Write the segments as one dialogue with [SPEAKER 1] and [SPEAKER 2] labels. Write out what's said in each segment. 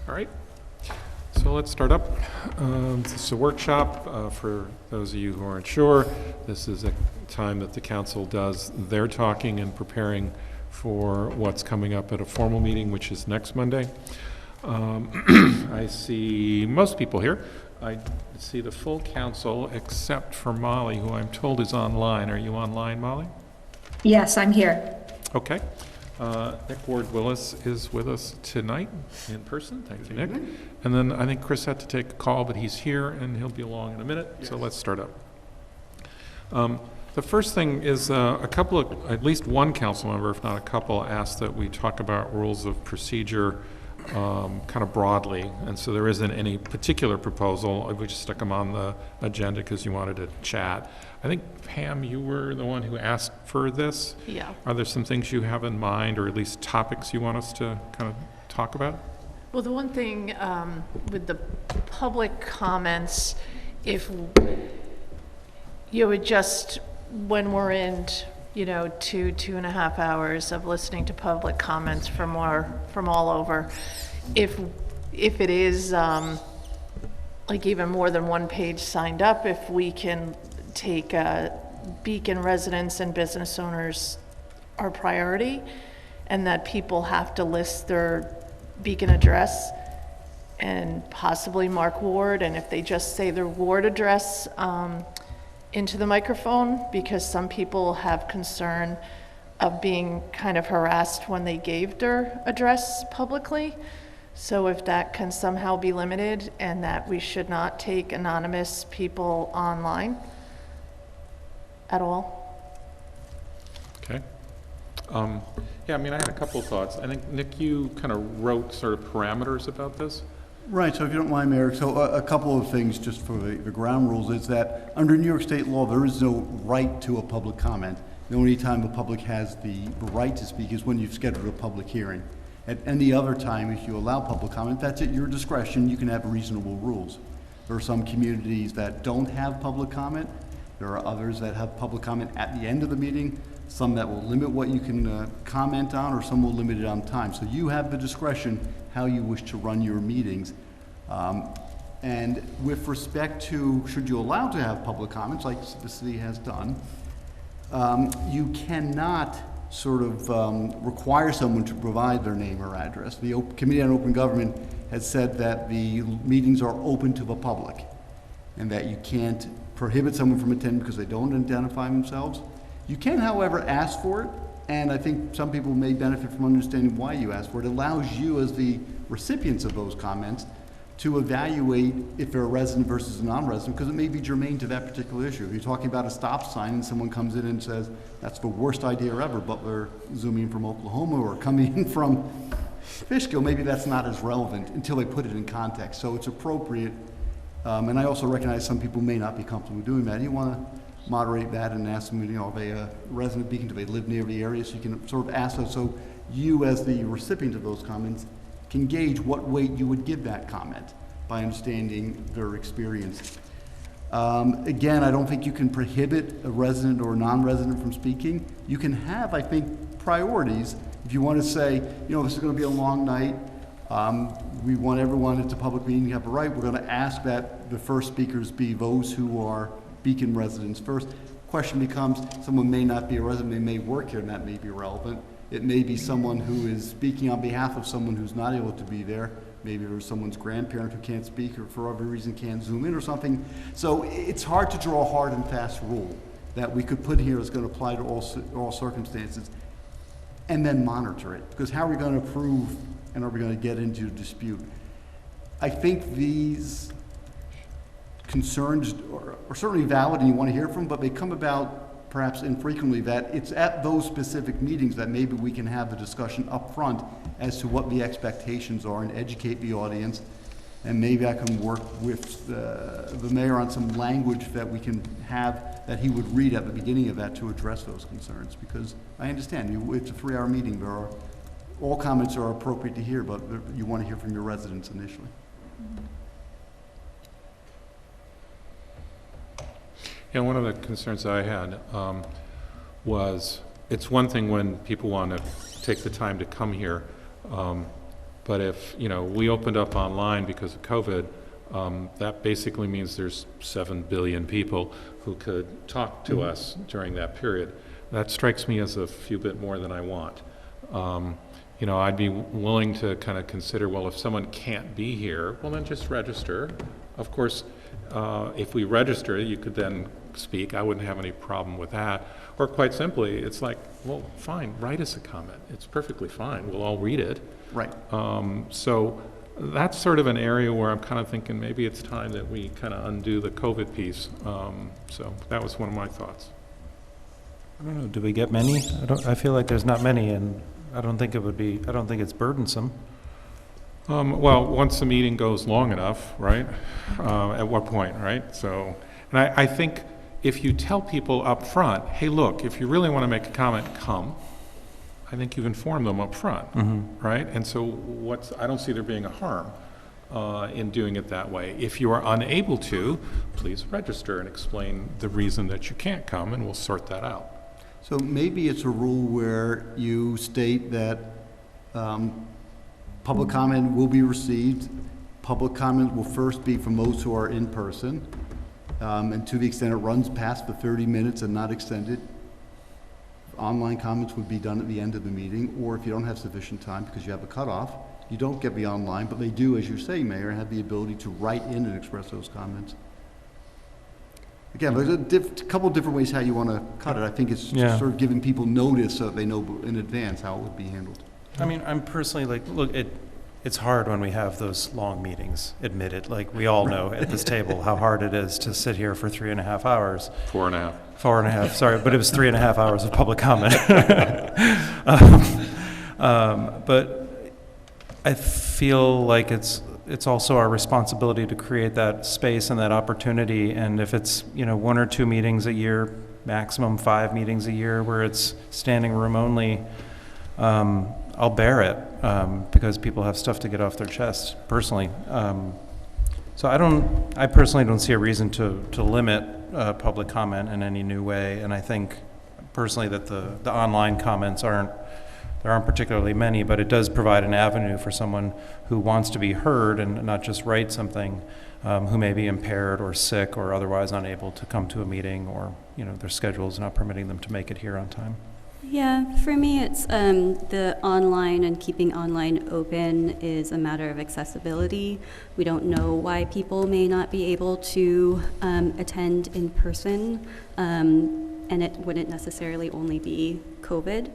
[SPEAKER 1] All right, so let's start up. This is a workshop. For those of you who aren't sure, this is a time that the council does their talking and preparing for what's coming up at a formal meeting, which is next Monday. I see most people here. I see the full council except for Molly, who I'm told is online. Are you online, Molly?
[SPEAKER 2] Yes, I'm here.
[SPEAKER 1] Okay. Nick Ward-Willis is with us tonight in person. Thank you, Nick. And then I think Chris had to take a call, but he's here and he'll be along in a minute. Yes. So let's start up. The first thing is at least one council member, if not a couple, asked that we talk about rules of procedure kind of broadly. And so there isn't any particular proposal. We just stuck them on the agenda because you wanted to chat. I think, Pam, you were the one who asked for this.
[SPEAKER 3] Yeah.
[SPEAKER 1] Are there some things you have in mind, or at least topics you want us to kind of talk about?
[SPEAKER 3] Well, the one thing with the public comments, if you would just, when we're in, 2.5 hours of listening to public comments from all over, if it is like even more than one page signed up, if we can take Beacon residents and business owners our priority, and that people have to list their Beacon address and possibly mark ward, and if they just say their ward address into the microphone, because some people have concern of being kind of harassed when they gave their address publicly. So if that can somehow be limited, and that we should not take anonymous people online at all.
[SPEAKER 1] Okay. Yeah, I mean, I had a couple of thoughts. I think, Nick, you kind of wrote sort of parameters about this.
[SPEAKER 4] Right, so if you don't mind, Eric, so a couple of things just for the ground rules is that under New York State law, there is no right to a public comment. The only time the public has the right to speak is when you've scheduled a public hearing. At any other time, if you allow public comment, that's at your discretion. You can have reasonable rules. There are some communities that don't have public comment. There are others that have public comment at the end of the meeting, some that will limit what you can comment on, or some will limit it on time. So you have the discretion how you wish to run your meetings. And with respect to, should you allow to have public comments, like the city has done, you cannot sort of require someone to provide their name or address. The Committee on Open Government has said that the meetings are open to the public, and that you can't prohibit someone from attending because they don't identify themselves. You can, however, ask for it, and I think some people may benefit from understanding why you ask for it. It allows you, as the recipients of those comments, to evaluate if they're a resident versus a non-resident, because it may be germane to that particular issue. If you're talking about a stop sign and someone comes in and says, that's the worst idea ever, but they're zooming in from Oklahoma or coming in from Fishkill, maybe that's not as relevant until they put it in context. So it's appropriate. And I also recognize some people may not be comfortable doing that. You want to moderate that and ask them, are they a resident of Beacon? Do they live near the area? So you can sort of ask those, so you as the recipient of those comments can gauge what weight you would give that comment by understanding their experience. Again, I don't think you can prohibit a resident or a non-resident from speaking. You can have, I think, priorities. If you want to say, this is going to be a long night, we want everyone, it's a public meeting, you have a right, we're going to ask that the first speakers be those who are Beacon residents first. Question becomes, someone may not be a resident, they may work here, and that may be relevant. It may be someone who is speaking on behalf of someone who's not able to be there. Maybe there's someone's grandparent who can't speak or for whatever reason can't zoom in or something. So it's hard to draw a hard and fast rule that we could put here is going to apply to all circumstances and then monitor it. Because how are we going to prove and are we going to get into a dispute? I think these concerns are certainly valid and you want to hear from, but they come about perhaps infrequently, that it's at those specific meetings that maybe we can have the discussion up front as to what the expectations are and educate the audience. And maybe I can work with the mayor on some language that we can have that he would read at the beginning of that to address those concerns. Because I understand, it's a 3-hour meeting. All comments are appropriate to hear, but you want to hear from your residents initially.
[SPEAKER 1] Yeah, one of the concerns I had was, it's one thing when people want to take the time to come here, But if, we opened up online because of COVID, that basically means there's 7 billion people who could talk to us during that period. That strikes me as a few bit more than I want. I'd be willing to kind of consider, well, if someone can't be here, well, then just register. Of course, if we register, you could then speak. I wouldn't have any problem with that. Or quite simply, it's like, well, fine, write us a comment. It's perfectly fine. We'll all read it.
[SPEAKER 4] Right.
[SPEAKER 1] So that's sort of an area where I'm kind of thinking maybe it's time that we kind of undo the COVID piece. So that was one of my thoughts.
[SPEAKER 5] I don't know, do we get many? I feel like there's not many, and I don't think it's burdensome.
[SPEAKER 1] Well, once the meeting goes long enough, right? At what point, right? So, and I think if you tell people up front, hey, look, if you really want to make a comment, come. I think you've informed them up front, right? And so I don't see there being a harm in doing it that way. If you are unable to, please register and explain the reason that you can't come, and we'll sort that out.
[SPEAKER 4] So maybe it's a rule where you state that public comment will be received. Public comment will first be from those who are in person, and to the extent it runs past the 30 minutes and not extended, online comments would be done at the end of the meeting, or if you don't have sufficient time because you have a cutoff, you don't get the online, but they do, as you say, Mayor, have the ability to write in and express those comments. Again, there's a couple of different ways how you want to cut it. I think it's just sort of giving people notice so that they know in advance how it would be handled.
[SPEAKER 5] I mean, I'm personally like, look, it's hard when we have those long meetings, admitted. Like, we all know at this table how hard it is to sit here for 3.5 hours.
[SPEAKER 1] 4.5.
[SPEAKER 5] 4.5, sorry, but it was 3.5 hours of public comment. But I feel like it's also our responsibility to create that space and that opportunity. And if it's, 1 or 2 meetings a year, maximum 5 meetings a year where it's standing room only, I'll bear it because people have stuff to get off their chest personally. So I personally don't see a reason to limit public comment in any new way. And I think personally that the online comments aren't particularly many, but it does provide an avenue for someone who wants to be heard and not just write something, who may be impaired or sick or otherwise unable to come to a meeting, or their schedule's not permitting them to make it here on time.
[SPEAKER 6] Yeah, for me it's the online and keeping online open is a matter of accessibility. We don't know why people may not be able to attend in person, and it wouldn't necessarily only be COVID.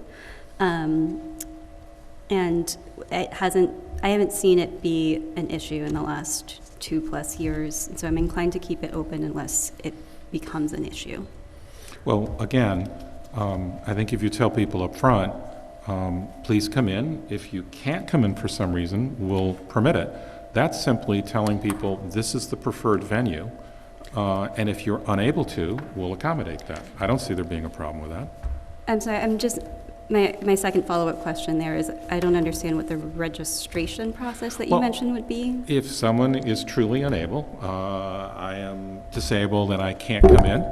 [SPEAKER 6] And I haven't seen it be an issue in the last 2+ years, so I'm inclined to keep it open unless it becomes an issue.
[SPEAKER 1] Well, again, I think if you tell people up front, please come in. If you can't come in for some reason, we'll permit it. That's simply telling people this is the preferred venue, and if you're unable to, we'll accommodate that. I don't see there being a problem with that.
[SPEAKER 6] I'm sorry, my second follow-up question there is, I don't understand what the registration process that you mentioned would be.
[SPEAKER 1] If someone is truly unable, I am disabled and I can't come in,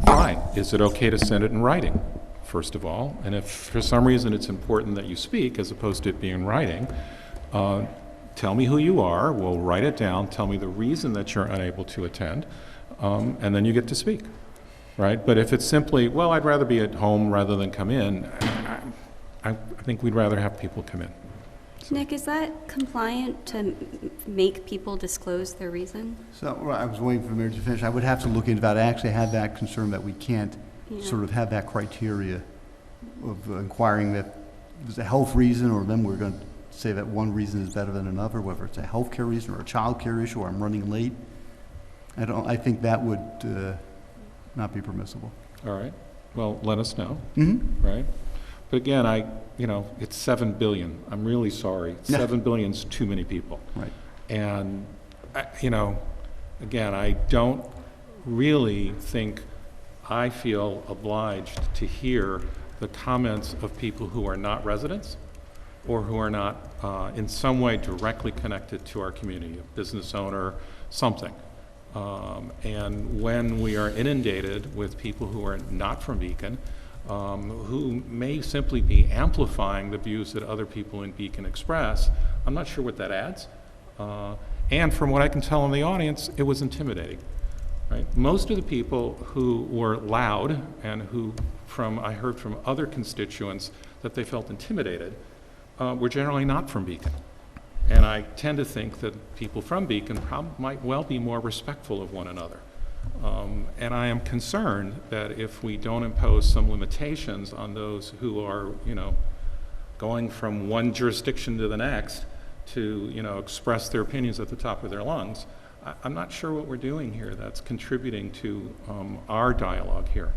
[SPEAKER 1] fine. Is it okay to send it in writing, first of all? And if for some reason it's important that you speak as opposed to it being in writing, tell me who you are, we'll write it down, tell me the reason that you're unable to attend, and then you get to speak. Right? But if it's simply, well, I'd rather be at home rather than come in, I think we'd rather have people come in. So.
[SPEAKER 6] Nick, is that compliant to make people disclose their reason?
[SPEAKER 4] So I was waiting for the mayor to finish. I would have to look into that. I actually had that concern that we can't sort of have that criteria of inquiring that there's a health reason, or then we're going to say that one reason is better than another, whether it's a healthcare reason or a child care issue or I'm running late. I think that would not be permissible.
[SPEAKER 1] All right. Well, let us know.
[SPEAKER 4] Mm-hmm.
[SPEAKER 1] Right. But again, it's 7 billion. I'm really sorry. 7 billion's too many people.
[SPEAKER 4] Right.
[SPEAKER 1] And, again, I don't really think I feel obliged to hear the comments of people who are not residents or who are not in some way directly connected to our community, a business owner, something. And when we are inundated with people who are not from Beacon, who may simply be amplifying the views that other people in Beacon express. I'm not sure what that adds. And from what I can tell in the audience, it was intimidating. Right? Most of the people who were loud and who I heard from other constituents that they felt intimidated were generally not from Beacon. And I tend to think that people from Beacon might well be more respectful of one another. And I am concerned that if we don't impose some limitations on those who are, going from one jurisdiction to the next to, express their opinions at the top of their lungs, I'm not sure what we're doing here that's contributing to our dialogue here.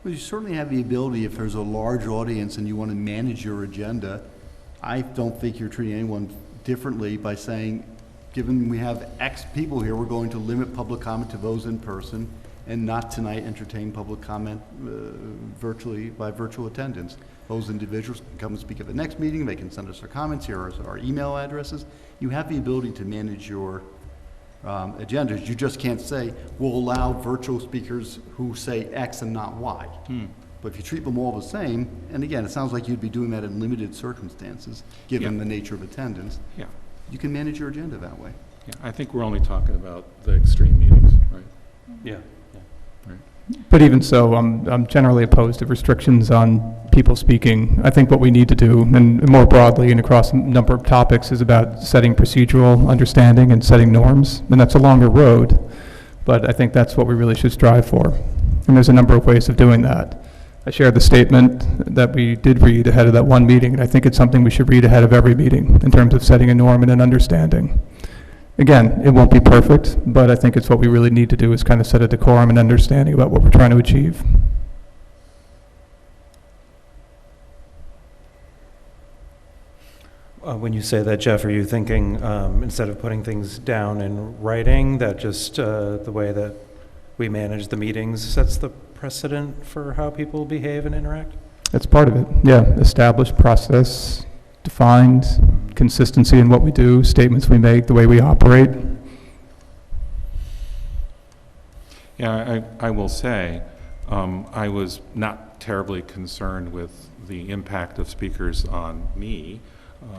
[SPEAKER 4] Well, you certainly have the ability, if there's a large audience and you want to manage your agenda. I don't think you're treating anyone differently by saying, given we have X people here, we're going to limit public comment to those in person and not tonight entertain public comment virtually by virtual attendance. Those individuals can come and speak at the next meeting. They can send us their comments. Here are our email addresses. You have the ability to manage your agendas. You just can't say, we'll allow virtual speakers who say X and not Y. But if you treat them all the same, and again, it sounds like you'd be doing that in limited circumstances, given the nature of attendance, you can manage your agenda that way.
[SPEAKER 1] Yeah, I think we're only talking about the extreme meetings, right?
[SPEAKER 5] Yeah.
[SPEAKER 7] But even so, I'm generally opposed to restrictions on people speaking. I think what we need to do, and more broadly and across a number of topics, is about setting procedural understanding and setting norms. And that's a longer road, but I think that's what we really should strive for. And there's a number of ways of doing that. I shared the statement that we did read ahead of that one meeting, and I think it's something we should read ahead of every meeting in terms of setting a norm and an understanding. Again, it won't be perfect, but I think it's what we really need to do is kind of set a decorum and understanding about what we're trying to achieve.
[SPEAKER 5] When you say that, Jeff, are you thinking instead of putting things down in writing, that just the way that we manage the meetings sets the precedent for how people behave and interact?
[SPEAKER 7] That's part of it, yeah. Established process, defined, consistency in what we do, statements we make, the way we operate.
[SPEAKER 1] Yeah, I will say, I was not terribly concerned with the impact of speakers on me,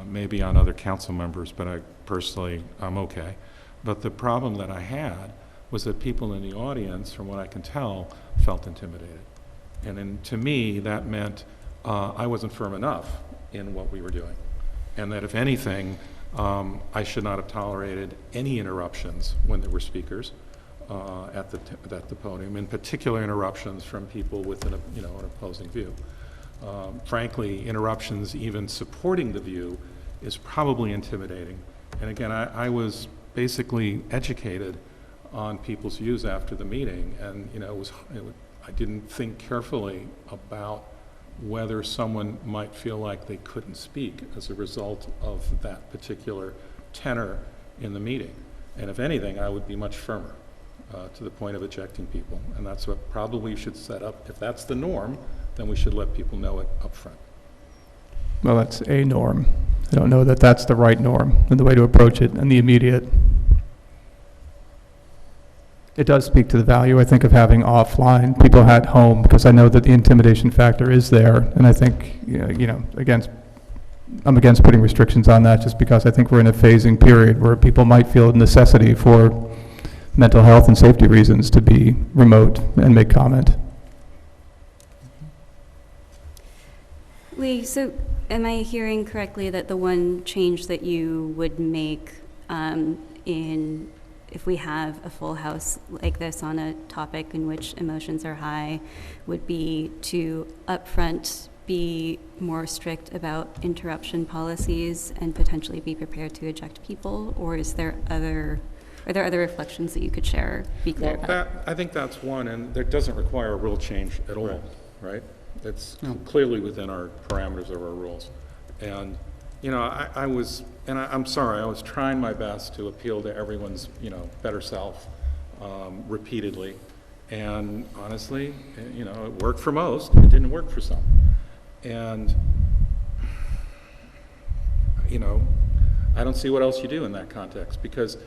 [SPEAKER 1] maybe on other council members, but I'm okay. But the problem that I had was that people in the audience, from what I can tell, felt intimidated. And then to me, that meant I wasn't firm enough in what we were doing. And that if anything, I should not have tolerated any interruptions when there were speakers at the podium, in particular interruptions from people with an opposing view. Frankly, interruptions even supporting the view is probably intimidating. And again, I was basically educated on people's views after the meeting, and I didn't think carefully about whether someone might feel like they couldn't speak as a result of that particular tenor in the meeting. And if anything, I would be much firmer to the point of ejecting people. And that's what probably we should set up. If that's the norm, then we should let people know it up front.
[SPEAKER 7] Well, that's a norm. I don't know that that's the right norm and the way to approach it in the immediate. It does speak to the value, I think, of having offline people at home, because I know that the intimidation factor is there, and I think, I'm against putting restrictions on that, just because I think we're in a phasing period where people might feel a necessity for mental health and safety reasons to be remote and make comment.
[SPEAKER 6] Lee, so am I hearing correctly that the one change that you would make if we have a full house like this on a topic in which emotions are high would be to upfront be more strict about interruption policies and potentially be prepared to eject people? Or are there other reflections that you could share, be clear about?
[SPEAKER 1] I think that's one, and that doesn't require a rule change at all, right? It's clearly within our parameters of our rules. And, I'm sorry, I was trying my best to appeal to everyone's, better self repeatedly. And honestly, it worked for most, it didn't work for some. And, I don't see what else you do in that context, because,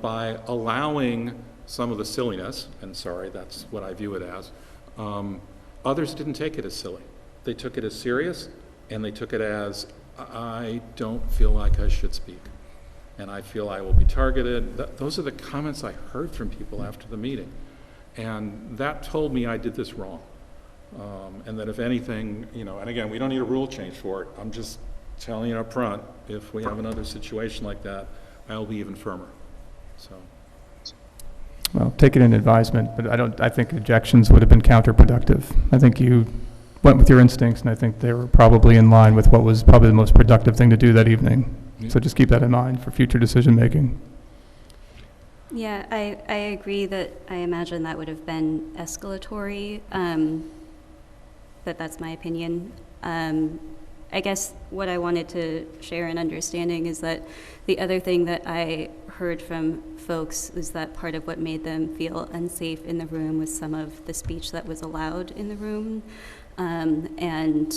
[SPEAKER 1] by allowing some of the silliness, and sorry, that's what I view it as, Others didn't take it as silly. They took it as serious, and they took it as, I don't feel like I should speak, and I feel I will be targeted. Those are the comments I heard from people after the meeting. And that told me I did this wrong. And that if anything, and again, we don't need a rule change for it. I'm just telling you up front, if we have another situation like that, I'll be even firmer. So.
[SPEAKER 7] Well, take it in advisement, but I think objections would have been counterproductive. I think you went with your instincts, and I think they were probably in line with what was probably the most productive thing to do that evening.
[SPEAKER 1] Yeah.
[SPEAKER 7] So just keep that in mind for future decision-making.
[SPEAKER 6] Yeah, I agree that I imagine that would have been escalatory, but that's my opinion. I guess what I wanted to share in understanding is that the other thing that I heard from folks was that part of what made them feel unsafe in the room was some of the speech that was allowed in the room, and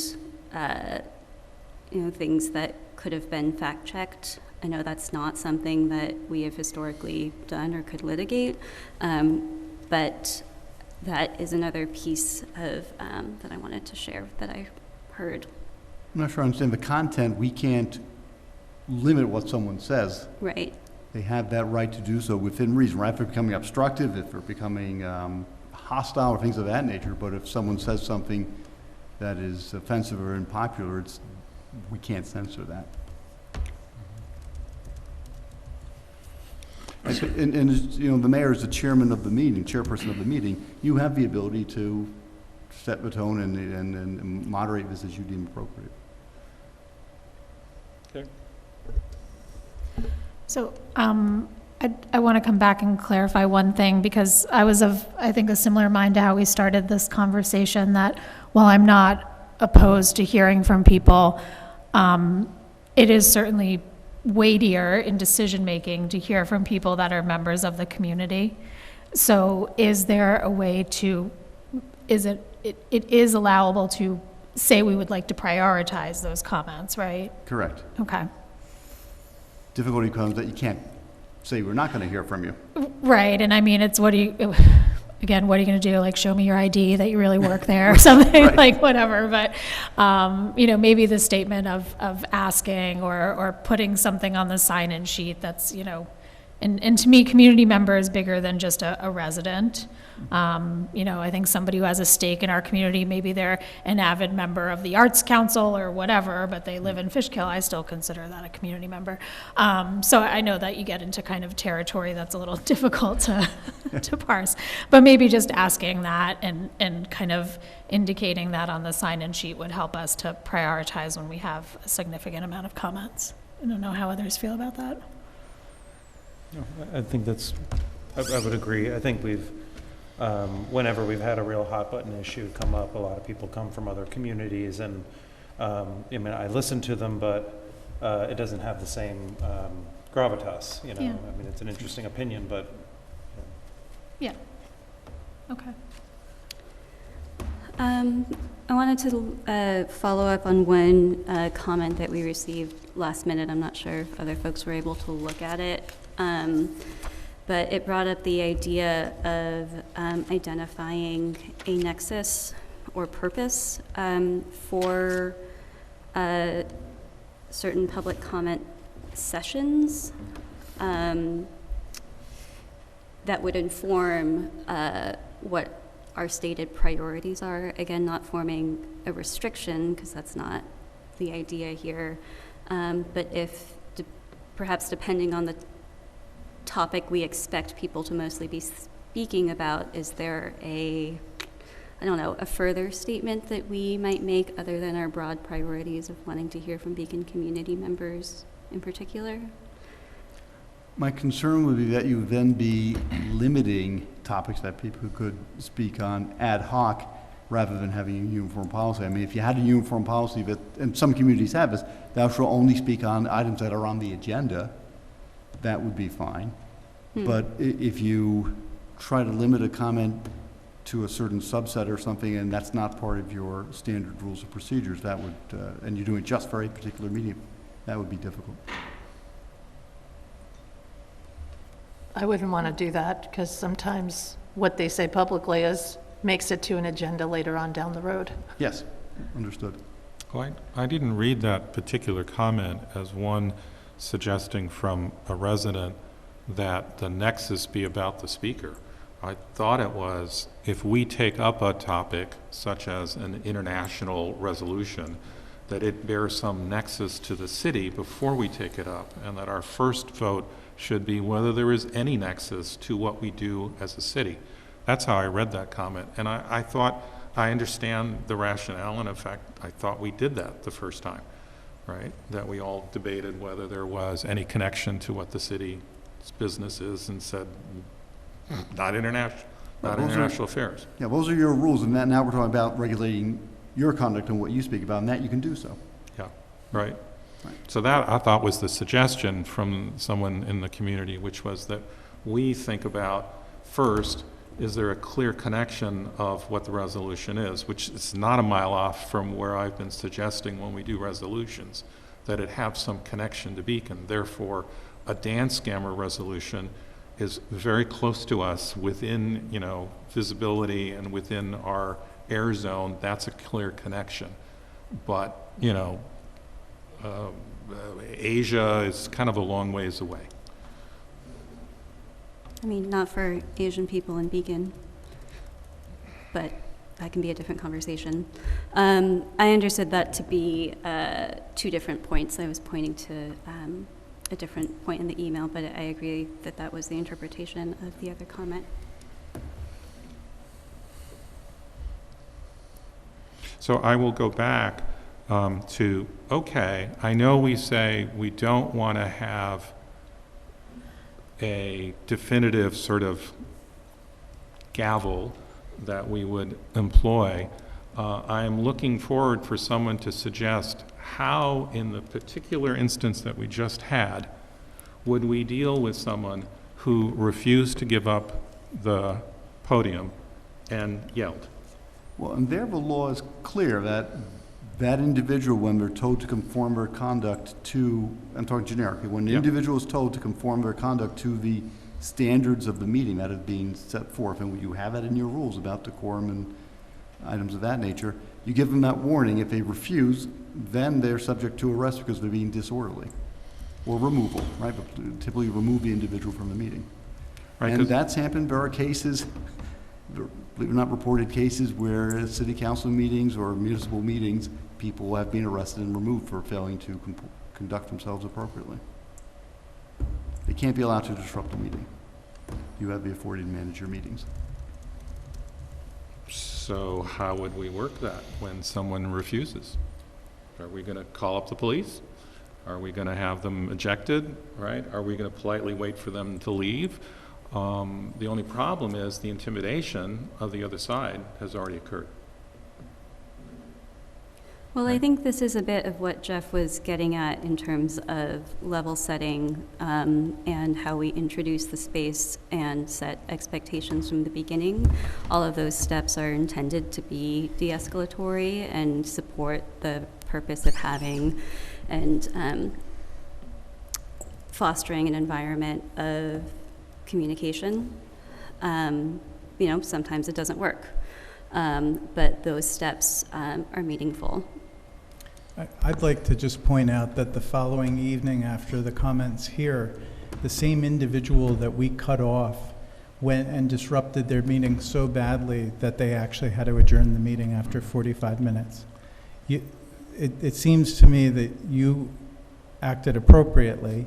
[SPEAKER 6] things that could have been fact-checked. I know that's not something that we have historically done or could litigate, but that is another piece of that I wanted to share that I heard.
[SPEAKER 4] I'm not sure I understand the content. We can't limit what someone says.
[SPEAKER 6] Right.
[SPEAKER 4] They have that right to do so within reason, right? If they're becoming obstructive, if they're becoming hostile or things of that nature, but if someone says something that is offensive or unpopular, we can't censor that. And as, the mayor is the chairman of the meeting, chairperson of the meeting, you have the ability to set the tone and moderate this as you deem appropriate.
[SPEAKER 1] Okay.
[SPEAKER 8] So I want to come back and clarify one thing, because I was of, I think, a similar mind to how we started this conversation, that while I'm not opposed to hearing from people, it is certainly weightier in decision-making to hear from people that are members of the community. So is there a way to, it is allowable to say we would like to prioritize those comments, right?
[SPEAKER 4] Correct.
[SPEAKER 8] Okay.
[SPEAKER 4] Difficulty comes that you can't say we're not going to hear from you.
[SPEAKER 8] Right, and I mean, it's what are you going to do? Like, show me your ID that you really work there or something,
[SPEAKER 4] Right.
[SPEAKER 8] like whatever. But, maybe the statement of asking or putting something on the sign-in sheet that's, and to me, community member is bigger than just a resident. I think somebody who has a stake in our community, maybe they're an avid member of the Arts Council or whatever, but they live in Fishkill, I still consider that a community member. So I know that you get into kind of territory that's a little difficult to parse, but maybe just asking that and kind of indicating that on the sign-in sheet would help us to prioritize when we have a significant amount of comments. I don't know how others feel about that.
[SPEAKER 5] No, I think I would agree. I think whenever we've had a real hot button issue come up, a lot of people come from other communities, and I listen to them, but it doesn't have the same gravitas,
[SPEAKER 8] Yeah.
[SPEAKER 5] I mean, it's an interesting opinion, but.
[SPEAKER 8] Yeah. Okay.
[SPEAKER 6] I wanted to follow up on one comment that we received last minute. I'm not sure if other folks were able to look at it. But it brought up the idea of identifying a nexus or purpose for certain public comment sessions that would inform what our stated priorities are. Again, not forming a restriction, because that's not the idea here. But if, perhaps depending on the topic we expect people to mostly be speaking about, is there a further statement that we might make other than our broad priorities of wanting to hear from Beacon community members in particular?
[SPEAKER 4] My concern would be that you would then be limiting topics that people could speak on ad hoc rather than having a uniform policy. I mean, if you had a uniform policy that, and some communities have this, thou shalt only speak on items that are on the agenda, that would be fine. But if you try to limit a comment to a certain subset or something, and that's not part of your standard rules of procedures, that would, and you're doing it just for a particular medium, that would be difficult.
[SPEAKER 3] I wouldn't want to do that, because sometimes what they say publicly is makes it to an agenda later on down the road.
[SPEAKER 4] Yes, understood.
[SPEAKER 1] Well, I didn't read that particular comment as one suggesting from a resident that the nexus be about the speaker. I thought it was, if we take up a topic such as an international resolution, that it bears some nexus to the city before we take it up, and that our first vote should be whether there is any nexus to what we do as a city. That's how I read that comment, and I thought, I understand the rationale, and in fact, I thought we did that the first time, right? That we all debated whether there was any connection to what the city's business is and said, not international, not international affairs.
[SPEAKER 4] Yeah, those are your rules, and now we're talking about regulating your conduct and what you speak about, and that you can do so.
[SPEAKER 1] Yeah, right. So that, I thought, was the suggestion from someone in the community, which was that we think about, first, is there a clear connection of what the resolution is, which is not a mile off from where I've been suggesting when we do resolutions, that it have some connection to Beacon. Therefore, a dance scammer resolution is very close to us within, you know, visibility and within our air zone. That's a clear connection. But, you know, Asia is kind of a long ways away.
[SPEAKER 6] I mean, not for Asian people in Beacon, but that can be a different conversation. I understood that to be 2 different points. I was pointing to a different point in the email, but I agree that that was the interpretation of the other comment.
[SPEAKER 1] So I will go back to, okay, I know we say we don't want to have a definitive sort of gavel that we would employ. I am looking forward for someone to suggest how, in the particular instance that we just had, would we deal with someone who refused to give up the podium and yelled?
[SPEAKER 4] Well, and there the law is clear that that individual, when they're told to conform their conduct to, I'm talking generically, when the individual is told to conform their conduct to the standards of the meeting that is being set forth, and you have that in your rules about decorum and items of that nature, you give them that warning. If they refuse, then they're subject to arrest because they're being disorderly, or removal, right? But typically remove the individual from the meeting.
[SPEAKER 1] Right,
[SPEAKER 4] And that's happened. There are cases, believe it or not, reported cases where city council meetings or municipal meetings, people have been arrested and removed for failing to conduct themselves appropriately. They can't be allowed to disrupt the meeting. You have the authority to manage your meetings.
[SPEAKER 1] So how would we work that when someone refuses? Are we going to call up the police? Are we going to have them ejected, right? Are we going to politely wait for them to leave? The only problem is the intimidation of the other side has already occurred.
[SPEAKER 6] Well, I think this is a bit of what Jeff was getting at in terms of level setting and how we introduce the space and set expectations from the beginning. All of those steps are intended to be de-escalatory and support the purpose of having and fostering an environment of communication. You know, sometimes it doesn't work, but those steps are meaningful.
[SPEAKER 9] I'd like to just point out that the following evening after the comments here, the same individual that we cut off went and disrupted their meeting so badly that they actually had to adjourn the meeting after 45 minutes. It seems to me that you acted appropriately,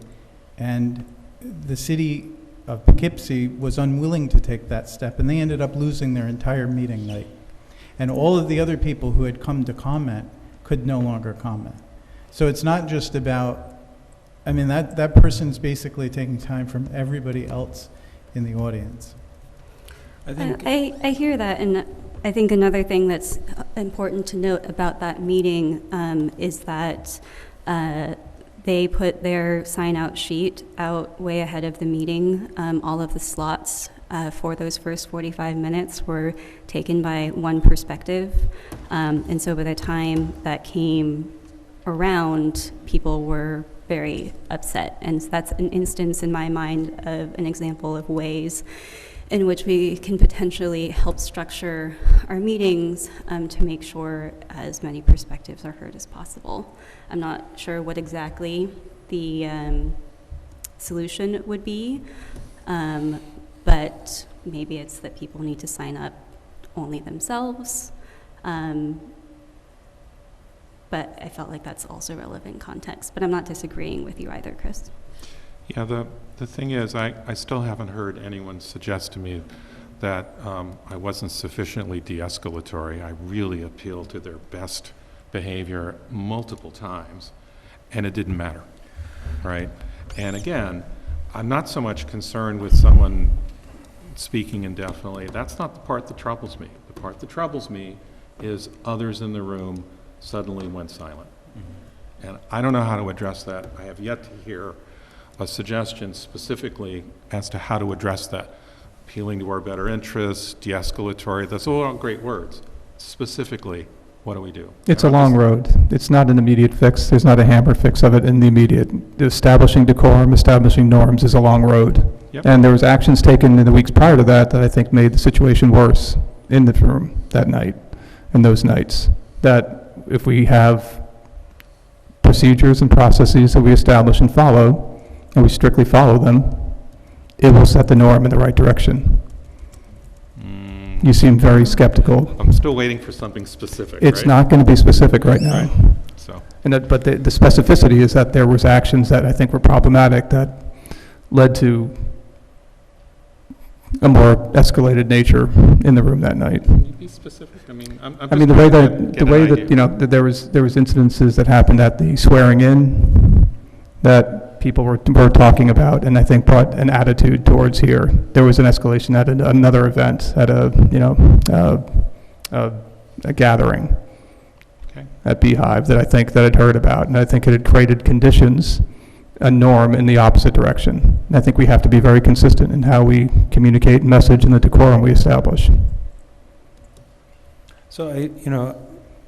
[SPEAKER 9] and the city of Poughkeepsie was unwilling to take that step, and they ended up losing their entire meeting night. And all of the other people who had come to comment could no longer comment. So it's not just about, I mean, that person's basically taking time from everybody else in the audience.
[SPEAKER 5] I think
[SPEAKER 6] I hear that, and I think another thing that's important to note about that meeting is that they put their sign-out sheet out way ahead of the meeting. All of the slots for those first 45 minutes were taken by one perspective. And so by the time that came around, people were very upset. And that's an instance in my mind of an example of ways in which we can potentially help structure our meetings to make sure as many perspectives are heard as possible. I'm not sure what exactly the solution would be, but maybe it's that people need to sign up only themselves. But I felt like that's also relevant context. But I'm not disagreeing with you either, Chris.
[SPEAKER 1] Yeah, the thing is, I still haven't heard anyone suggest to me that I wasn't sufficiently de-escalatory. I really appealed to their best behavior multiple times, and it didn't matter, right? And again, I'm not so much concerned with someone speaking indefinitely. That's not the part that troubles me. The part that troubles me is others in the room suddenly went silent. Mm-hmm. And I don't know how to address that. I have yet to hear a suggestion specifically as to how to address that. Appealing to our better interests, de-escalatory, that's all great words. Specifically, what do we do?
[SPEAKER 7] It's a long road. It's not an immediate fix. There's not a hammer fix of it in the immediate. Establishing decorum, establishing norms is a long road.
[SPEAKER 1] Yep.
[SPEAKER 7] And there was actions taken in the weeks prior to that that I think made the situation worse in the room that night and those nights. That if we have procedures and processes that we establish and follow, and we strictly follow them, it will set the norm in the right direction. You seem very skeptical.
[SPEAKER 1] I'm still waiting for something specific,
[SPEAKER 7] It's
[SPEAKER 1] right?
[SPEAKER 7] not going to be specific right now.
[SPEAKER 1] So,
[SPEAKER 7] But the specificity is that there was actions that I think were problematic that led to a more escalated nature in the room that night.
[SPEAKER 1] can you be specific? I mean, I'm
[SPEAKER 7] I mean,
[SPEAKER 1] just
[SPEAKER 7] the way
[SPEAKER 1] trying to
[SPEAKER 7] that,
[SPEAKER 1] get
[SPEAKER 7] the
[SPEAKER 1] an
[SPEAKER 7] way
[SPEAKER 1] idea.
[SPEAKER 7] that, you know, that there was incidences that happened at the swearing in that people were talking about, and I think brought an attitude towards here. There was an escalation at another event, at a gathering
[SPEAKER 1] Okay.
[SPEAKER 7] at Beehive that I think that I'd heard about, and I think it had created conditions, a norm in the opposite direction. And I think we have to be very consistent in how we communicate, message, and the decorum we establish.
[SPEAKER 5] So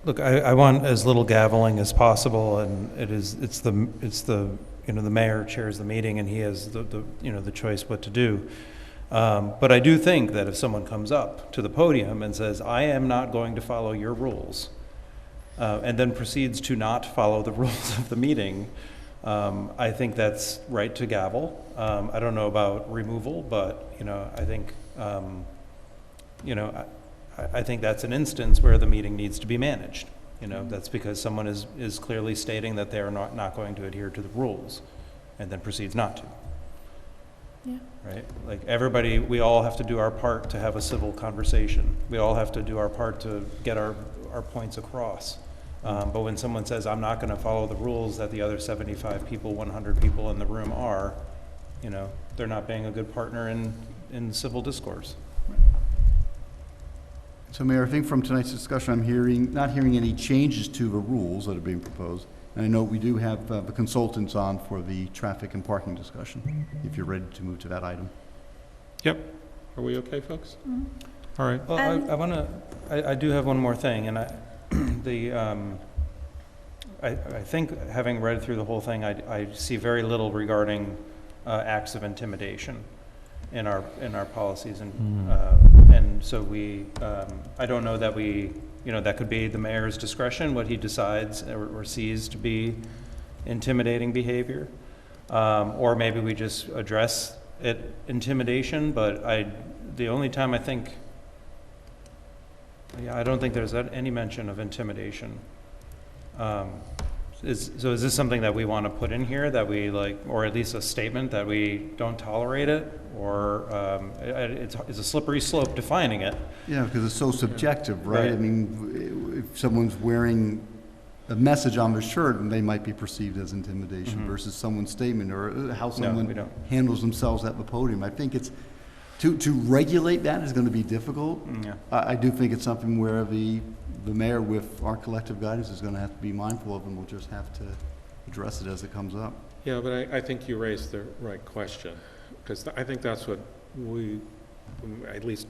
[SPEAKER 5] look, I want as little gaveling as possible, and it's the mayor chairs the meeting, and he has the choice what to do. But I do think that if someone comes up to the podium and says, I am not going to follow your rules, and then proceeds to not follow the rules of the meeting, I think that's right to gavel. I don't know about removal, but, I think, I think that's an instance where the meeting needs to be managed. That's because someone is clearly stating that they are not going to adhere to the rules, and then proceeds not to.
[SPEAKER 8] Yeah.
[SPEAKER 5] Right? Like everybody, we all have to do our part to have a civil conversation. We all have to do our part to get our points across. But when someone says, I'm not going to follow the rules that the other 75 people, 100 people in the room are, they're not being a good partner in civil discourse.
[SPEAKER 4] So Mayor, I think from tonight's discussion, I'm not hearing any changes to the rules that are being proposed. And I know we do have the consultants on for the traffic and parking discussion, if you're ready to move to that item.
[SPEAKER 1] Yep. Are we okay, folks? All right.
[SPEAKER 5] Well, I do have one more thing, and I think having read through the whole thing, I see very little regarding acts of intimidation in our policies, and so I don't know that that could be the mayor's discretion, what he decides or sees to be intimidating behavior, or maybe we just address intimidation. But the only time I don't think there's any mention of intimidation. Is this something that we want to put in here, that we or at least a statement that we don't tolerate it, or it's a slippery slope defining it?
[SPEAKER 4] Yeah, because it's so subjective, right?
[SPEAKER 5] Right.
[SPEAKER 4] I mean, if someone's wearing a message on their shirt, and they might be perceived as intimidation versus someone's statement or how
[SPEAKER 5] we
[SPEAKER 4] someone
[SPEAKER 5] don't.
[SPEAKER 4] handles themselves at the podium. I think it's to regulate that is going to be difficult.
[SPEAKER 5] Yeah.
[SPEAKER 4] I do think it's something where the mayor, with our collective guidance, is going to have to be mindful of, and we'll just have to address it as it comes up.
[SPEAKER 1] Yeah, but I think you raised the right question, because I think that's what we, at least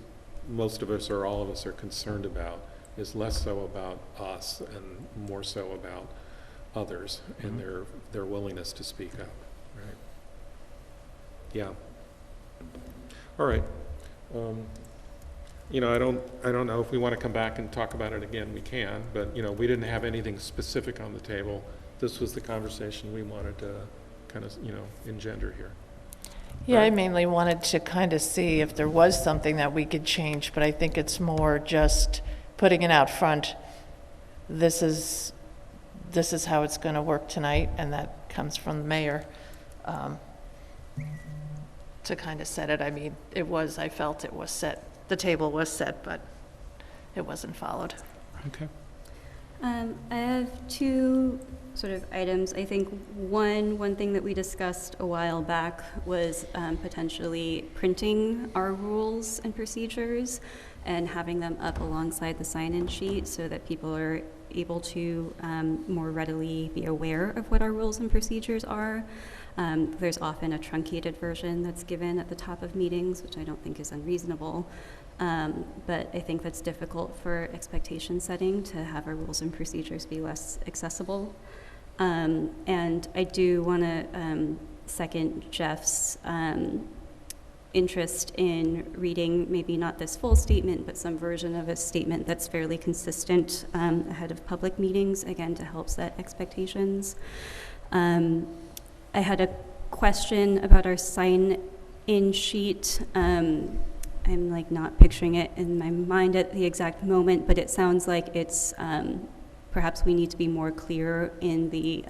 [SPEAKER 1] most of us or all of us, are concerned about, is less so about us and more so about others and their willingness to speak up, right? Yeah. All right. You know, I don't know if we want to come back and talk about it again, we can, but, you know, we didn't have anything specific on the table. This was the conversation we wanted to kind of, you know, engender here.
[SPEAKER 3] Yeah, I mainly wanted to kind of see if there was something that we could change, but I think it's more just putting it out front. This is how it's going to work tonight, and that comes from the mayor. To kind of set it, I mean, I felt it was set, the table was set, but it wasn't followed.
[SPEAKER 1] Okay.
[SPEAKER 6] I have two sort of items. I think one thing that we discussed a while back was potentially printing our rules and procedures and having them up alongside the sign-in sheet so that people are able to more readily be aware of what our rules and procedures are. There's often a truncated version that's given at the top of meetings, which I don't think is unreasonable. But I think that's difficult for expectation setting, to have our rules and procedures be less accessible. And I do want to second Jeff's interest in reading maybe not this full statement, but some version of a statement that's fairly consistent ahead of public meetings, again, to help set expectations. I had a question about our sign-in sheet. I'm like not picturing it in my mind at the exact moment, but it sounds like it's perhaps we need to be more clear in the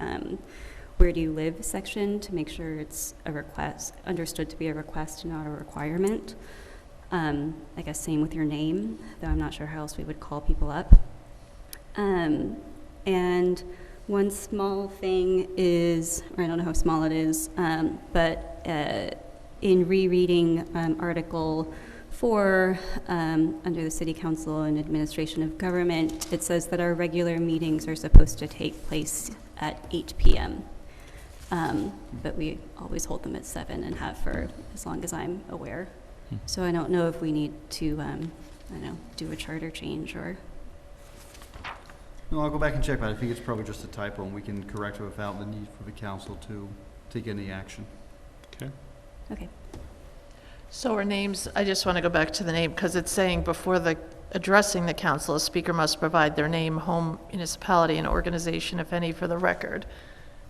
[SPEAKER 6] where do you live section to make sure it's a request, understood to be a request, not a requirement. I guess same with your name, though I'm not sure how else we would call people up. And one small thing is, or I don't know how small it is, but in rereading Article 4 under the City Council and Administration of Government, it says that our regular meetings are supposed to take place at 8 p.m. But we always hold them at 7 and have for as long as I'm aware. So I don't know if we need to, I don't know, do a charter change or...
[SPEAKER 4] No, I'll go back and check, but I think it's probably just a typo, and we can correct it without the need for the council to take any action.
[SPEAKER 1] Okay.
[SPEAKER 6] Okay.
[SPEAKER 3] So our names, I just want to go back to the name, because it's saying before addressing the council, a speaker must provide their name, home, municipality, and organization, if any, for the record.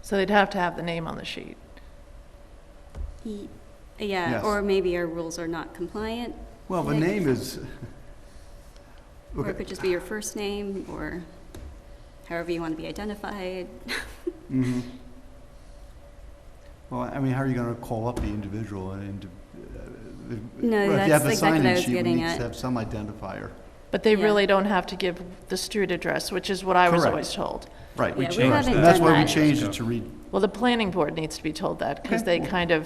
[SPEAKER 3] So they'd have to have the name on the sheet.
[SPEAKER 6] Yeah,
[SPEAKER 4] Yes.
[SPEAKER 6] or maybe our rules are not compliant.
[SPEAKER 4] Well, the name is...
[SPEAKER 6] Or it could just be your first name, or however you want to be identified.
[SPEAKER 4] Mm-hmm. Well, I mean, how are you going to call up the individual?
[SPEAKER 6] No,
[SPEAKER 4] well, if you have
[SPEAKER 6] that's
[SPEAKER 4] the
[SPEAKER 6] exactly what I
[SPEAKER 4] sign-in
[SPEAKER 6] was
[SPEAKER 4] sheet, we
[SPEAKER 6] getting
[SPEAKER 4] need to
[SPEAKER 6] at.
[SPEAKER 4] have some identifier.
[SPEAKER 3] But they
[SPEAKER 6] Yeah.
[SPEAKER 3] really don't have to give the street address, which is what I was
[SPEAKER 4] Correct.
[SPEAKER 3] always told.
[SPEAKER 4] Right.
[SPEAKER 6] Yeah, we
[SPEAKER 5] changed
[SPEAKER 6] haven't
[SPEAKER 5] that.
[SPEAKER 4] And that's
[SPEAKER 6] done
[SPEAKER 4] why we
[SPEAKER 6] that.
[SPEAKER 4] changed it to read.
[SPEAKER 3] Well, the planning board needs to be told that, because they kind of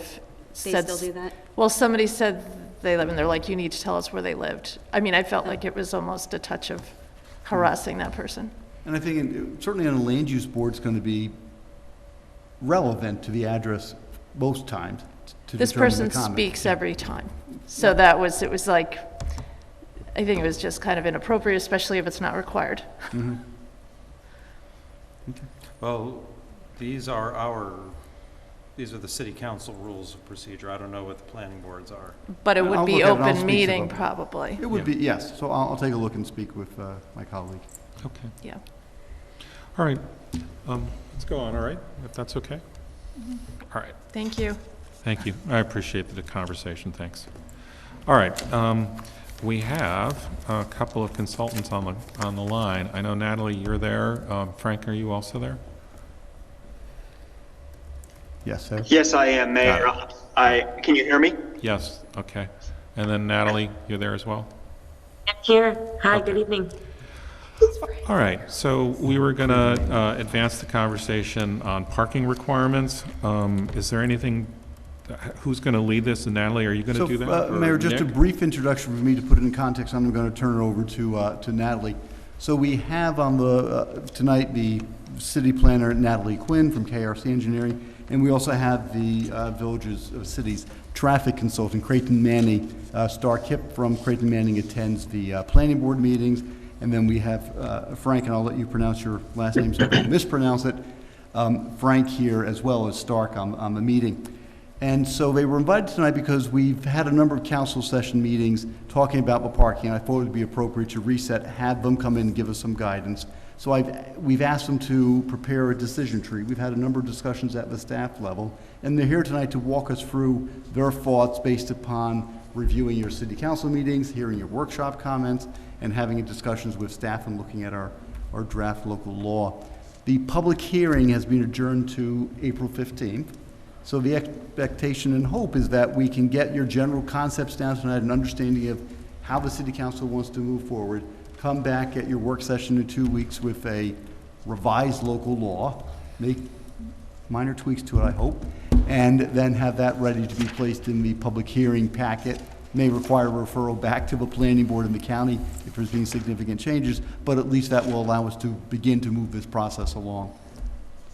[SPEAKER 6] They
[SPEAKER 3] said...
[SPEAKER 6] still do that?
[SPEAKER 3] Well, somebody said they live, and they're like, you need to tell us where they lived. I mean, I felt like it was almost a touch of harassing that person.
[SPEAKER 4] And I think certainly on a land use board, it's going to be relevant to the address most times to
[SPEAKER 3] This
[SPEAKER 4] determine the
[SPEAKER 3] person
[SPEAKER 4] comment.
[SPEAKER 3] speaks every time. So it was like, I think it was just kind of inappropriate, especially if it's not required.
[SPEAKER 4] Mhm.
[SPEAKER 5] Well, these are the city council rules of procedure. I don't know what the planning boards are.
[SPEAKER 3] But it
[SPEAKER 4] I'll
[SPEAKER 3] would be
[SPEAKER 4] look at it and I'll
[SPEAKER 3] open
[SPEAKER 4] speak to
[SPEAKER 3] meeting,
[SPEAKER 4] them.
[SPEAKER 3] probably.
[SPEAKER 4] It would be, yes. So I'll take a look and speak with my colleague.
[SPEAKER 1] Okay.
[SPEAKER 3] Yeah.
[SPEAKER 1] All right. Let's go on, all right? If that's okay? All right.
[SPEAKER 3] Thank you.
[SPEAKER 1] Thank you. I appreciate the conversation. Thanks. All right. We have a couple of consultants on the line. I know, Natalie, you're there. Frank, are you also there?
[SPEAKER 4] Yes, sir.
[SPEAKER 10] Yes, I am, Mayor. Can you hear me?
[SPEAKER 1] Yes. Okay. And then Natalie, you're there as well?
[SPEAKER 11] Here. Hi,
[SPEAKER 1] Okay.
[SPEAKER 11] good evening.
[SPEAKER 1] All right. So we were going to advance the conversation on parking requirements. Is there anything? Who's going to lead this? And Natalie, are you going to do that? Or
[SPEAKER 4] Mayor, just a
[SPEAKER 1] Nick?
[SPEAKER 4] brief introduction for me to put it in context. I'm going to turn it over to Natalie. So we have on the tonight the city planner Natalie Quinn from KRC Engineering, and we also have the Villages of Cities traffic consultant Creighton Manning. Star Kipp from Creighton Manning attends the planning board meetings, and then we have Frank, and I'll let you pronounce your last name so I don't mispronounce it. Frank here as well as Stark on the meeting. And so they were invited tonight because we've had a number of council session meetings talking about the parking, and I thought it would be appropriate to reset, have them come in and give us some guidance. So we've asked them to prepare a decision tree. We've had a number of discussions at the staff level, and they're here tonight to walk us through their thoughts based upon reviewing your city council meetings, hearing your workshop comments, and having discussions with staff and looking at our draft local law. The public hearing has been adjourned to April 15th. So the expectation and hope is that we can get your general concepts down tonight, an understanding of how the city council wants to move forward, come back at your work session in 2 weeks with a revised local law, make minor tweaks to it, I hope, and then have that ready to be placed in the public hearing packet. May require referral back to the planning board in the county if there's been significant changes, but at least that will allow us to begin to move this process along.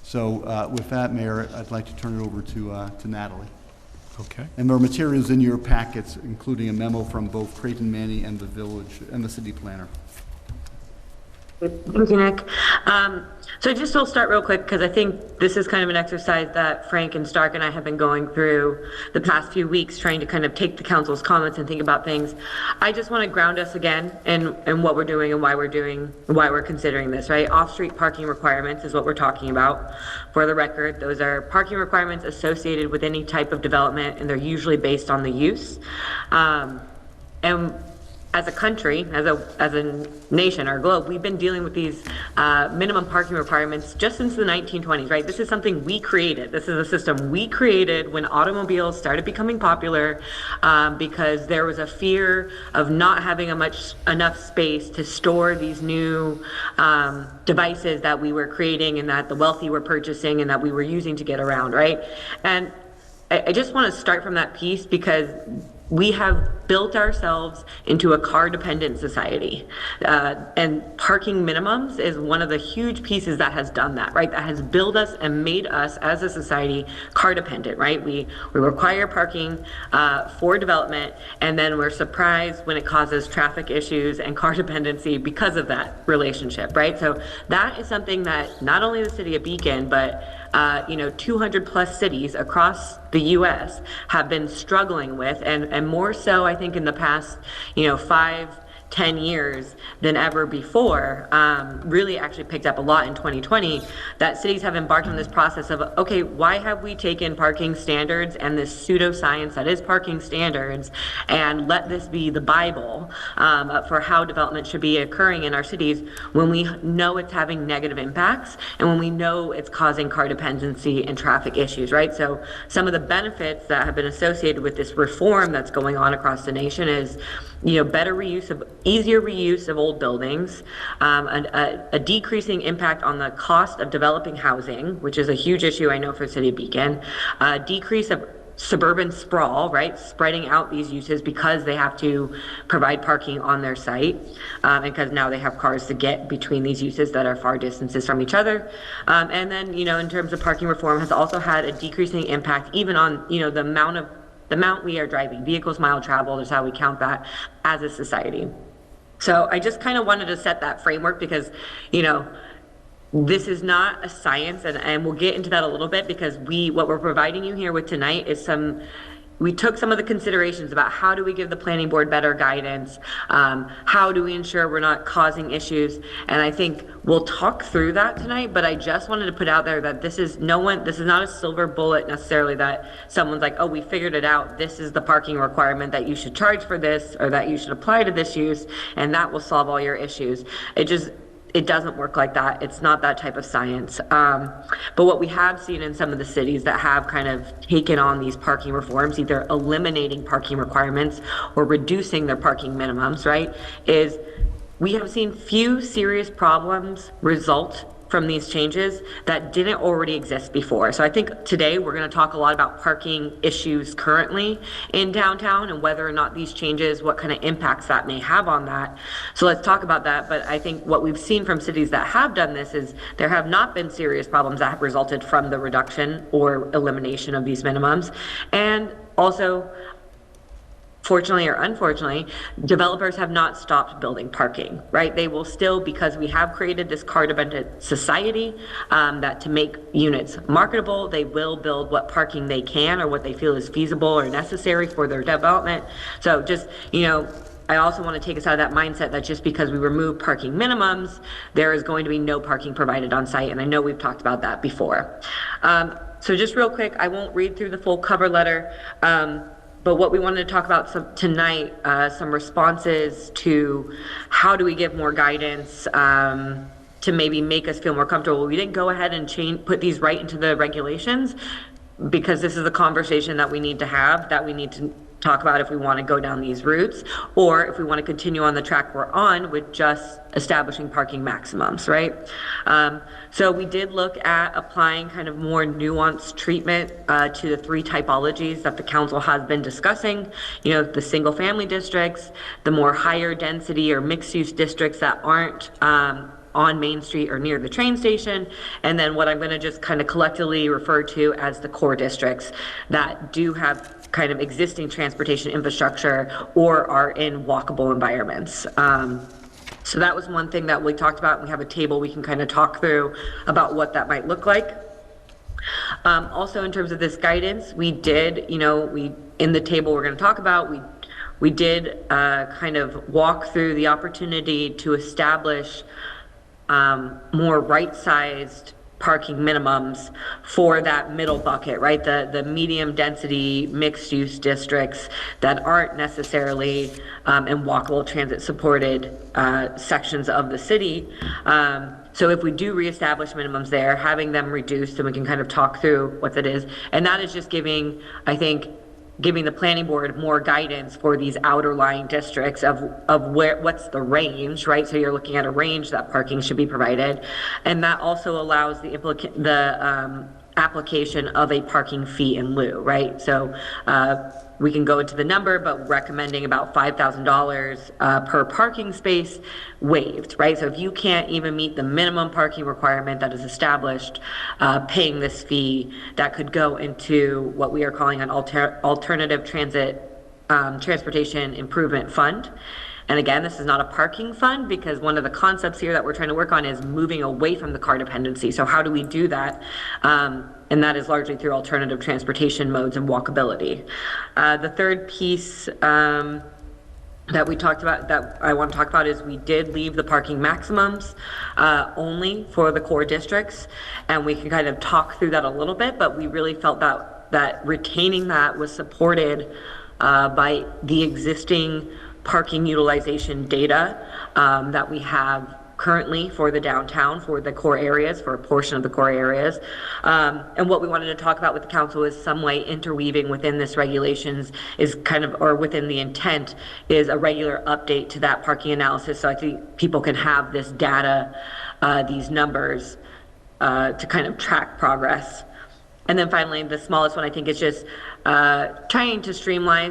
[SPEAKER 4] So with that, Mayor, I'd like to turn it over to Natalie.
[SPEAKER 1] Okay.
[SPEAKER 4] And there are materials in your packets, including a memo from both Creighton Manny and the village and the city planner.
[SPEAKER 11] Thank you, Nick. So just will start real quick because I think this is kind of an exercise that Frank and Stark and I have been going through the past few weeks, trying to kind of take the council's comments and think about things. I just want to ground us again in what we're doing and why we're considering this, right? Off-street parking requirements is what we're talking about. For the record, those are parking requirements associated with any type of development, and they're usually based on the use. And as a country, as a nation, our globe, we've been dealing with these minimum parking requirements just since the 1920s, right? This is something we created. This is a system we created when automobiles started becoming popular because there was a fear of not having enough space to store these new devices that we were creating and that the wealthy were purchasing and that we were using to get around, right? And I just want to start from that piece because we have built ourselves into a car-dependent society. And parking minimums is one of the huge pieces that has done that, right? That has built us and made us as a society car-dependent, right? We require parking for development, and then we're surprised when it causes traffic issues and car dependency because of that relationship, right? So that is something that not only the city of Beacon, but 200 plus cities across the U.S. have been struggling with, and more so, I think, in the past, 5-10 years than ever before, really actually picked up a lot in 2020, that cities have embarked on this process of, okay, why have we taken parking standards and this pseudoscience that is parking standards and let this be the Bible for how development should be occurring in our cities when we know it's having negative impacts and when we know it's causing car dependency and traffic issues, right? So some of the benefits that have been associated with this reform that's going on across the nation is, easier reuse of old buildings, a decreasing impact on the cost of developing housing, which is a huge issue I know for the city of Beacon, a decrease of suburban sprawl, right? Spreading out these uses because they have to provide parking on their site, and because now they have cars to get between these uses that are far distances from each other. And then, in terms of parking reform has also had a decreasing impact even on, the amount we are driving, vehicles mile traveled is how we count that as a society. So I just kind of wanted to set that framework because, this is not a science, and we'll get into that a little bit because what we're providing you here with tonight is we took some of the considerations about how do we give the planning board better guidance, how do we ensure we're not causing issues, and I think we'll talk through that tonight, but I just wanted to put out there that this is not a silver bullet necessarily that someone's like, oh, we figured it out, this is the parking requirement that you should charge for this or that you should apply to this use, and that will solve all your issues. It doesn't work like that. It's not that type of science. But what we have seen in some of the cities that have kind of taken on these parking reforms, either eliminating parking requirements or reducing their parking minimums, right, is we have seen few serious problems result from these changes that didn't already exist before. So I think today we're going to talk a lot about parking issues currently in downtown and whether or not these changes, what kind of impacts that may have on that. So let's talk about that. But I think what we've seen from cities that have done this is there have not been serious problems that have resulted from the reduction or elimination of these minimums. And also, fortunately or unfortunately, developers have not stopped building parking, right? They will still, because we have created this car-dependent society, that to make units marketable, they will build what parking they can or what they feel is feasible or necessary for their development. So just, I also want to take us out of that mindset that just because we remove parking minimums, there is going to be no parking provided on site. And I know we've talked about that before. So just real quick, I won't read through the full cover letter. But what we wanted to talk about tonight, some responses to how do we give more guidance to maybe make us feel more comfortable. We didn't go ahead and put these right into the regulations because this is a conversation that we need to have, that we need to talk about if we want to go down these routes, or if we want to continue on the track we're on with just establishing parking maximums, right? So we did look at applying kind of more nuanced treatment to the three typologies that the council has been discussing, the single family districts, the more higher density or mixed use districts that aren't on Main Street or near the train station, and then what I'm going to just kind of collectively refer to as the core districts that do have kind of existing transportation infrastructure or are in walkable environments. So that was one thing that we talked about. We have a table we can kind of talk through about what that might look like. Also, in terms of this guidance, we did, in the table we're going to talk about, we did kind of walk through the opportunity to establish more right-sized parking minimums for that middle bucket, right? The medium density mixed use districts that aren't necessarily in walkable transit supported sections of the city. So if we do reestablish minimums there, having them reduced, and we can kind of talk through what that is. And that is just giving the planning board more guidance for these outer lying districts of what's the range, right? So you're looking at a range that parking should be provided. And that also allows the application of a parking fee in lieu, right? So we can go into the number, but recommending about $5,000 per parking space waived, right? So if you can't even meet the minimum parking requirement that is established, paying this fee, that could go into what we are calling an alternative transportation improvement fund. And again, this is not a parking fund, because one of the concepts here that we're trying to work on is moving away from the car dependency. So how do we do that? And that is largely through alternative transportation modes and walkability. The third piece that we talked about, that I want to talk about, is we did leave the parking maximums only for the core districts. And we can kind of talk through that a little bit, but we really felt that retaining that was supported by the existing parking utilization data that we have currently for the downtown, for the core areas, for a portion of the core areas. And what we wanted to talk about with the council is some way interweaving within this regulations is kind of, or within the intent, is a regular update to that parking analysis. So I think people can have this data, these numbers, to kind of track progress. And then finally, the smallest one, I think, is just trying to streamline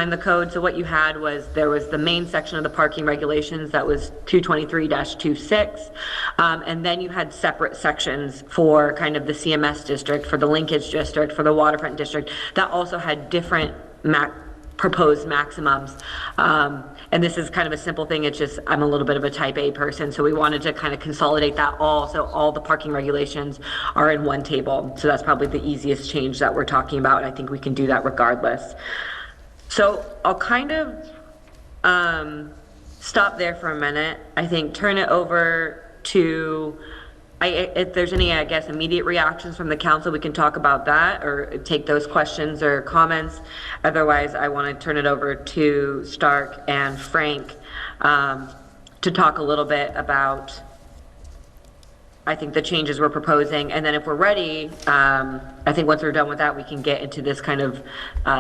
[SPEAKER 11] the code. So what you had was, there was the main section of the parking regulations that was 223-26, and then you had separate sections for kind of the CMS district, for the linkage district, for the waterfront district, that also had different proposed maximums. And this is kind of a simple thing. It's just, I'm a little bit of a type A person, so we wanted to kind of consolidate that all, so all the parking regulations are in one table. So that's probably the easiest change that we're talking about, and I think we can do that regardless. So I'll kind of stop there for a minute. I think turn it over to, if there's any, I guess, immediate reactions from the council, we can talk about that or take those questions or comments. Otherwise, I want to turn it over to Stark and Frank to talk a little bit about, I think, the changes we're proposing. And then if we're ready, I think once we're done with that, we can get into this kind of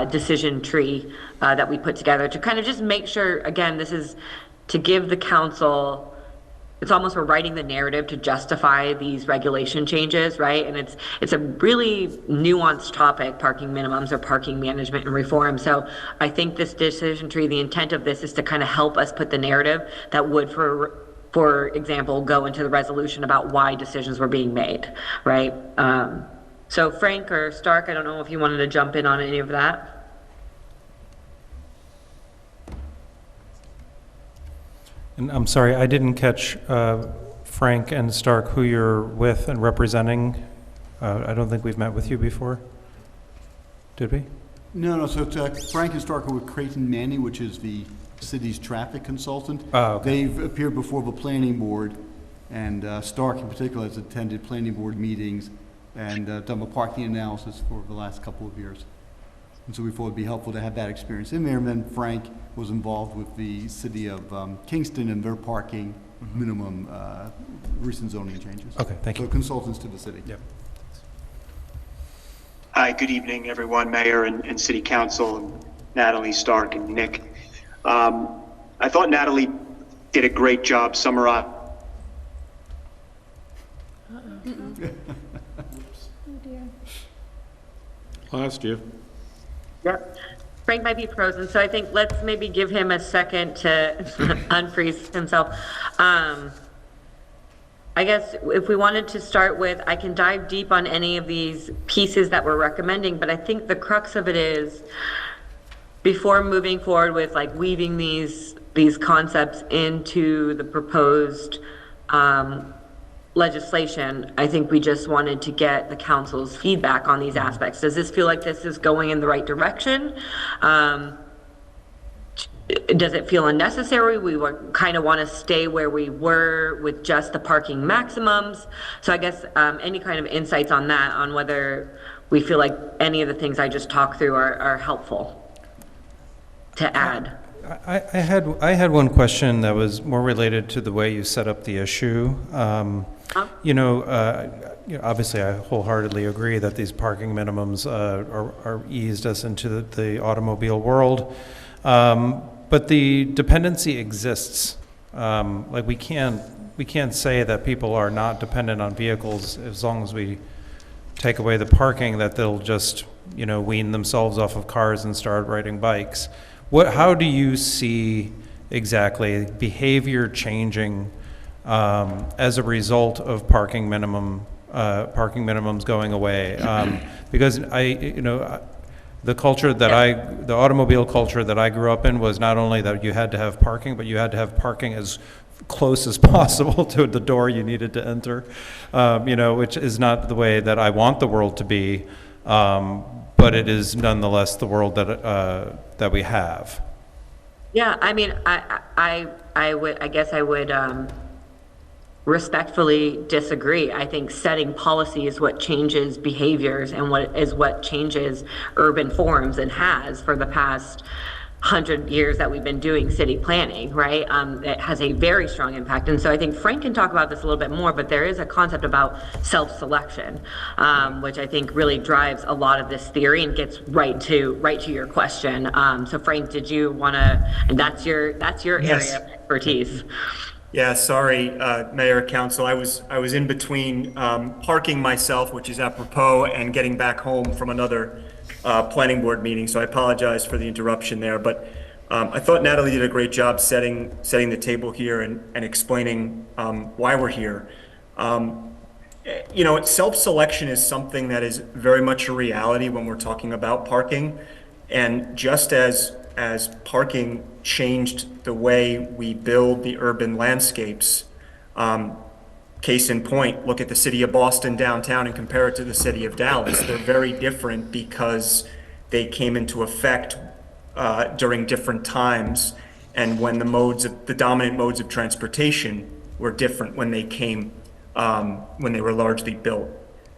[SPEAKER 11] decision tree that we put together to kind of just make sure, again, this is to give the council, it's almost we're writing the narrative to justify these regulation changes, right? And it's a really nuanced topic, parking minimums or parking management and reform. So I think this decision tree, the intent of this is to kind of help us put the narrative that would, for example, go into the resolution about why decisions were being made, right? So Frank or Stark, I don't know if you wanted to jump in on any of that.
[SPEAKER 5] And I'm sorry, I didn't catch Frank and Stark, who you're with and representing. I don't think we've met with you before. Did we?
[SPEAKER 4] No, so it's Frank and Stark are with Creighton Manning, which is the city's traffic consultant.
[SPEAKER 5] Oh, okay.
[SPEAKER 4] They've appeared before the planning board, and Stark in particular has attended planning board meetings and done a parking analysis for the last couple of years. And so we thought it'd be helpful to have that experience in there. And then Frank was involved with the city of Kingston and their parking minimum recent zoning changes.
[SPEAKER 5] Okay, thank you.
[SPEAKER 4] So consultants to the city.
[SPEAKER 5] Yep.
[SPEAKER 10] Hi, good evening, everyone, Mayor and City Council, and Natalie, Stark, and Nick. I thought Natalie did a great job summarizing.
[SPEAKER 1] Lost you.
[SPEAKER 11] Yep. Frank might be frozen, so I think let's maybe give him a second to unfreeze himself. I guess if we wanted to start with, I can dive deep on any of these pieces that we're recommending, but I think the crux of it is, before moving forward with like weaving these concepts into the proposed legislation, I think we just wanted to get the council's feedback on these aspects. Does this feel like this is going in the right direction? Does it feel unnecessary? We kind of want to stay where we were with just the parking maximums. So I guess any kind of insights on that, on whether we feel like any of the things I just talked through are helpful to add.
[SPEAKER 5] I had one question that was more related to the way you set up the issue. Obviously, I wholeheartedly agree that these parking minimums are eased us into the automobile world. But the dependency exists. Like we can't say that people are not dependent on vehicles as long as we take away the parking, that they'll just, wean themselves off of cars and start riding bikes. How do you see exactly behavior changing as a result of parking minimums going away? Because the culture that the automobile culture that I grew up in was not only that you had to have parking, but you had to have parking as close as possible to the door you needed to enter, which is not the way that I want the world to be, but it is nonetheless the world that we have.
[SPEAKER 11] Yeah, I mean, I guess I would respectfully disagree. I think setting policy is what changes behaviors and what changes urban forms, and has for the past 100 years that we've been doing city planning, right? It has a very strong impact. And so I think Frank can talk about this a little bit more, but there is a concept about self-selection, which I think really drives a lot of this theory and gets right to your question. So Frank, did you want to, and that's your area of expertise.
[SPEAKER 10] Yeah, sorry, Mayor, Council. I was in between parking myself, which is apropos, and getting back home from another planning board meeting, so I apologize for the interruption there. But I thought Natalie did a great job setting the table here and explaining why we're here. Self-selection is something that is very much a reality when we're talking about parking, and just as parking changed the way we build the urban landscapes. Case in point, look at the city of Boston downtown and compare it to the city of Dallas. They're very different because they came into effect during different times, and when the dominant modes of transportation were different when they came, when they were largely built.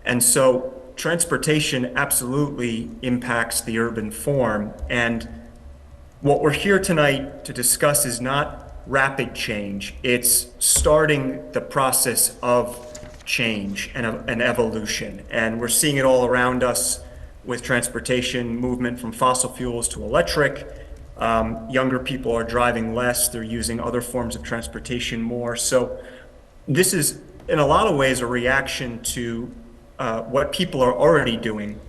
[SPEAKER 10] And so transportation absolutely impacts the urban form, and what we're here tonight to discuss is not rapid change. It's starting the process of change and evolution. And we're seeing it all around us with transportation movement from fossil fuels to electric. Younger people are driving less. They're using other forms of transportation more. So this is, in a lot of ways, a reaction to what people are already doing.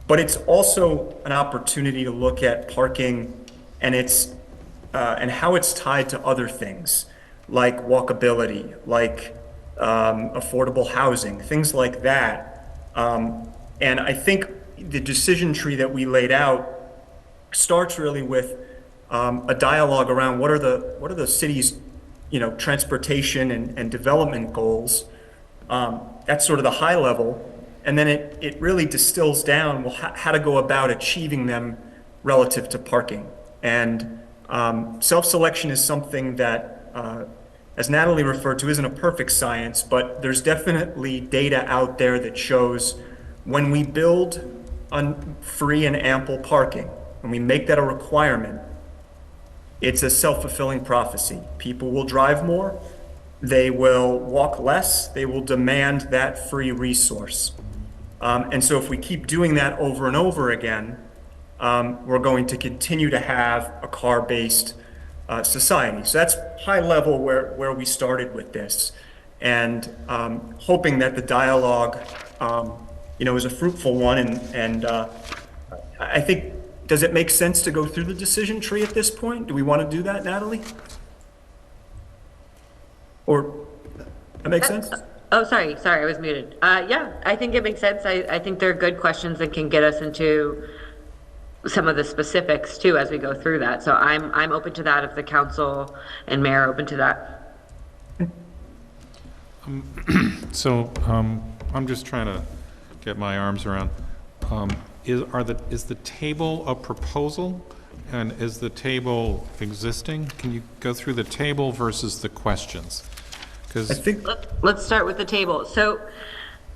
[SPEAKER 10] But it's also an opportunity to look at parking and how it's tied to other things like walkability, like affordable housing, things like that. And I think the decision tree that we laid out starts really with a dialogue around what are the city's transportation and development goals. That's sort of the high level. And then it really distills down, well, how to go about achieving them relative to parking. And self-selection is something that, as Natalie referred to, isn't a perfect science, but there's definitely data out there that shows when we build on free and ample parking, when we make that a requirement, it's a self-fulfilling prophecy. People will drive more, they will walk less, they will demand that free resource. And so if we keep doing that over and over again, we're going to continue to have a car-based society. So that's high level where we started with this. And hoping that the dialogue is a fruitful one. And I think, does it make sense to go through the decision tree at this point? Do we want to do that, Natalie? Or, that makes sense?
[SPEAKER 11] Oh, sorry, I was muted. Yeah, I think it makes sense. I think they're good questions that can get us into some of the specifics too as we go through that. So I'm open to that if the council and mayor are open to that.
[SPEAKER 1] So I'm just trying to get my arms around. Is the table a proposal, and is the table existing? Can you go through the table versus the questions?
[SPEAKER 10] I think
[SPEAKER 11] Let's start with the table. So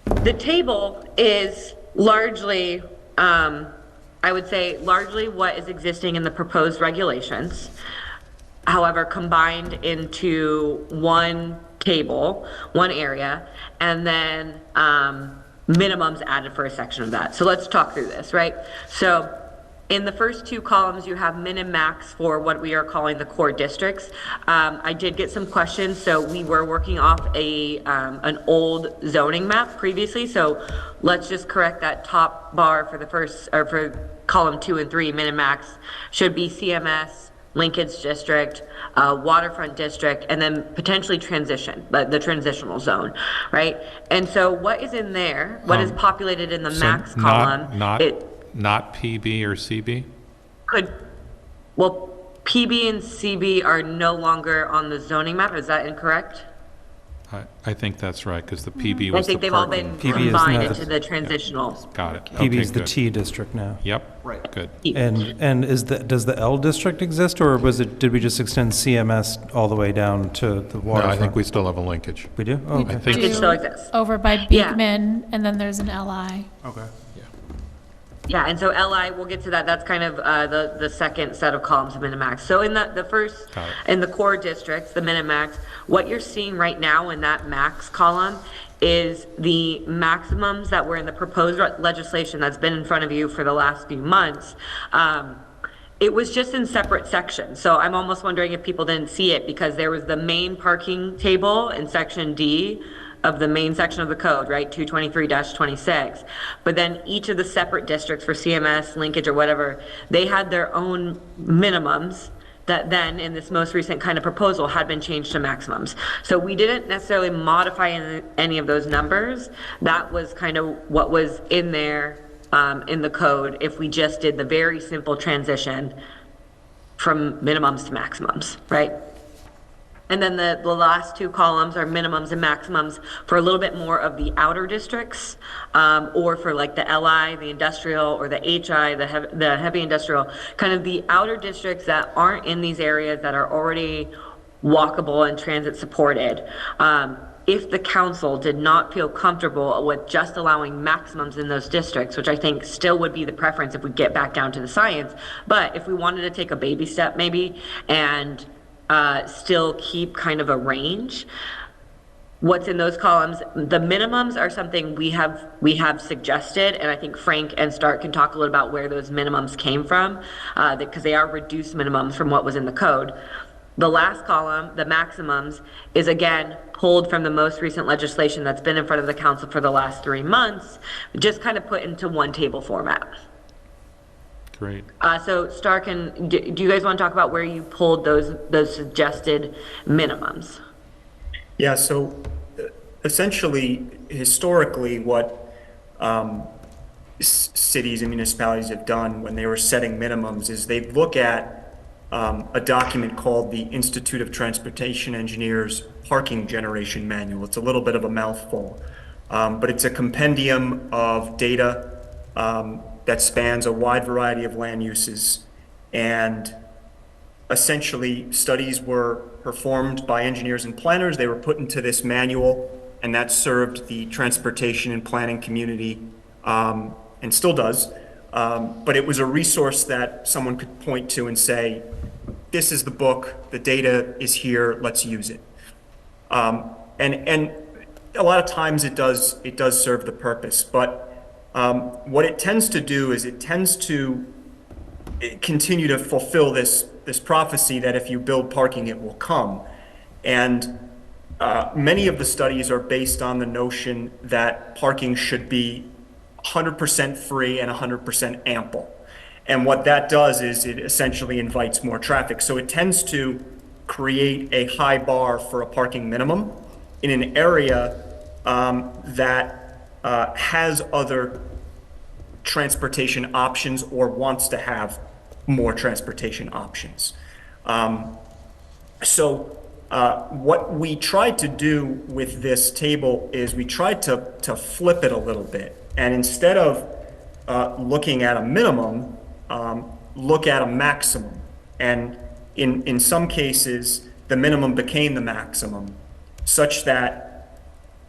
[SPEAKER 11] the table is largely, I would say largely what is existing in the proposed regulations. However, combined into one table, one area, and then minimums added for a section of that. So let's talk through this, right? So in the first two columns, you have min and max for what we are calling the core districts. I did get some questions, so we were working off an old zoning map previously. So let's just correct that top bar for the first, or for column 2 and 3, min and max should be CMS, linkage district, waterfront district, and then potentially transition, but the transitional zone, right? And so what is in there, what is populated in the max column?
[SPEAKER 1] Not PB or CB?
[SPEAKER 11] Well, PB and CB are no longer on the zoning map, is that incorrect?
[SPEAKER 1] I think that's right, because the PB was the
[SPEAKER 11] I think they've all
[SPEAKER 1] parking.
[SPEAKER 11] been combined into the transitional.
[SPEAKER 1] Got it.
[SPEAKER 5] PB
[SPEAKER 1] Okay,
[SPEAKER 5] is the
[SPEAKER 1] good.
[SPEAKER 5] T district now.
[SPEAKER 1] Yep. Right. Good.
[SPEAKER 5] And does the L district exist, or did we just extend CMS all the way down to the
[SPEAKER 12] No,
[SPEAKER 5] waterfront?
[SPEAKER 12] I think we still have a linkage.
[SPEAKER 5] We do? Oh,
[SPEAKER 8] We
[SPEAKER 5] okay.
[SPEAKER 1] I think
[SPEAKER 11] It still exists.
[SPEAKER 8] over by
[SPEAKER 11] Yeah.
[SPEAKER 8] Beekman, and then there's an LI.
[SPEAKER 5] Okay.
[SPEAKER 11] Yeah, and so LI, we'll get to that. That's kind of the second set of columns of min and max. So in the first,
[SPEAKER 1] Got it.
[SPEAKER 11] in the core districts, the min and max, what you're seeing right now in that max column is the maximums that were in the proposed legislation that's been in front of you for the last few months. It was just in separate sections. So I'm almost wondering if people didn't see it, because there was the main parking table in section D of the main section of the code, right, 223-26. But then each of the separate districts for CMS, linkage, or whatever, they had their own minimums that then in this most recent kind of proposal had been changed to maximums. So we didn't necessarily modify any of those numbers. That was kind of what was in there in the code if we just did the very simple transition from minimums to maximums, right? And then the last two columns are minimums and maximums for a little bit more of the outer districts, or for like the LI, the industrial, or the HI, the heavy industrial, kind of the outer districts that aren't in these areas that are already walkable and transit supported. If the council did not feel comfortable with just allowing maximums in those districts, which I think still would be the preference if we get back down to the science, but if we wanted to take a baby step maybe and still keep kind of a range, what's in those columns, the minimums are something we have suggested, and I think Frank and Stark can talk a little about where those minimums came from, because they are reduced minimums from what was in the code. The last column, the maximums, is again pulled from the most recent legislation that's been in front of the council for the last 3 months, just kind of put into one table format.
[SPEAKER 1] Great.
[SPEAKER 11] So Stark, do you guys want to talk about where you pulled those suggested minimums?
[SPEAKER 10] Yeah, so essentially, historically, what cities and municipalities have done when they were setting minimums is they look at a document called the Institute of Transportation Engineers Parking Generation Manual. It's a little bit of a mouthful, but it's a compendium of data that spans a wide variety of land uses. And essentially, studies were performed by engineers and planners. They were put into this manual, and that served the transportation and planning community, and still does. But it was a resource that someone could point to and say, this is the book, the data is here, let's use it. And a lot of times it does serve the purpose, but what it tends to do is it tends to continue to fulfill this prophecy that if you build parking, it will come. And many of the studies are based on the notion that parking should be 100% free and 100% ample. And what that does is it essentially invites more traffic. So it tends to create a high bar for a parking minimum in an area that has other transportation options or wants to have more transportation options. So what we tried to do with this table is we tried to flip it a little bit. And instead of looking at a minimum, look at a maximum. And in some cases, the minimum became the maximum, such that,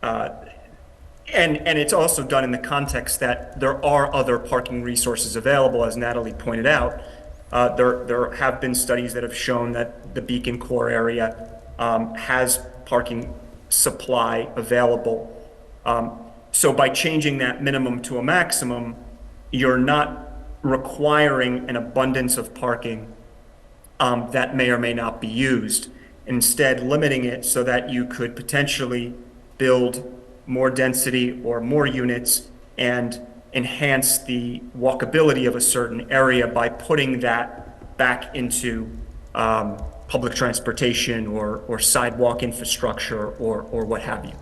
[SPEAKER 10] and it's also done in the context that there are other parking resources available, as Natalie pointed out. There have been studies that have shown that the Beacon Core area has parking supply available. So by changing that minimum to a maximum, you're not requiring an abundance of parking that may or may not be used. Instead, limiting it so that you could potentially build more density or more units and enhance the walkability of a certain area by putting that back into public transportation or sidewalk infrastructure or what have you.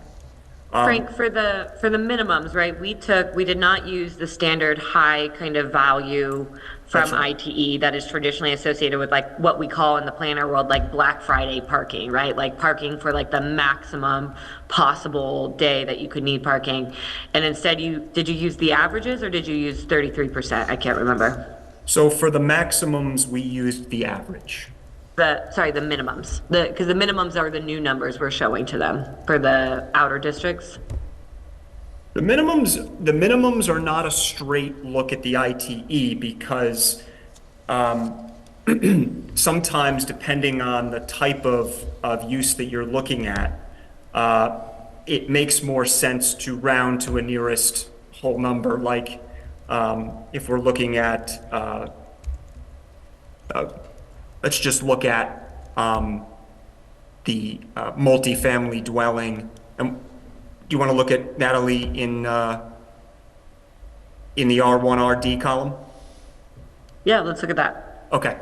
[SPEAKER 11] Frank, for the minimums, right, we did not use the standard high kind of value from ITE that is traditionally associated with like what we call in the planner world like Black Friday parking, right? Like parking for like the maximum possible day that you could need parking. And instead did you use the averages or did you use 33%? I can't remember.
[SPEAKER 10] So for the maximums, we used the average.
[SPEAKER 11] The minimums, because the minimums are the new numbers we're showing to them for the outer districts.
[SPEAKER 10] The minimums are not a straight look at the ITE because sometimes depending on the type of use that you're looking at, it makes more sense to round to a nearest whole number. Like if we're looking at let's just look at the multifamily dwelling. Do you want to look at, Natalie, in the R1RD column?
[SPEAKER 11] Yeah, let's look at that.
[SPEAKER 10] Okay.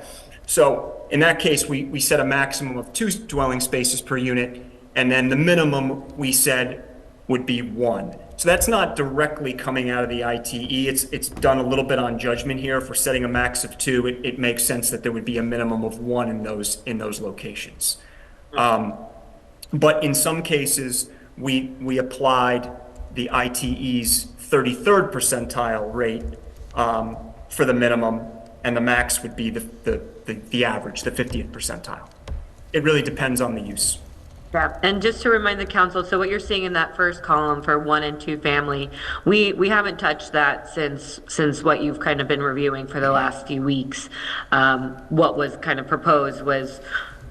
[SPEAKER 10] So in that case, we set a maximum of 2 dwelling spaces per unit, and then the minimum we said would be 1. So that's not directly coming out of the ITE. It's done a little bit on judgment here. If we're setting a max of 2, it makes sense that there would be a minimum of 1 in those locations. But in some cases, we applied the ITE's 33rd percentile rate for the minimum, and the max would be the average, the 50th percentile. It really depends on the use.
[SPEAKER 11] Yeah, and just to remind the council, so what you're seeing in that first column for 1 and 2 family, we haven't touched that since what you've kind of been reviewing for the last few weeks. What was kind of proposed was,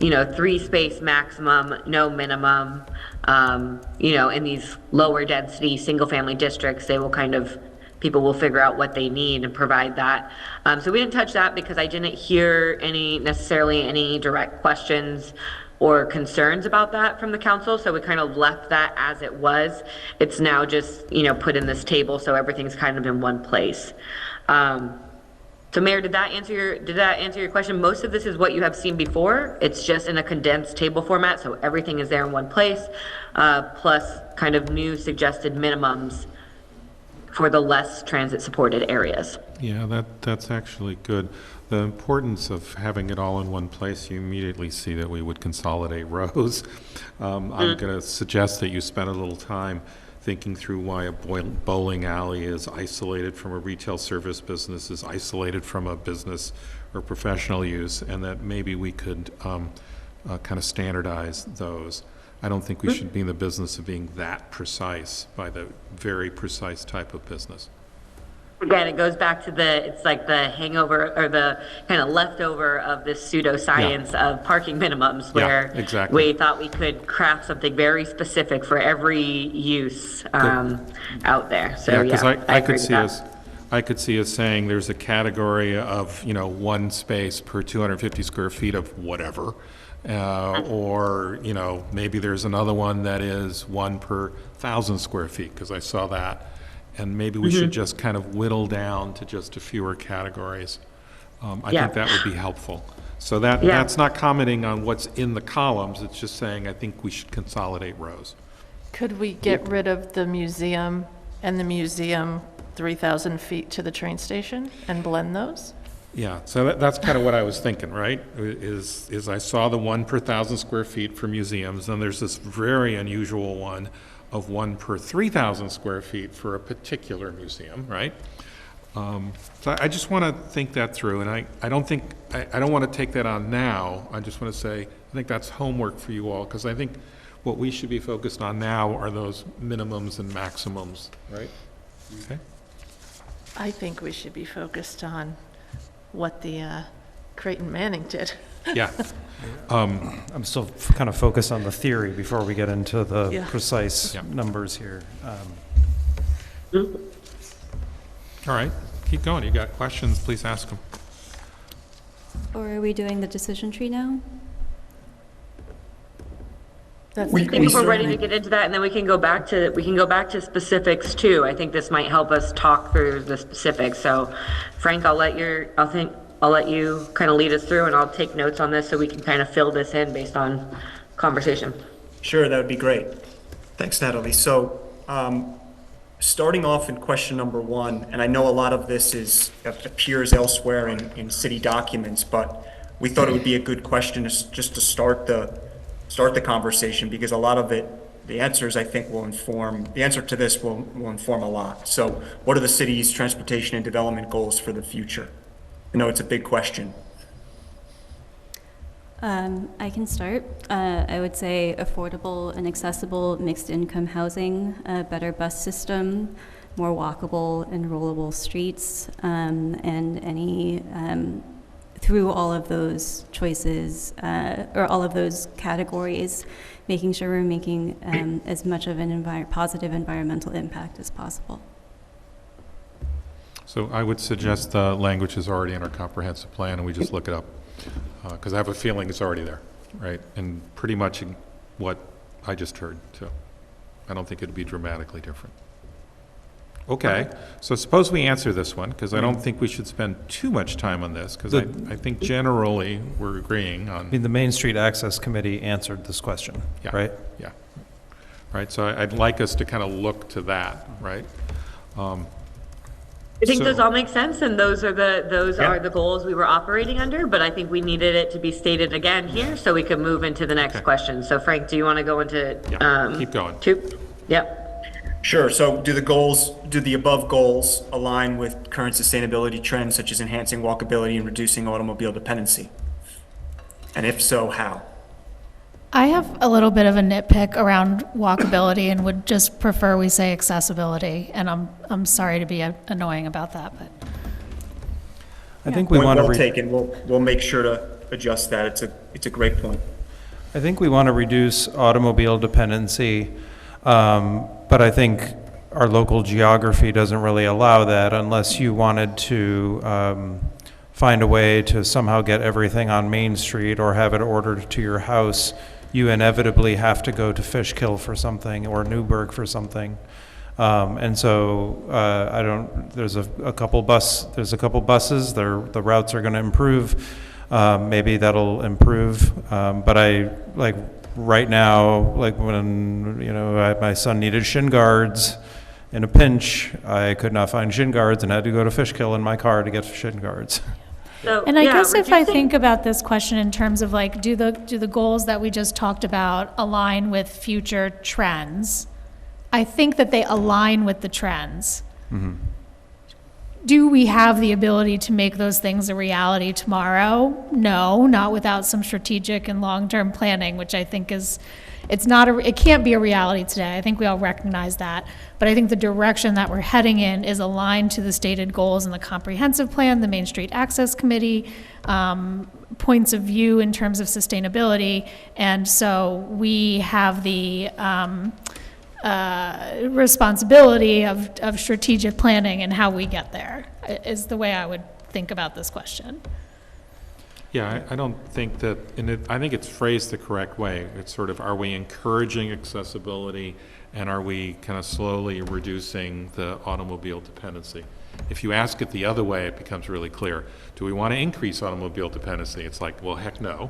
[SPEAKER 11] 3 space maximum, no minimum. In these lower density single family districts, people will figure out what they need and provide that. So we didn't touch that because I didn't hear necessarily any direct questions or concerns about that from the council, so we kind of left that as it was. It's now just, put in this table, so everything's kind of in one place. So Mayor, did that answer your question? Most of this is what you have seen before. It's just in a condensed table format, so everything is there in one place, plus kind of new suggested minimums for the less transit supported areas.
[SPEAKER 1] Yeah, that's actually good. The importance of having it all in one place, you immediately see that we would consolidate rows. I'm going to suggest that you spend a little time thinking through why a bowling alley is isolated from a retail service business, is isolated from a business or professional use, and that maybe we could kind of standardize those. I don't think we should be in the business of being that precise by the very precise type of business.
[SPEAKER 11] Again, it goes back to it's like the hangover or the kind of leftover of this pseudoscience of parking minimums where
[SPEAKER 1] exactly.
[SPEAKER 11] we thought we could craft something very specific for every use out there. So
[SPEAKER 1] because I
[SPEAKER 11] agree
[SPEAKER 1] could
[SPEAKER 11] with
[SPEAKER 1] see
[SPEAKER 11] that.
[SPEAKER 1] I could see us saying there's a category of, one space per 250 square feet of whatever. Or, maybe there's another one that is 1 per 1,000 square feet, because I saw that. And maybe we should just kind of whittle down to just a fewer categories. I think that would be helpful. So that's not commenting on what's in the columns, it's just saying I think we should consolidate rows.
[SPEAKER 3] Could we get rid of the museum and the museum 3,000 feet to the train station and blend those?
[SPEAKER 1] Yeah, so that's kind of what I was thinking, right? Is I saw the 1 per 1,000 square feet for museums, and there's this very unusual one of 1 per 3,000 square feet for a particular museum, right? So I just want to think that through, and I don't want to take that on now. I just want to say, I think that's homework for you all, because I think what we should be focused on now are those minimums and maximums, right? Okay.
[SPEAKER 3] I think we should be focused on what the Creighton Manning did.
[SPEAKER 1] Yeah.
[SPEAKER 5] I'm still kind of focused on the theory before we get into the precise numbers here.
[SPEAKER 1] All right, keep going. You got questions, please ask them.
[SPEAKER 6] Or are we doing the decision tree now?
[SPEAKER 11] I think we're ready to get into that, and then we can go back to specifics too. I think this might help us talk through the specifics. So, Frank, I'll let you kind of lead us through, and I'll take notes on this so we can kind of fill this in based on conversation.
[SPEAKER 10] Sure, that would be great. Thanks, Natalie. So, starting off in question number 1, and I know a lot of this appears elsewhere in city documents, but we thought it would be a good question just to start the conversation, because a lot of it, the answers I think the answer to this will inform a lot. So what are the city's transportation and development goals for the future? I know it's a big question.
[SPEAKER 6] I can start. I would say affordable and accessible mixed income housing, a better bus system, more walkable and rollable streets, and any through all of those choices, or all of those categories, making sure we're making as much of an positive environmental impact as possible.
[SPEAKER 1] So I would suggest the language is already in our comprehensive plan, and we just look it up, because I have a feeling it's already there, right? And pretty much what I just heard, so I don't think it'd be dramatically different. Okay, so suppose we answer this one, because I don't think we should spend too much time on this, because I think generally we're agreeing on.
[SPEAKER 5] I mean, the Main Street Access Committee answered this question, right?
[SPEAKER 1] Yeah. Right, so I'd like us to kind of look to that, right?
[SPEAKER 11] I think those all make sense, and those are the goals we were operating under, but I think we needed it to be stated again here so we could move into the next question. So Frank, do you want to go into
[SPEAKER 1] keep going.
[SPEAKER 11] 2? Yep.
[SPEAKER 10] Sure. So do the above goals align with current sustainability trends, such as enhancing walkability and reducing automobile dependency? And if so, how?
[SPEAKER 8] I have a little bit of a nitpick around walkability and would just prefer we say accessibility. And I'm sorry to be annoying about that, but.
[SPEAKER 5] I think we want to.
[SPEAKER 10] Well taken. We'll make sure to adjust that. It's a great point.
[SPEAKER 5] I think we want to reduce automobile dependency, but I think our local geography doesn't really allow that unless you wanted to find a way to somehow get everything on Main Street or have it ordered to your house. You inevitably have to go to Fishkill for something or Newburgh for something. And so there's a couple buses, the routes are going to improve. Maybe that'll improve. But right now, like when, my son needed shin guards in a pinch, I could not find shin guards and had to go to Fishkill in my car to get shin guards.
[SPEAKER 11] So,
[SPEAKER 8] And I
[SPEAKER 11] yeah,
[SPEAKER 8] guess if I
[SPEAKER 11] reducing-
[SPEAKER 8] think about this question in terms of like, do the goals that we just talked about align with future trends? I think that they align with the trends. Do we have the ability to make those things a reality tomorrow? No, not without some strategic and long-term planning, which I think is, it can't be a reality today. I think we all recognize that. But I think the direction that we're heading in is aligned to the stated goals in the comprehensive plan, the Main Street Access Committee, points of view in terms of sustainability. And so we have the responsibility of strategic planning and how we get there, is the way I would think about this question.
[SPEAKER 1] Yeah, I don't think that, I think it's phrased the correct way. It's sort of, are we encouraging accessibility, and are we kind of slowly reducing the automobile dependency? If you ask it the other way, it becomes really clear. Do we want to increase automobile dependency? It's like, well, heck no,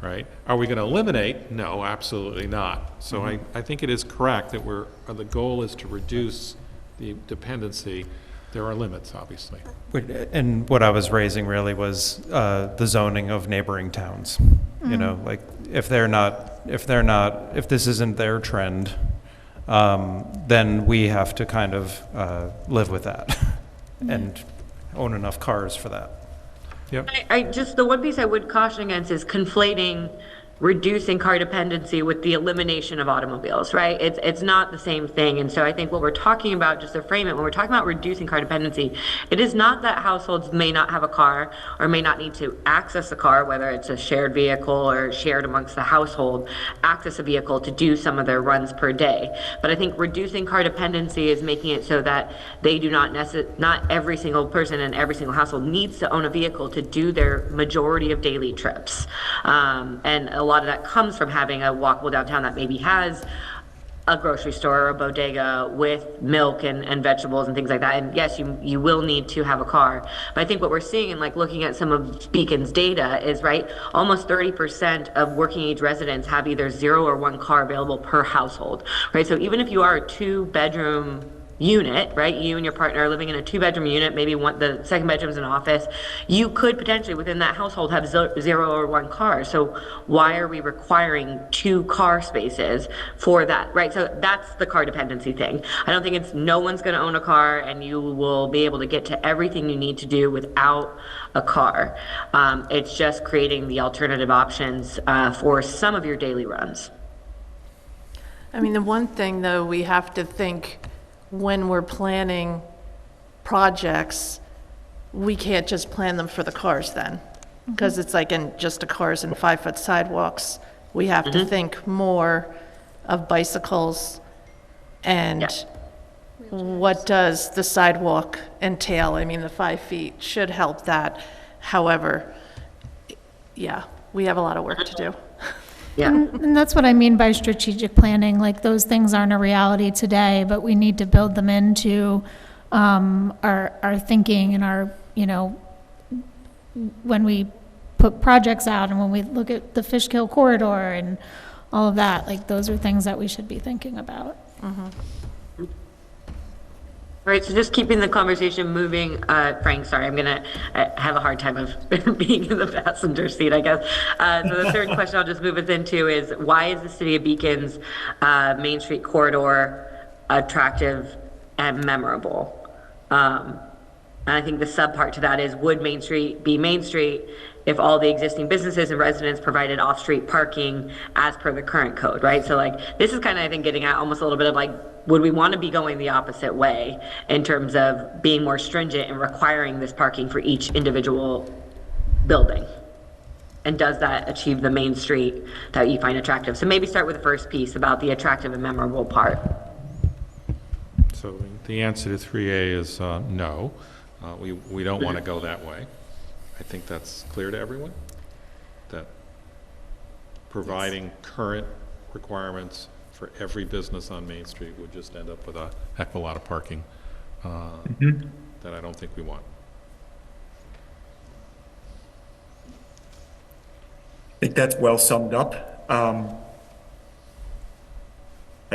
[SPEAKER 1] right? Are we going to eliminate? No, absolutely not. So I think it is correct that the goal is to reduce the dependency. There are limits, obviously.
[SPEAKER 5] And what I was raising really was the zoning of neighboring towns. You know, like if this isn't their trend, then we have to kind of live with that and own enough cars for that.
[SPEAKER 1] Yep.
[SPEAKER 11] The one piece I would caution against is conflating reducing car dependency with the elimination of automobiles, right? It's not the same thing. And so I think what we're talking about, just to frame it, when we're talking about reducing car dependency, it is not that households may not have a car or may not need to access a car, whether it's a shared vehicle or shared amongst the household, access a vehicle to do some of their runs per day. But I think reducing car dependency is making it so that they do not every single person in every single household needs to own a vehicle to do their majority of daily trips. And a lot of that comes from having a walkable downtown that maybe has a grocery store or a bodega with milk and vegetables and things like that. And yes, you will need to have a car. But I think what we're seeing and like looking at some of Beacon's data is, right, almost 30% of working age residents have either 0 or 1 car available per household, right? So even if you are a 2-bedroom unit, right? You and your partner are living in a 2-bedroom unit, maybe the second bedroom's an office. You could potentially within that household have 0 or 1 car. So why are we requiring 2 car spaces for that, right? So that's the car dependency thing. I don't think it's no one's going to own a car and you will be able to get to everything you need to do without a car. It's just creating the alternative options for some of your daily runs.
[SPEAKER 3] I mean, the one thing though, we have to think when we're planning projects, we can't just plan them for the cars then, because it's like in just the cars and 5-foot sidewalks. We have to think more of bicycles and what does the sidewalk entail? I mean, the 5 feet should help that. However, yeah, we have a lot of work to do.
[SPEAKER 11] Yeah.
[SPEAKER 8] And that's what I mean by strategic planning. Like, those things aren't a reality today, but we need to build them into our thinking and our, when we put projects out and when we look at the Fishkill corridor and all of that, like, those are things that we should be thinking about.
[SPEAKER 11] All right, so just keeping the conversation moving, Frank, sorry, I'm gonna have a hard time of being in the passenger seat, I guess. So the third question I'll just move us into is, why is the City of Beacon's Main Street corridor attractive and memorable? And I think the subpart to that is, would Main Street be Main Street if all the existing businesses and residents provided off-street parking as per the current code, right? So like, this is kind of, I think, getting at almost a little bit of like, would we want to be going the opposite way in terms of being more stringent and requiring this parking for each individual building? And does that achieve the Main Street that you find attractive? So maybe start with the first piece about the attractive and memorable part.
[SPEAKER 1] So the answer to 3A is no. We don't want to go that way. I think that's clear to everyone, that providing current requirements for every business on Main Street would just end up with a heck of a lot of parking that I don't think we want.
[SPEAKER 10] I think that's well summed up. I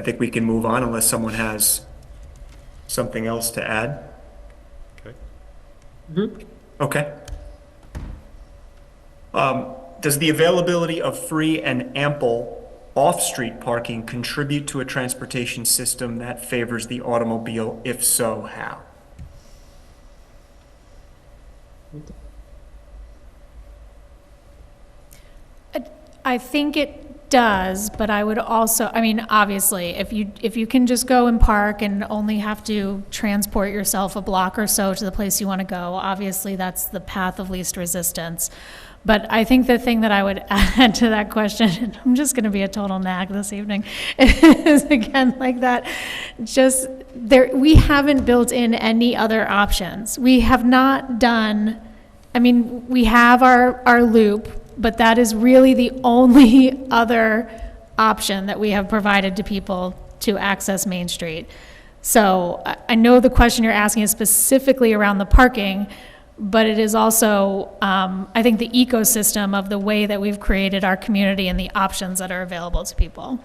[SPEAKER 10] think we can move on unless someone has something else to add?
[SPEAKER 1] Okay.
[SPEAKER 10] Okay. Does the availability of free and ample off-street parking contribute to a transportation system that favors the automobile? If so, how?
[SPEAKER 8] I think it does, but I would also, I mean, obviously, if you can just go and park and only have to transport yourself a block or so to the place you want to go, obviously that's the path of least resistance. But I think the thing that I would add to that question, and I'm just going to be a total nag this evening, is again like that, just there, we haven't built in any other options. We have not done, I mean, we have our loop, but that is really the only other option that we have provided to people to access Main Street. So I know the question you're asking is specifically around the parking, but it is also, I think, the ecosystem of the way that we've created our community and the options that are available to people.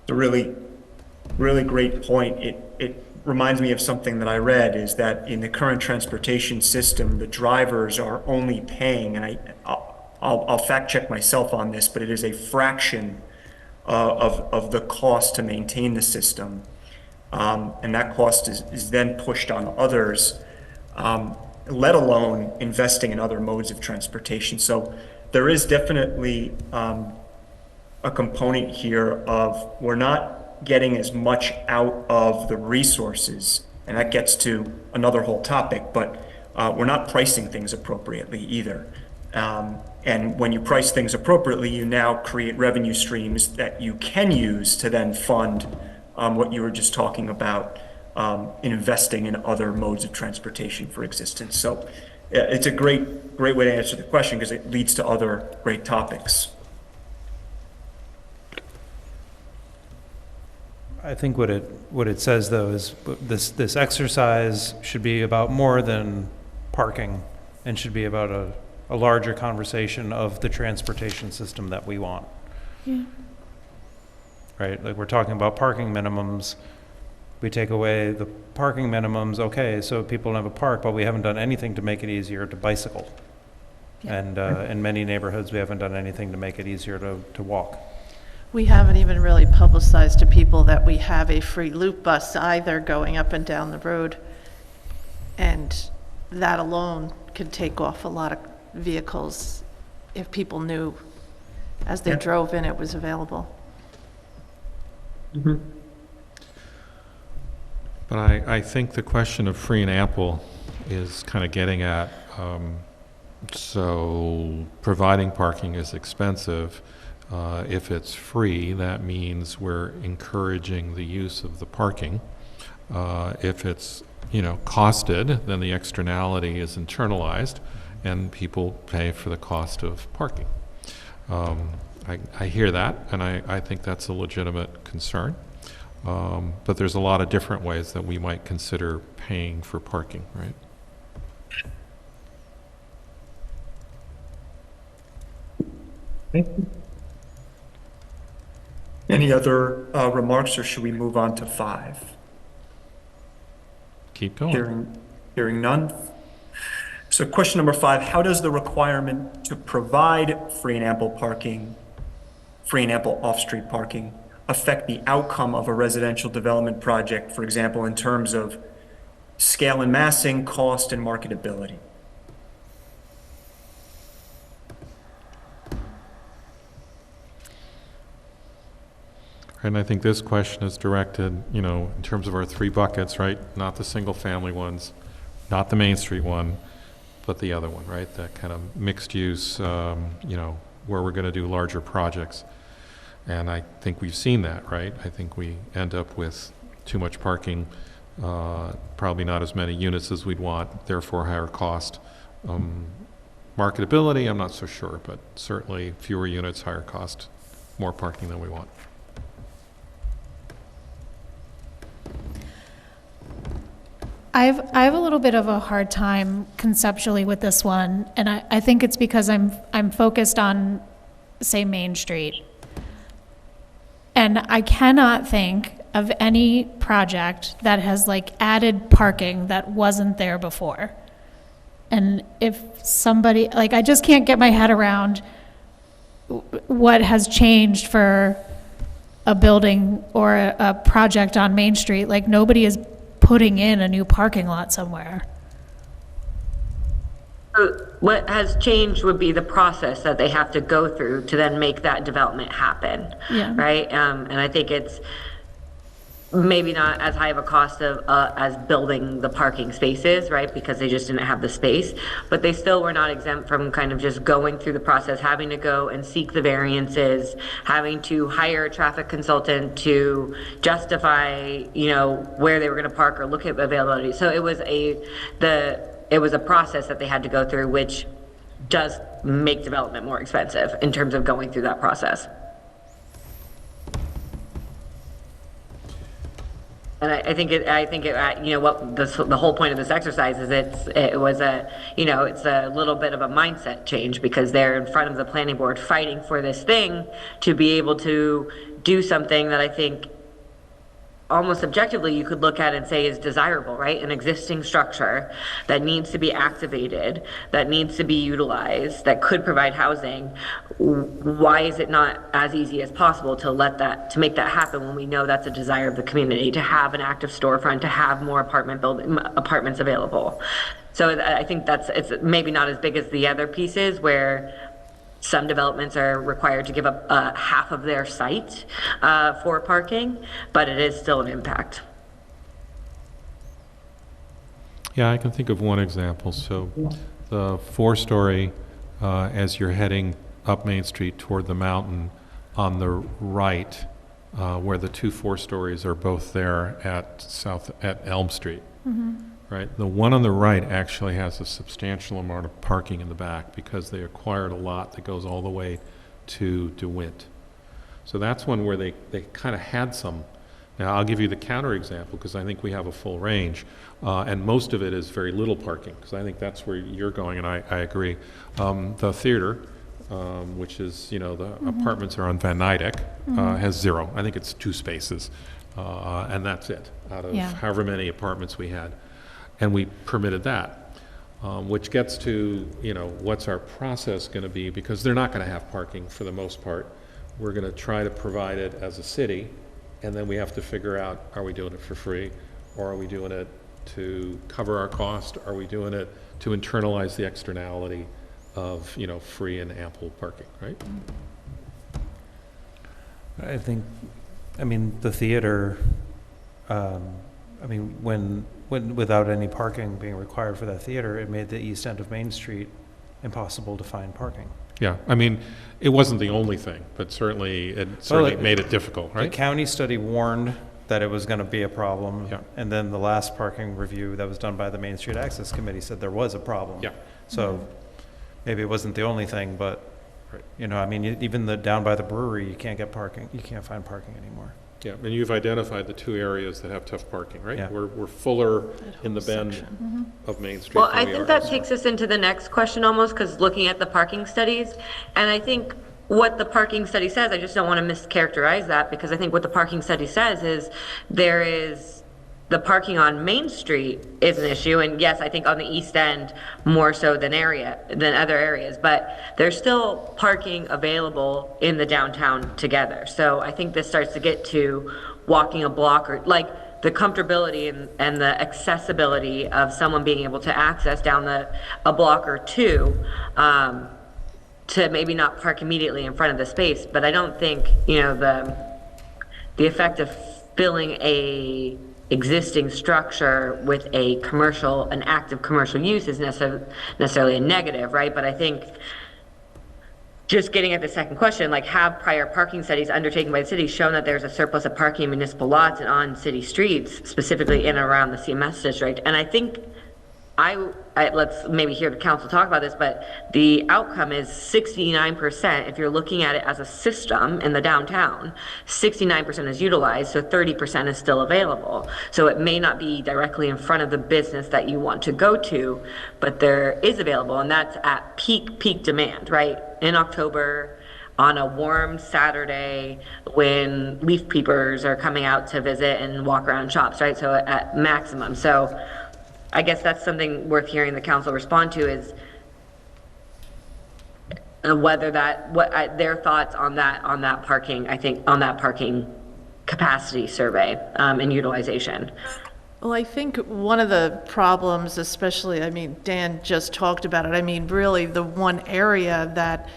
[SPEAKER 10] It's a really, really great point. It reminds me of something that I read, is that in the current transportation system, the drivers are only paying, and I'll fact check myself on this, but it is a fraction of the cost to maintain the system. And that cost is then pushed on others, let alone investing in other modes of transportation. So there is definitely a component here of we're not getting as much out of the resources, and that gets to another whole topic, but we're not pricing things appropriately either. And when you price things appropriately, you now create revenue streams that you can use to then fund what you were just talking about, in investing in other modes of transportation for existence. So it's a great way to answer the question, because it leads to other great topics.
[SPEAKER 5] I think what it says, though, is this exercise should be about more than parking, and should be about a larger conversation of the transportation system that we want.
[SPEAKER 8] Yeah.
[SPEAKER 5] Right? Like, we're talking about parking minimums. We take away the parking minimums, okay, so people don't have a park, but we haven't done anything to make it easier to bicycle.
[SPEAKER 8] Yeah.
[SPEAKER 5] And in many neighborhoods, we haven't done anything to make it easier to walk.
[SPEAKER 3] We haven't even really publicized to people that we have a free loop bus either going up and down the road. And that alone could take off a lot of vehicles if people knew as they drove in it was available.
[SPEAKER 10] Mm-hmm.
[SPEAKER 1] But I think the question of free and ample is kind of getting at, so providing parking is expensive. If it's free, that means we're encouraging the use of the parking. If it's, costed, then the externality is internalized, and people pay for the cost of parking. I hear that, and I think that's a legitimate concern. But there's a lot of different ways that we might consider paying for parking, right?
[SPEAKER 10] Thank you. Any other remarks, or should we move on to 5?
[SPEAKER 1] Keep going.
[SPEAKER 10] Hearing none. So question number 5, how does the requirement to provide free and ample off-street parking affect the outcome of a residential development project, for example, in terms of scale and massing, cost, and marketability?
[SPEAKER 1] And I think this question is directed, in terms of our 3 buckets, right? Not the single-family ones, not the Main Street one, but the other one, right? That kind of mixed use, where we're going to do larger projects. And I think we've seen that, right? I think we end up with too much parking, probably not as many units as we'd want, therefore higher cost. Marketability, I'm not so sure, but certainly fewer units, higher cost, more parking than we want.
[SPEAKER 8] I have a little bit of a hard time conceptually with this one, and I think it's because I'm focused on, say, Main Street. And I cannot think of any project that has like added parking that wasn't there before. And if somebody, like, I just can't get my head around what has changed for a building or a project on Main Street. Like, nobody is putting in a new parking lot somewhere.
[SPEAKER 11] What has changed would be the process that they have to go through to then make that development happen.
[SPEAKER 8] Yeah.
[SPEAKER 11] Right? And I think it's maybe not as high of a cost of as building the parking spaces, right? Because they just didn't have the space, but they still were not exempt from kind of just going through the process, having to go and seek the variances, having to hire a traffic consultant to justify, you know, where they were going to park or look at availability. So it was a process that they had to go through, which does make development more expensive in terms of going through that process. And I think you know, what the whole point of this exercise is it's a little bit of a mindset change, because they're in front of the planning board fighting for this thing to be able to do something that I think almost objectively you could look at and say is desirable, right? An existing structure that needs to be activated, that needs to be utilized, that could provide housing. Why is it not as easy as possible to make that happen when we know that's a desire of the community, to have an active storefront, to have more apartments available? So I think it's maybe not as big as the other pieces where some developments are required to give up half of their site for parking, but it is still an impact.
[SPEAKER 1] Yeah, I can think of one example. So the 4-story, as you're heading up Main Street toward the mountain, on the right, where the 2 4-stories are both there at Elm Street. Right? The one on the right actually has a substantial amount of parking in the back because they acquired a lot that goes all the way to DeWint. So that's one where they kind of had some. Now, I'll give you the counter example because I think we have a full range. And most of it is very little parking, because I think that's where you're going, and I agree. The theater, which is, you know, the apartments are on Van Nydek, has 0. I think it's 2 spaces. And that's it out of however many apartments we had. And we permitted that, which gets to, you know, what's our process going to be, because they're not going to have parking for the most part. We're going to try to provide it as a city, and then we have to figure out, are we doing it for free, or are we doing it to cover our cost? Are we doing it to internalize the externality of, you know, free and ample parking, right?
[SPEAKER 5] I think, I mean, the theater, when without any parking being required for that theater, it made the east end of Main Street impossible to find parking.
[SPEAKER 1] Yeah, I mean, it wasn't the only thing, but certainly it made it difficult, right?
[SPEAKER 5] The county study warned that it was going to be a problem, and then the last parking review that was done by the Main Street Access Committee said there was a problem.
[SPEAKER 1] Yeah.
[SPEAKER 5] So maybe it wasn't the only thing, but you know, I mean, even down by the brewery, you can't get parking. You can't find parking anymore.
[SPEAKER 1] Yeah, and you've identified the 2 areas that have tough parking, right?
[SPEAKER 5] Yeah.
[SPEAKER 1] We're fuller in the bend of Main Street.
[SPEAKER 11] Well,
[SPEAKER 1] than
[SPEAKER 11] I
[SPEAKER 1] we
[SPEAKER 11] think
[SPEAKER 1] are
[SPEAKER 11] that
[SPEAKER 1] elsewhere.
[SPEAKER 11] takes us into the next question almost, because looking at the parking studies, and I think what the parking study says, I just don't want to mischaracterize that, because I think what the parking study says is the parking on Main Street is an issue, and yes, I think on the east end more so than other areas, but there's still parking available in the downtown together. So I think this starts to get to walking a block, or like the comfortability and the accessibility of someone being able to access down a block or 2, to maybe not park immediately in front of the space. But I don't think, you know, the effect of filling a existing structure with an active commercial use is necessarily a negative, right? But I think just getting at the second question, like, have prior parking studies undertaken by the city shown that there's a surplus of parking in municipal lots and on city streets, specifically in and around the CMS district? And I think let's maybe hear the council talk about this, but the outcome is 69%. If you're looking at it as a system in the downtown, 69% is utilized, so 30% is still available. So it may not be directly in front of the business that you want to go to, but there is available, and that's at peak demand, right? In October, on a warm Saturday when leaf peepers are coming out to visit and walk around shops, right? So at maximum. So I guess that's something worth hearing the council respond to, is whether that, their thoughts on that parking, I think, on that parking capacity survey and utilization.
[SPEAKER 3] Well, I think one of the problems, especially, I mean, Dan just talked about it. I mean, really, the one area that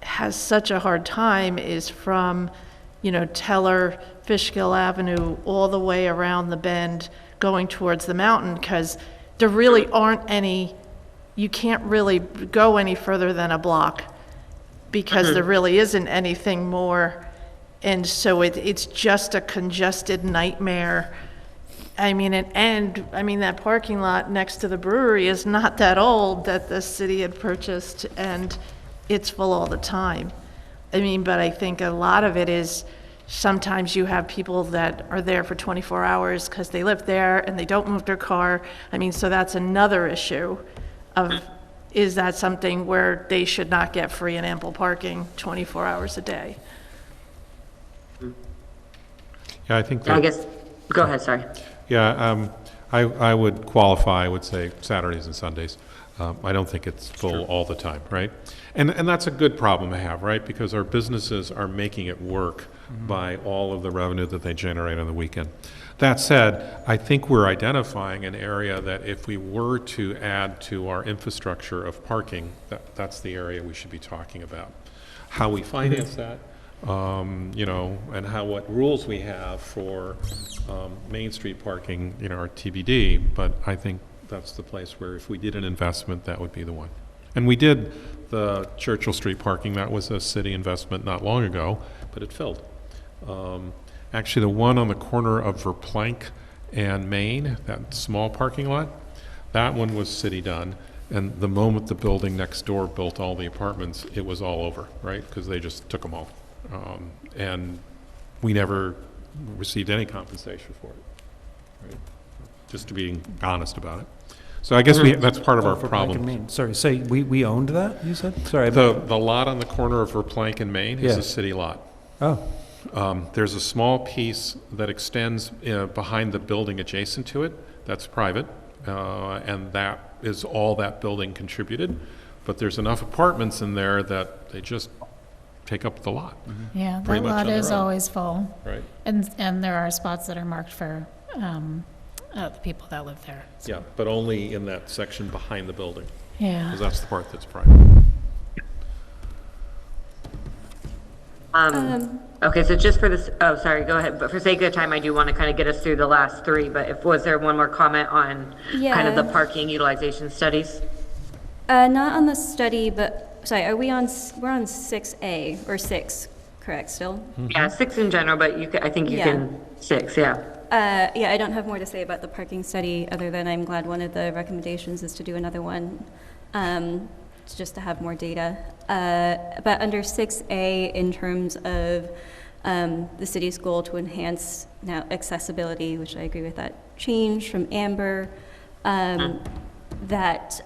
[SPEAKER 3] has such a hard time is from, Teller, Fishkill Avenue, all the way around the bend going towards the mountain, because there really aren't any, you can't really go any further than a block, because there really isn't anything more. And so it's just a congested nightmare. I mean, that parking lot next to the brewery is not that old, that the city had purchased, and it's full all the time. I mean, but I think a lot of it is sometimes you have people that are there for 24 hours because they live there and they don't move their car. I mean, so that's another issue of, is that something where they should not get free and ample parking 24 hours a day?
[SPEAKER 1] Yeah, I think
[SPEAKER 11] I
[SPEAKER 1] that,
[SPEAKER 11] guess, go ahead, sorry.
[SPEAKER 1] yeah, I would qualify, I would say Saturdays and Sundays. I don't think it's full all the time, right? And that's a good problem to have, right? Because our businesses are making it work by all of the revenue that they generate on the weekend. That said, I think we're identifying an area that if we were to add to our infrastructure of parking, that's the area we should be talking about. How we finance that, and what rules we have for Main Street parking, our TBD, but I think that's the place where if we did an investment, that would be the one. And we did the Churchill Street parking. That was a city investment not long ago, but it filled. Actually, the one on the corner of Verplank and Main, that small parking lot, that one was city done. And the moment the building next door built all the apartments, it was all over, right? Because they just took them all. And we never received any compensation for it, right? Just to be honest about it. So I guess that's part of our problem.
[SPEAKER 5] Sorry, say, we owned that, you said? Sorry.
[SPEAKER 1] The lot on the corner of Verplank and Main is a city lot.
[SPEAKER 5] Oh.
[SPEAKER 1] There's a small piece that extends behind the building adjacent to it, that's private, and that is all that building contributed. But there's enough apartments in there that they just take up the lot.
[SPEAKER 8] Yeah,
[SPEAKER 1] Pretty
[SPEAKER 8] that
[SPEAKER 1] much
[SPEAKER 8] lot
[SPEAKER 1] on
[SPEAKER 8] is
[SPEAKER 1] their own.
[SPEAKER 8] always full.
[SPEAKER 1] Right.
[SPEAKER 8] And there are spots that are marked for the people that live there.
[SPEAKER 1] Yeah, but only in that section behind the building,
[SPEAKER 8] Yeah.
[SPEAKER 1] because that's the part that's private.
[SPEAKER 11] Okay, so just for this, oh, sorry, go ahead. But for sake of time, I do want to kind of get us through the last three, but was there one more comment on kind of the parking utilization studies?
[SPEAKER 6] Not on the study, but, sorry, we're on 6A, or 6, correct, still?
[SPEAKER 11] Yeah, 6 in general, but I think you
[SPEAKER 6] Yeah.
[SPEAKER 11] can, 6, yeah.
[SPEAKER 6] Yeah, I don't have more to say about the parking study, other than I'm glad one of the recommendations is to do another one, just to have more data. But under 6A, in terms of the city's goal to enhance now accessibility, which I agree with that change from Amber, that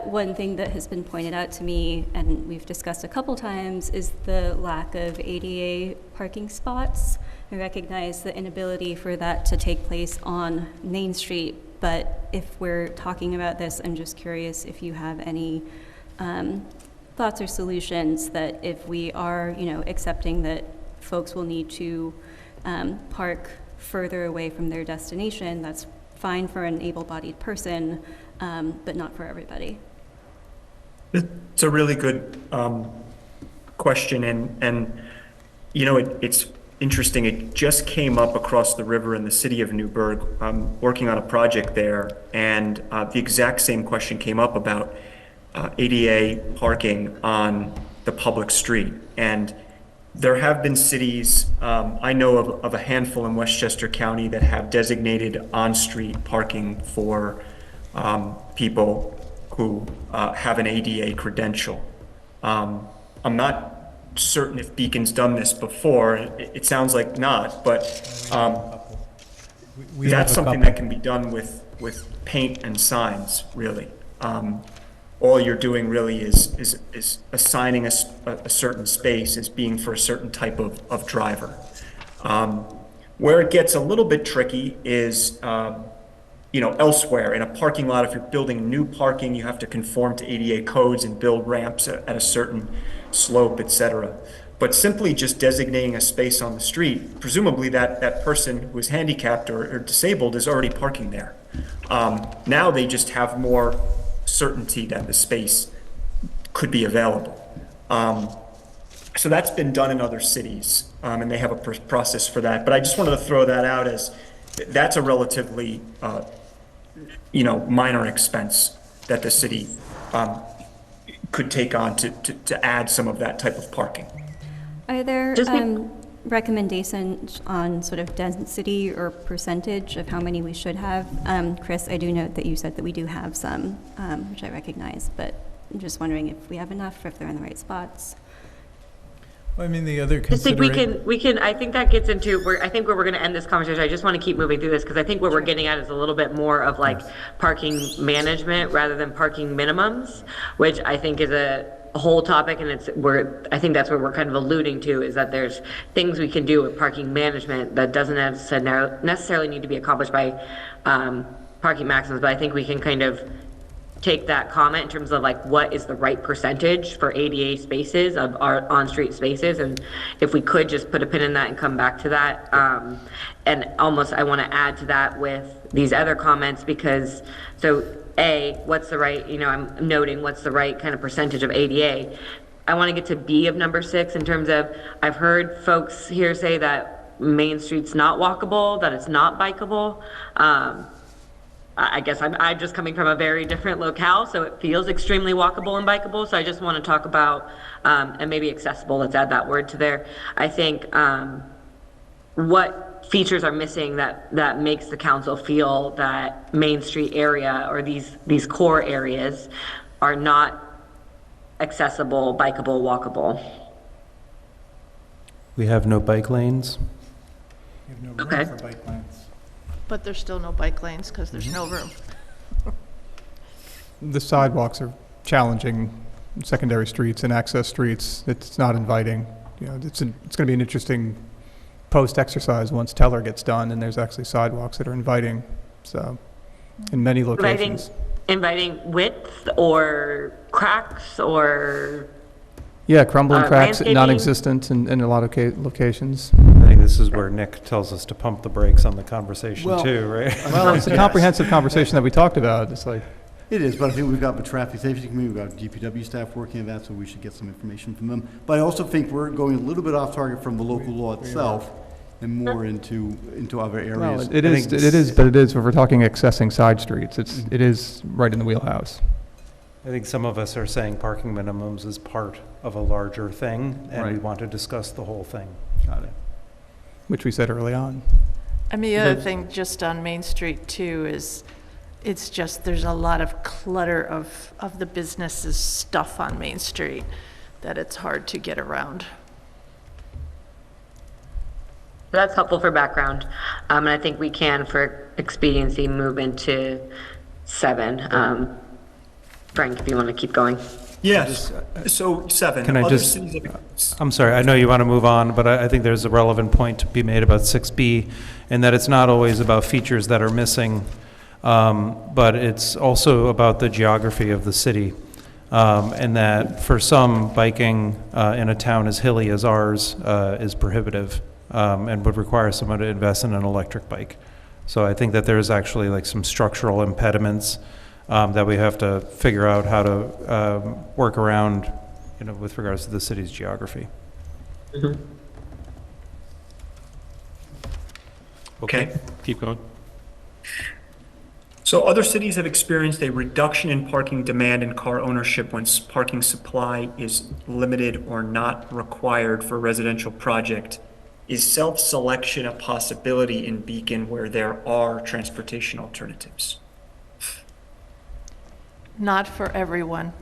[SPEAKER 6] one thing that has been pointed out to me, and we've discussed a couple times, is the lack of ADA parking spots. I recognize the inability for that to take place on Main Street, but if we're talking about this, I'm just curious if you have any thoughts or solutions that if we are, accepting that folks will need to park further away from their destination, that's fine for an able-bodied person, but not for everybody.
[SPEAKER 10] It's a really good question, and it's interesting. It just came up across the river in the city of Newburgh. I'm working on a project there, and the exact same question came up about ADA parking on the public street. And there have been cities, I know of a handful in Westchester County that have designated on-street parking for people who have an ADA credential. I'm not certain if Beacon's done this before. It sounds like not, but
[SPEAKER 9] We have
[SPEAKER 10] that's
[SPEAKER 9] a
[SPEAKER 10] something
[SPEAKER 9] couple.
[SPEAKER 10] that can be done with paint and signs, really. all you're doing really is assigning a certain space as being for a certain type of driver. Where it gets a little bit tricky is, elsewhere in a parking lot. If you're building new parking, you have to conform to ADA codes and build ramps at a certain slope, et cetera. But simply just designating a space on the street, presumably that person who is handicapped or disabled is already parking there. Now they just have more certainty that the space could be available. So that's been done in other cities, and they have a process for that. But I just wanted to throw that out as that's a relatively, minor expense that the city could take on to add some of that type of parking.
[SPEAKER 6] Are there
[SPEAKER 11] Just
[SPEAKER 6] recommendations on sort of density or percentage of how many we should have? Chris, I do note that you said that we do have some, which I recognize, but I'm just wondering if we have enough, or if they're in the right spots.
[SPEAKER 9] Well, I mean, the other
[SPEAKER 11] I think
[SPEAKER 9] consideration.
[SPEAKER 11] I think that gets into I think where we're going to end this conversation. I just want to keep moving through this because I think what we're getting at is a little bit more of like parking management rather than parking minimums, which I think is a whole topic, and I think that's where we're kind of alluding to, is that there's things we can do with parking management that doesn't necessarily need to be accomplished by parking maximums, but I think we can kind of take that comment in terms of like what is the right percentage for ADA spaces of our on-street spaces, and if we could just put a pin in that and come back to that. And almost I want to add to that with these other comments, because what's the right, I'm noting what's the right kind of percentage of ADA. I want to get to B of number 6 in terms of, I've heard folks here say that Main Street's not walkable, that it's not bikeable. I guess I'm just coming from a very different locale, so it feels extremely walkable and bikeable. So I just want to talk about, and maybe accessible, let's add that word to there. I think what features are missing that makes the council feel that Main Street area or these core areas are not accessible, bikeable, walkable.
[SPEAKER 5] We have no bike lanes.
[SPEAKER 9] You have no room for bike lanes.
[SPEAKER 3] But there's still no bike lanes because there's no room.
[SPEAKER 7] The sidewalks are challenging, secondary streets and access streets. It's not inviting. It's going to be an interesting post-exercise once Teller gets done and there's actually sidewalks that are inviting. So, in many locations.
[SPEAKER 11] Inviting width or cracks or...
[SPEAKER 7] Yeah, crumbling cracks,
[SPEAKER 11] landscaping.
[SPEAKER 7] non-existent in a lot of locations.
[SPEAKER 5] I think this is where Nick tells us to pump the brakes on the conversation too, right?
[SPEAKER 7] Well, it's a comprehensive conversation that we talked about. It's like...
[SPEAKER 4] It is, but I think we've got the traffic safety committee, we've got DPW staff working on that, so we should get some information from them. But I also think we're going a little bit off target from the local law itself and more into other areas.
[SPEAKER 7] Well, it is, but if we're talking accessing side streets, it is right in the wheelhouse.
[SPEAKER 5] I think some of us are saying parking minimums is part of a larger thing, and we
[SPEAKER 7] Right.
[SPEAKER 5] want to discuss the whole thing.
[SPEAKER 7] Got it. Which we said early on.
[SPEAKER 3] I mean, the other thing just on Main Street too is it's just, there's a lot of clutter of the businesses stuff on Main Street that it's hard to get around.
[SPEAKER 11] That's helpful for background. And I think we can, for expediency, move into 7. Frank, if you want to keep going.
[SPEAKER 10] Yes, so 7.
[SPEAKER 5] Can I
[SPEAKER 10] Other
[SPEAKER 5] just-
[SPEAKER 10] cities have-
[SPEAKER 5] I'm sorry, I know you want to move on, but I think there's a relevant point to be made about 6B, in that it's not always about features that are missing, but it's also about the geography of the city. And that for some, biking in a town as hilly as ours is prohibitive and would require someone to invest in an electric bike. So I think that there's actually like some structural impediments that we have to figure out how to work around, with regards to the city's geography.
[SPEAKER 10] Okay.
[SPEAKER 1] Keep going.
[SPEAKER 10] So other cities have experienced a reduction in parking demand and car ownership when parking supply is limited or not required for a residential project. Is self-selection a possibility in Beacon where there are transportation alternatives?
[SPEAKER 3] Not for everyone.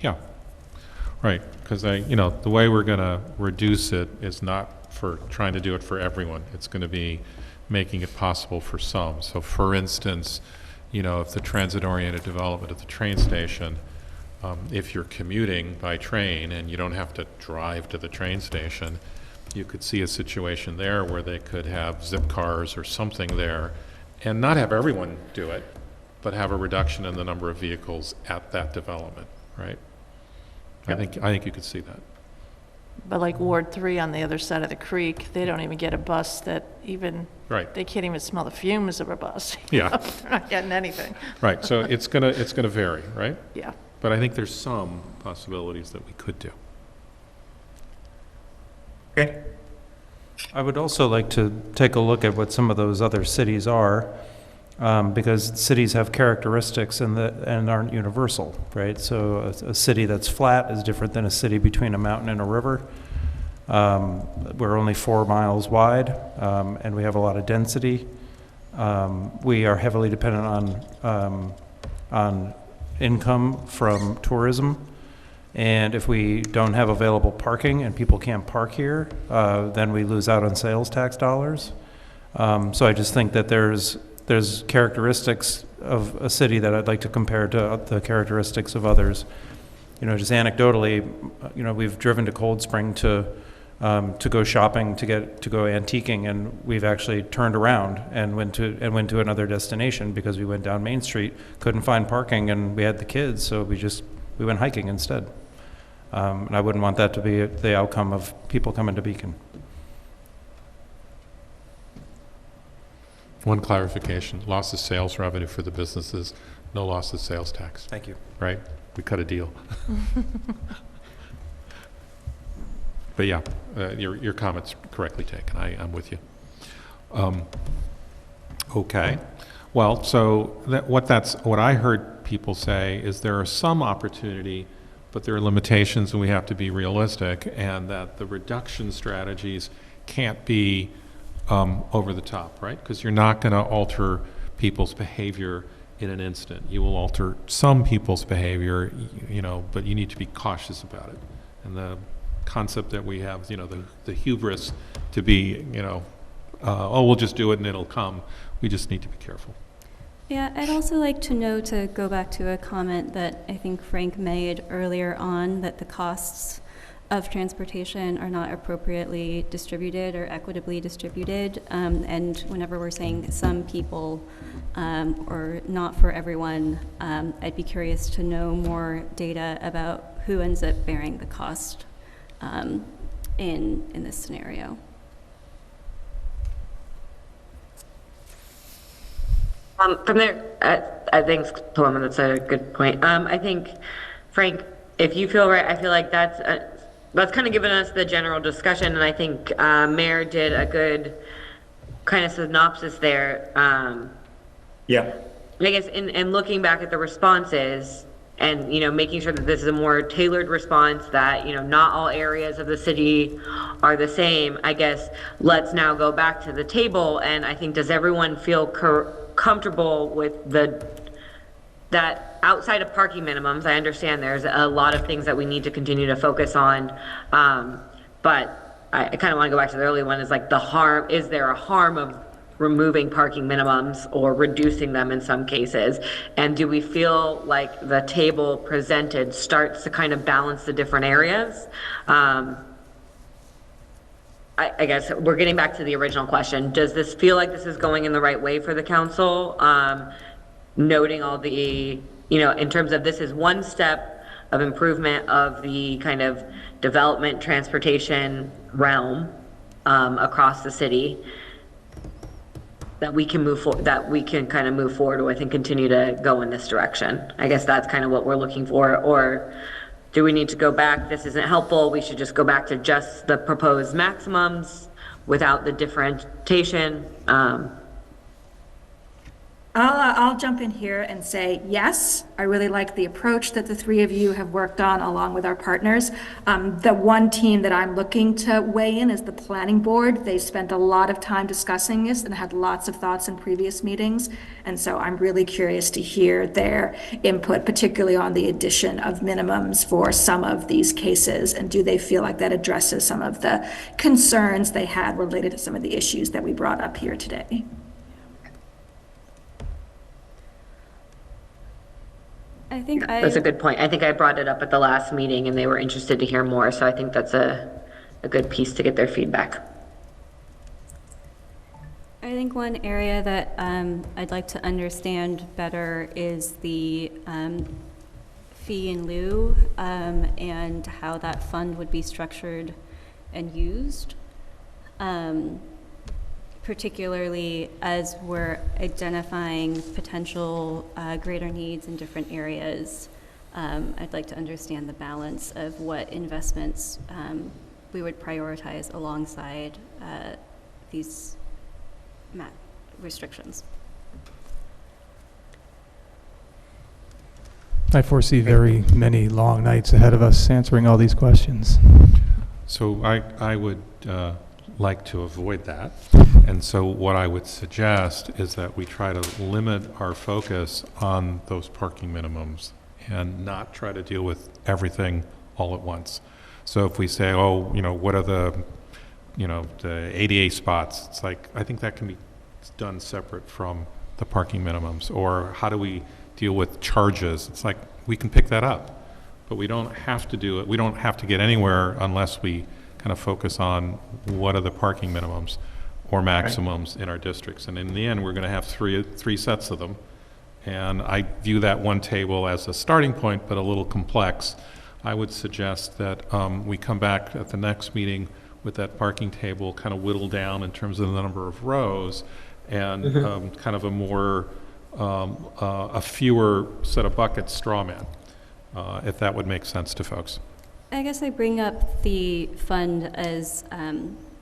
[SPEAKER 1] Yeah, right, because the way we're going to reduce it is not for trying to do it for everyone. It's going to be making it possible for some. So for instance, you know, if the transit-oriented development at the train station, if you're commuting by train and you don't have to drive to the train station, you could see a situation there where they could have zip cars or something there and not have everyone do it, but have a reduction in the number of vehicles at that development, right? I think you could see that.
[SPEAKER 3] But like Ward 3 on the other side of the creek, they don't even get a bus that even,
[SPEAKER 1] Right.
[SPEAKER 3] they can't even smell the fumes of a bus.
[SPEAKER 1] Yeah.
[SPEAKER 3] They're not getting anything.
[SPEAKER 1] Right, so it's gonna vary, right?
[SPEAKER 3] Yeah.
[SPEAKER 1] But I think there's some possibilities that we could do.
[SPEAKER 10] Okay.
[SPEAKER 5] I would also like to take a look at what some of those other cities are, because cities have characteristics and aren't universal, right? So a city that's flat is different than a city between a mountain and a river. We're only 4 miles wide, and we have a lot of density. We are heavily dependent on income from tourism. And if we don't have available parking and people can't park here, then we lose out on sales tax dollars. So I just think that there's characteristics of a city that I'd like to compare to the characteristics of others. You know, just anecdotally, you know, we've driven to Cold Spring to go shopping, to go antiquing, and we've actually turned around and went to another destination because we went down Main Street, couldn't find parking, and we had the kids, so we went hiking instead. And I wouldn't want that to be the outcome of people coming to Beacon.
[SPEAKER 1] One clarification, loss of sales revenue for the businesses, no loss of sales tax,
[SPEAKER 5] Thank you.
[SPEAKER 1] right? We cut a deal. But yeah, your comment's correctly taken. I'm with you. Okay. Well, so what I heard people say is there are some opportunity, but there are limitations and we have to be realistic, and that the reduction strategies can't be over the top, right? Because you're not going to alter people's behavior in an instant. You will alter some people's behavior, you know, but you need to be cautious about it. And the concept that we have, you know, the hubris to be, you know, oh, we'll just do it and it'll come. We just need to be careful.
[SPEAKER 6] Yeah, I'd also like to know, to go back to a comment that I think Frank made earlier on, that the costs of transportation are not appropriately distributed or equitably distributed. And whenever we're saying some people or not for everyone, I'd be curious to know more data about who ends up bearing the cost in this scenario.
[SPEAKER 11] From there, I think, Paloma, that's a good point. I think, Frank, if you feel right, I feel like that's kind of given us the general discussion, and I think Mayor did a good kind of synopsis there.
[SPEAKER 10] Yeah.
[SPEAKER 11] I guess in looking back at the responses and, you know, making sure that this is a more tailored response, that, you know, not all areas of the city are the same, I guess let's now go back to the table, and I think, does everyone feel comfortable with that outside of parking minimums? I understand there's a lot of things that we need to continue to focus on, but I kind of want to go back to the early one, is like the harm. Is there a harm of removing parking minimums or reducing them in some cases? And do we feel like the table presented starts to kind of balance the different areas? I guess we're getting back to the original question. Does this feel like this is going in the right way for the council? Noting all the, you know, in terms of this is one step of improvement of the kind of development transportation realm across the city, that we can move forward, that we can kind of move forward with and continue to go in this direction. I guess that's kind of what we're looking for. Or do we need to go back? This isn't helpful. We should just go back to just the proposed maximums without the differentiation.
[SPEAKER 2] I'll jump in here and say, yes, I really like the approach that the three of you have worked on along with our partners. The one team that I'm looking to weigh in is the planning board. They spent a lot of time discussing this and had lots of thoughts in previous meetings. And so I'm really curious to hear their input, particularly on the addition of minimums for some of these cases. And do they feel like that addresses some of the concerns they had related to some of the issues that we brought up here today?
[SPEAKER 6] I think
[SPEAKER 11] That's a good point. I think I brought it up at the last meeting and they were interested to hear more, so I think that's a good piece to get their feedback.
[SPEAKER 6] I think one area that I'd like to understand better is the fee in lieu and how that fund would be structured and used, particularly as we're identifying potential greater needs in different areas. I'd like to understand the balance of what investments we would prioritize alongside these restrictions.
[SPEAKER 7] I foresee very many long nights ahead of us answering all these questions.
[SPEAKER 1] So I would like to avoid that. And so what I would suggest is that we try to limit our focus on those parking minimums and not try to deal with everything all at once. So if we say, oh, what are the ADA spots, it's like, I think that can be done separate from the parking minimums. Or how do we deal with charges? It's like, we can pick that up, but we don't have to do it. We don't have to get anywhere unless we kind of focus on what are the parking minimums or maximums in our districts. And in the end, we're going to have three sets of them. And I view that one table as a starting point, but a little complex. I would suggest that we come back at the next meeting with that parking table kind of whittled down in terms of the number of rows and kind of a more, a fewer set of buckets straw man, if that would make sense to folks.
[SPEAKER 6] I guess I bring up the fund as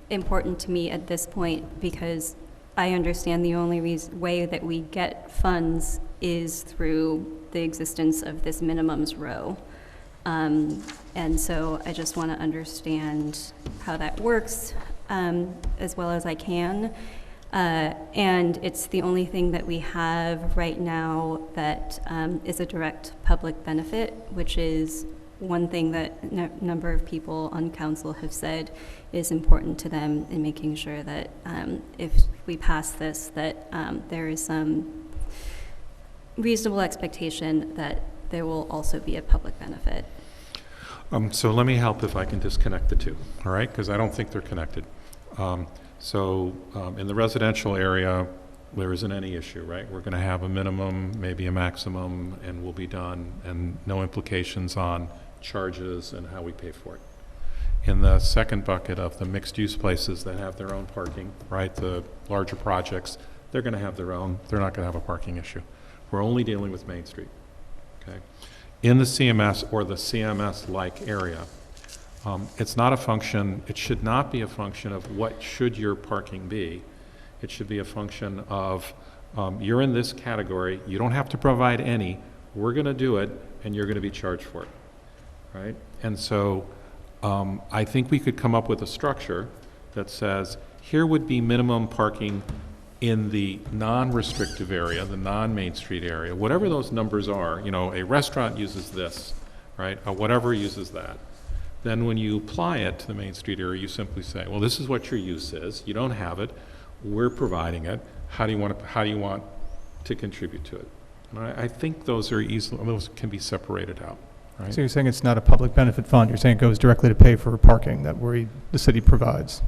[SPEAKER 6] important to me at this point because I understand the only way that we get funds is through the existence of this minimums row. And so I just want to understand how that works as well as I can. And it's the only thing that we have right now that is a direct public benefit, which is one thing that a number of people on council have said is important to them in making sure that if we pass this, that there is some reasonable expectation that there will also be a public benefit.
[SPEAKER 1] So let me help if I can disconnect the two, all right? Because I don't think they're connected. In the residential area, there isn't any issue, right? We're going to have a minimum, maybe a maximum, and we'll be done, and no implications on charges and how we pay for it. In the second bucket of the mixed-use places that have their own parking, right, the larger projects, they're going to have their own. They're not going to have a parking issue. We're only dealing with Main Street, okay? In the CMS or the CMS-like area, it's not a function, it should not be a function of what should your parking be. It should be a function of you're in this category, you don't have to provide any, we're going to do it, and you're going to be charged for it, right? And so I think we could come up with a structure that says, here would be minimum parking in the non-restrictive area, the non-Main Street area, whatever those numbers are. A restaurant uses this, right? Whatever uses that. Then when you apply it to the Main Street area, you simply say, well, this is what your use is. You don't have it. We're providing it. How do you want to contribute to it? And I think those can be separated out, right?
[SPEAKER 7] So you're saying it's not a public benefit fund, you're saying it goes directly to pay for parking that the city provides?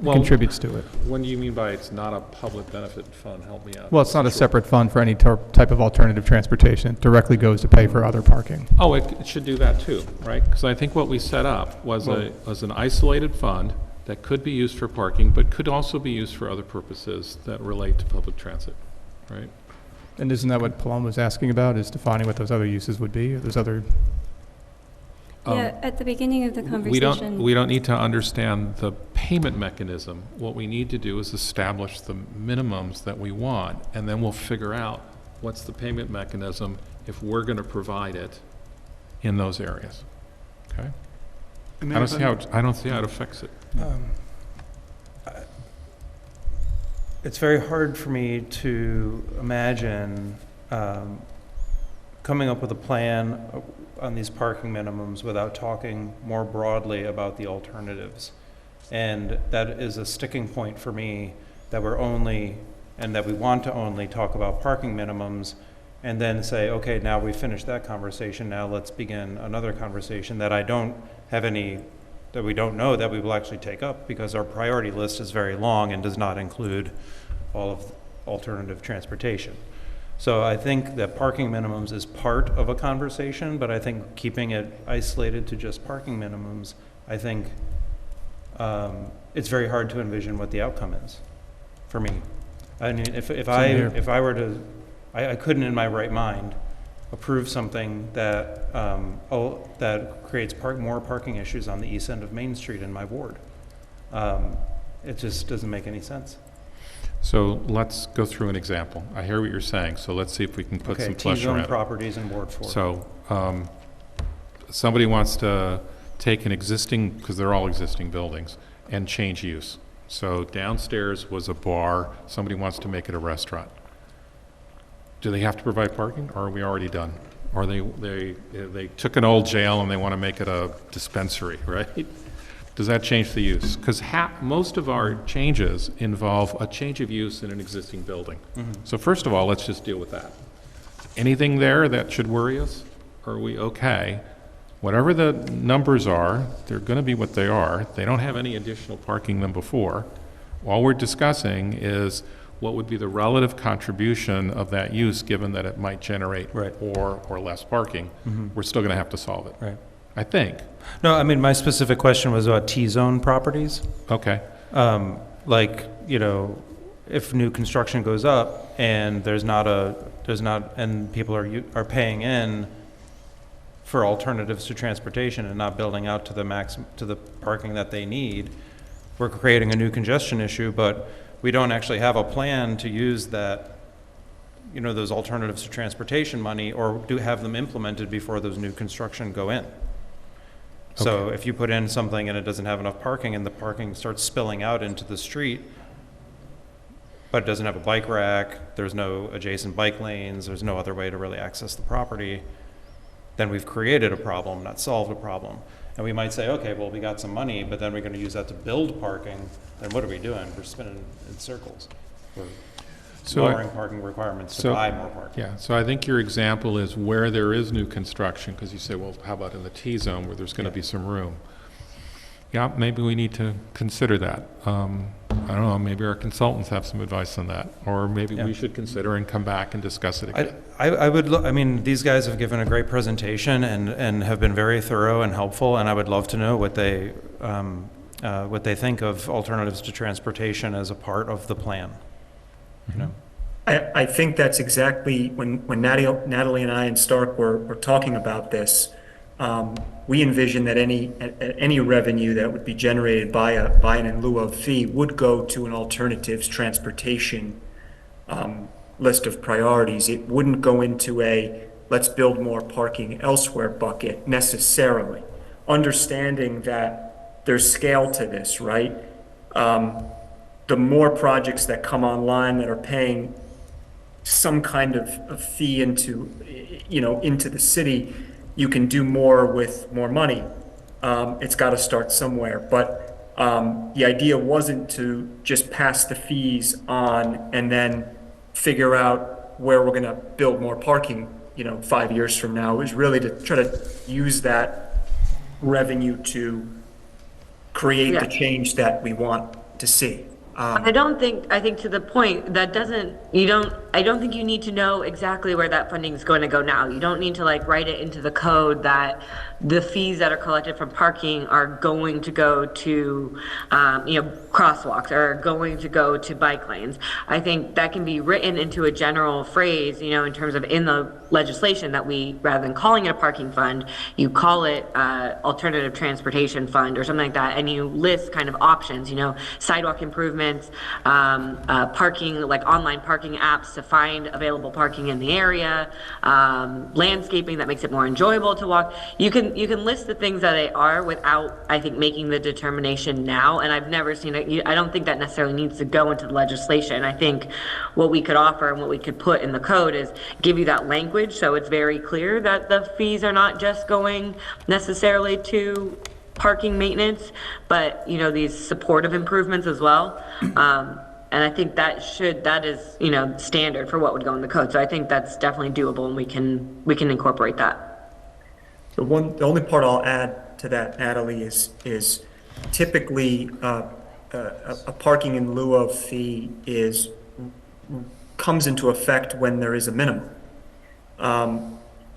[SPEAKER 7] Contributes to it.
[SPEAKER 1] What do you mean by it's not a public benefit fund? Help me out.
[SPEAKER 7] Well, it's not a separate fund for any type of alternative transportation. It directly goes to pay for other parking.
[SPEAKER 1] Oh, it should do that too, right? Because I think what we set up was an isolated fund that could be used for parking, but could also be used for other purposes that relate to public transit, right?
[SPEAKER 7] And isn't that what Paloma was asking about, is defining what those other uses would be, or those other?
[SPEAKER 6] Yeah, at the beginning of the conversation.
[SPEAKER 1] We don't need to understand the payment mechanism. What we need to do is establish the minimums that we want, and then we'll figure out what's the payment mechanism if we're going to provide it in those areas. Okay? I don't see how it affects it.
[SPEAKER 5] It's very hard for me to imagine coming up with a plan on these parking minimums without talking more broadly about the alternatives. And that is a sticking point for me, that we want to only talk about parking minimums and then say, okay, now we finished that conversation, now let's begin another conversation that we don't know that we will actually take up, because our priority list is very long and does not include all of alternative transportation. So I think that parking minimums is part of a conversation, but I think keeping it isolated to just parking minimums, I think it's very hard to envision what the outcome is for me. I mean, if I were to, I couldn't in my right mind approve something that that creates more parking issues on the east end of Main Street in my ward. It just doesn't make any sense.
[SPEAKER 1] So let's go through an example. I hear what you're saying, so let's see if we can put some flesh around
[SPEAKER 5] T-zone
[SPEAKER 1] it.
[SPEAKER 5] properties in Ward 4.
[SPEAKER 1] So somebody wants to take an existing, because they're all existing buildings, and change use. So downstairs was a bar, somebody wants to make it a restaurant. Do they have to provide parking, or are we already done? Or they took an old jail and they want to make it a dispensary, right? Does that change the use? Because most of our changes involve a change of use in an existing building. So first of all, let's just deal with that. Anything there that should worry us? Are we okay? Whatever the numbers are, they're going to be what they are. They don't have any additional parking than before. All we're discussing is what would be the relative contribution of that use, given that it might generate more or less parking. We're still going to have to solve it.
[SPEAKER 5] Right.
[SPEAKER 1] I think.
[SPEAKER 5] No, I mean, my specific question was about T-zone properties.
[SPEAKER 1] Okay.
[SPEAKER 5] Like, you know, if new construction goes up and and people are paying in for alternatives to transportation and not building out to the parking that they need, we're creating a new congestion issue, but we don't actually have a plan to use that, you know, those alternatives to transportation money, or do have them implemented before those new construction go in. So if you put in something and it doesn't have enough parking and the parking starts spilling out into the street, but it doesn't have a bike rack, there's no adjacent bike lanes, there's no other way to really access the property, then we've created a problem, not solved a problem. And we might say, okay, well, we got some money, but then we're going to use that to build parking. Then what are we doing? We're spinning in circles. We're lowering parking requirements to buy more parking.
[SPEAKER 1] Yeah, so I think your example is where there is new construction, because you say, well, how about in the T-zone where there's going to be some room? Yeah, maybe we need to consider that. I don't know, maybe our consultants have some advice on that, or maybe we should consider and come back and discuss it again.
[SPEAKER 5] I mean, these guys have given a great presentation and have been very thorough and helpful, and I would love to know what they think of alternatives to transportation as a part of the plan. You know?
[SPEAKER 10] I think that's exactly when Natalie and I and Stark were talking about this. We envision that any revenue that would be generated by an in lieu of fee would go to an alternatives transportation list of priorities. It wouldn't go into a let's build more parking elsewhere bucket necessarily. Understanding that there's scale to this, right? The more projects that come online that are paying some kind of fee into the city, you can do more with more money. It's got to start somewhere. But the idea wasn't to just pass the fees on and then figure out where we're going to build more parking, 5 years from now. It was really to try to use that revenue to create the change that we want to see.
[SPEAKER 11] I think to the point that I don't think you need to know exactly where that funding is going to go now. You don't need to write it into the code that the fees that are collected from parking are going to go to, crosswalks, or are going to go to bike lanes. I think that can be written into a general phrase, in terms of in the legislation that we, rather than calling it a parking fund, you call it alternative transportation fund or something like that, and you list kind of options, sidewalk improvements, parking, like online parking apps to find available parking in the area, landscaping that makes it more enjoyable to walk. You can list the things that they are without, I think, making the determination now. And I've never seen it. I don't think that necessarily needs to go into the legislation. I think what we could offer and what we could put in the code is give you that language so it's very clear that the fees are not just going necessarily to parking maintenance, but these supportive improvements as well. And I think that is, standard for what would go in the code. So I think that's definitely doable, and we can incorporate that.
[SPEAKER 10] The only part I'll add to that, Natalie, is typically a parking in lieu of fee comes into effect when there is a minimum.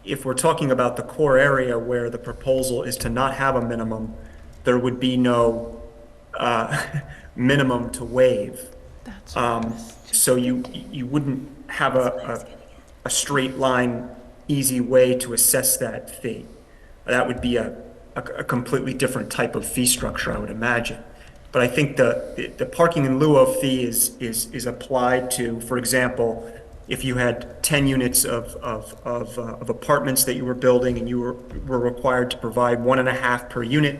[SPEAKER 10] If we're talking about the core area where the proposal is to not have a minimum, there would be no minimum to waive. So you wouldn't have a straight line, easy way to assess that fee. That would be a completely different type of fee structure, I would imagine. But I think the parking in lieu of fee is applied to, for example, if you had 10 units of apartments that you were building and you were required to provide 1.5 per unit,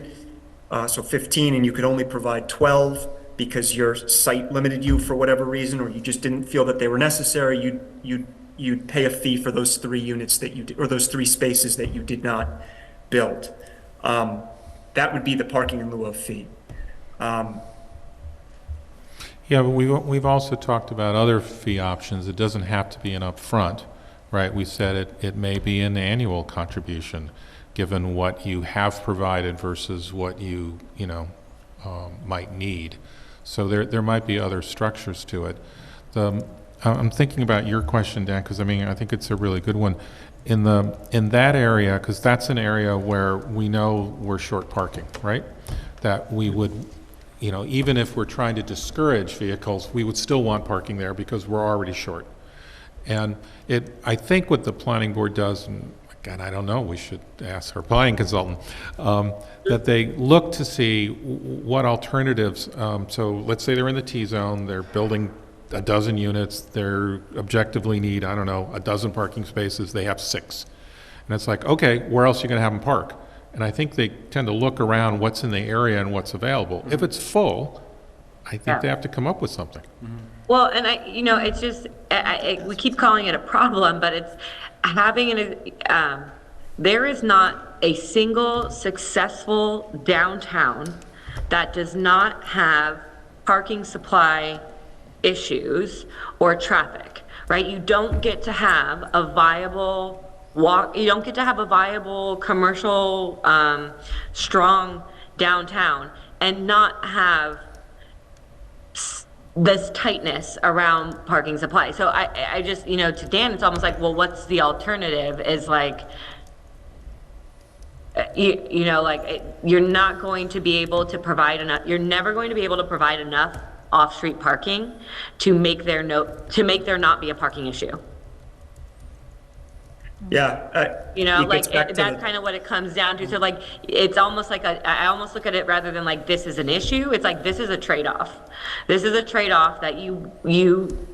[SPEAKER 10] so 15, and you could only provide 12 because your site limited you for whatever reason, or you just didn't feel that they were necessary, you'd pay a fee for those 3 units or those 3 spaces that you did not build. That would be the parking in lieu of fee.
[SPEAKER 1] Yeah, but we've also talked about other fee options. It doesn't have to be an upfront, right? We said it may be an annual contribution, given what you have provided versus what you might need. So there might be other structures to it. I'm thinking about your question, Dan, because I think it's a really good one. In that area, because that's an area where we know we're short parking, right? That we would, even if we're trying to discourage vehicles, we would still want parking there because we're already short. And I think what the planning board does, and again, I don't know, we should ask our planning consultant, that they look to see what alternatives, so let's say they're in the T-zone, they're building a dozen units, they're objectively need, I don't know, a dozen parking spaces, they have 6. And it's like, okay, where else are you going to have them park? And I think they tend to look around what's in the area and what's available. Mm-hmm. If it's full, I think they have to come up with something. Mm-hmm.
[SPEAKER 11] Well, and it's just, we keep calling it a problem, but it's having there is not a single successful downtown that does not have parking supply issues or traffic, right? You don't get to have a viable you don't get to have a viable commercial, strong downtown and not have this tightness around parking supply. So I just, to Dan, it's almost like, well, what's the alternative? Is like, you're not going to be able to provide enough. You're never going to be able to provide enough off-street parking to make there not be a parking issue.
[SPEAKER 10] Yeah.
[SPEAKER 11] That's kind of what it comes down to. So like, it's almost like I almost look at it rather than like, this is an issue. It's like, this is a trade-off. This is a trade-off that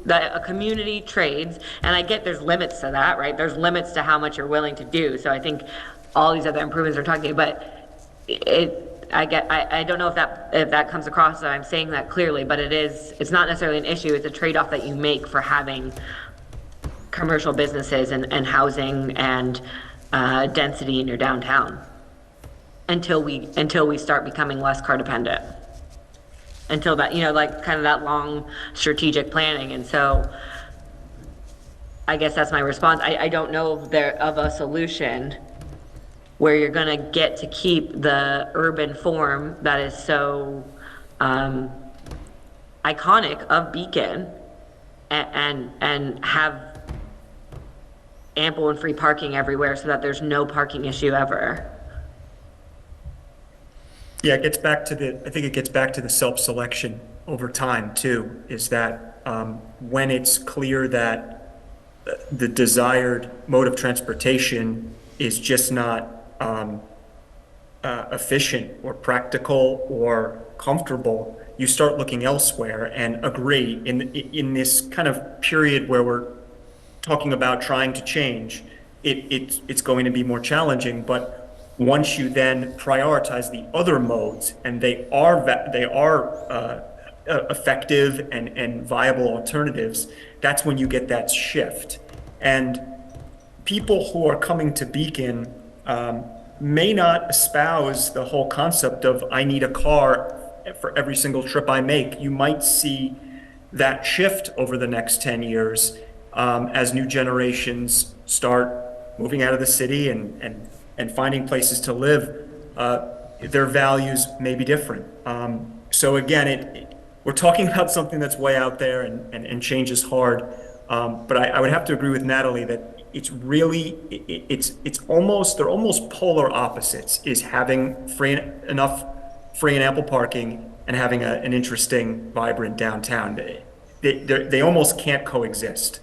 [SPEAKER 11] that a community trades. And I get there's limits to that, right? There's limits to how much you're willing to do. So I think all these other improvements are talking, but I don't know if that comes across that I'm saying that clearly, but it's not necessarily an issue. It's a trade-off that you make for having commercial businesses and housing and density in your downtown until we start becoming less car dependent, until that, like kind of that long strategic planning. And so I guess that's my response. I don't know of a solution where you're going to get to keep the urban form that is so iconic of Beacon and have ample and free parking everywhere so that there's no parking issue ever.
[SPEAKER 10] Yeah, I think it gets back to the self-selection over time too, is that when it's clear that the desired mode of transportation is just not efficient or practical or comfortable, you start looking elsewhere and agree in this kind of period where we're talking about trying to change, it's going to be more challenging. But once you then prioritize the other modes and they are effective and viable alternatives, that's when you get that shift. And people who are coming to Beacon may not espouse the whole concept of I need a car for every single trip I make. You might see that shift over the next 10 years as new generations start moving out of the city and finding places to live, their values may be different. So again, we're talking about something that's way out there, and change is hard. But I would have to agree with Natalie that it's really, they're almost polar opposites, is having enough free and ample parking and having an interesting, vibrant downtown. They almost can't coexist.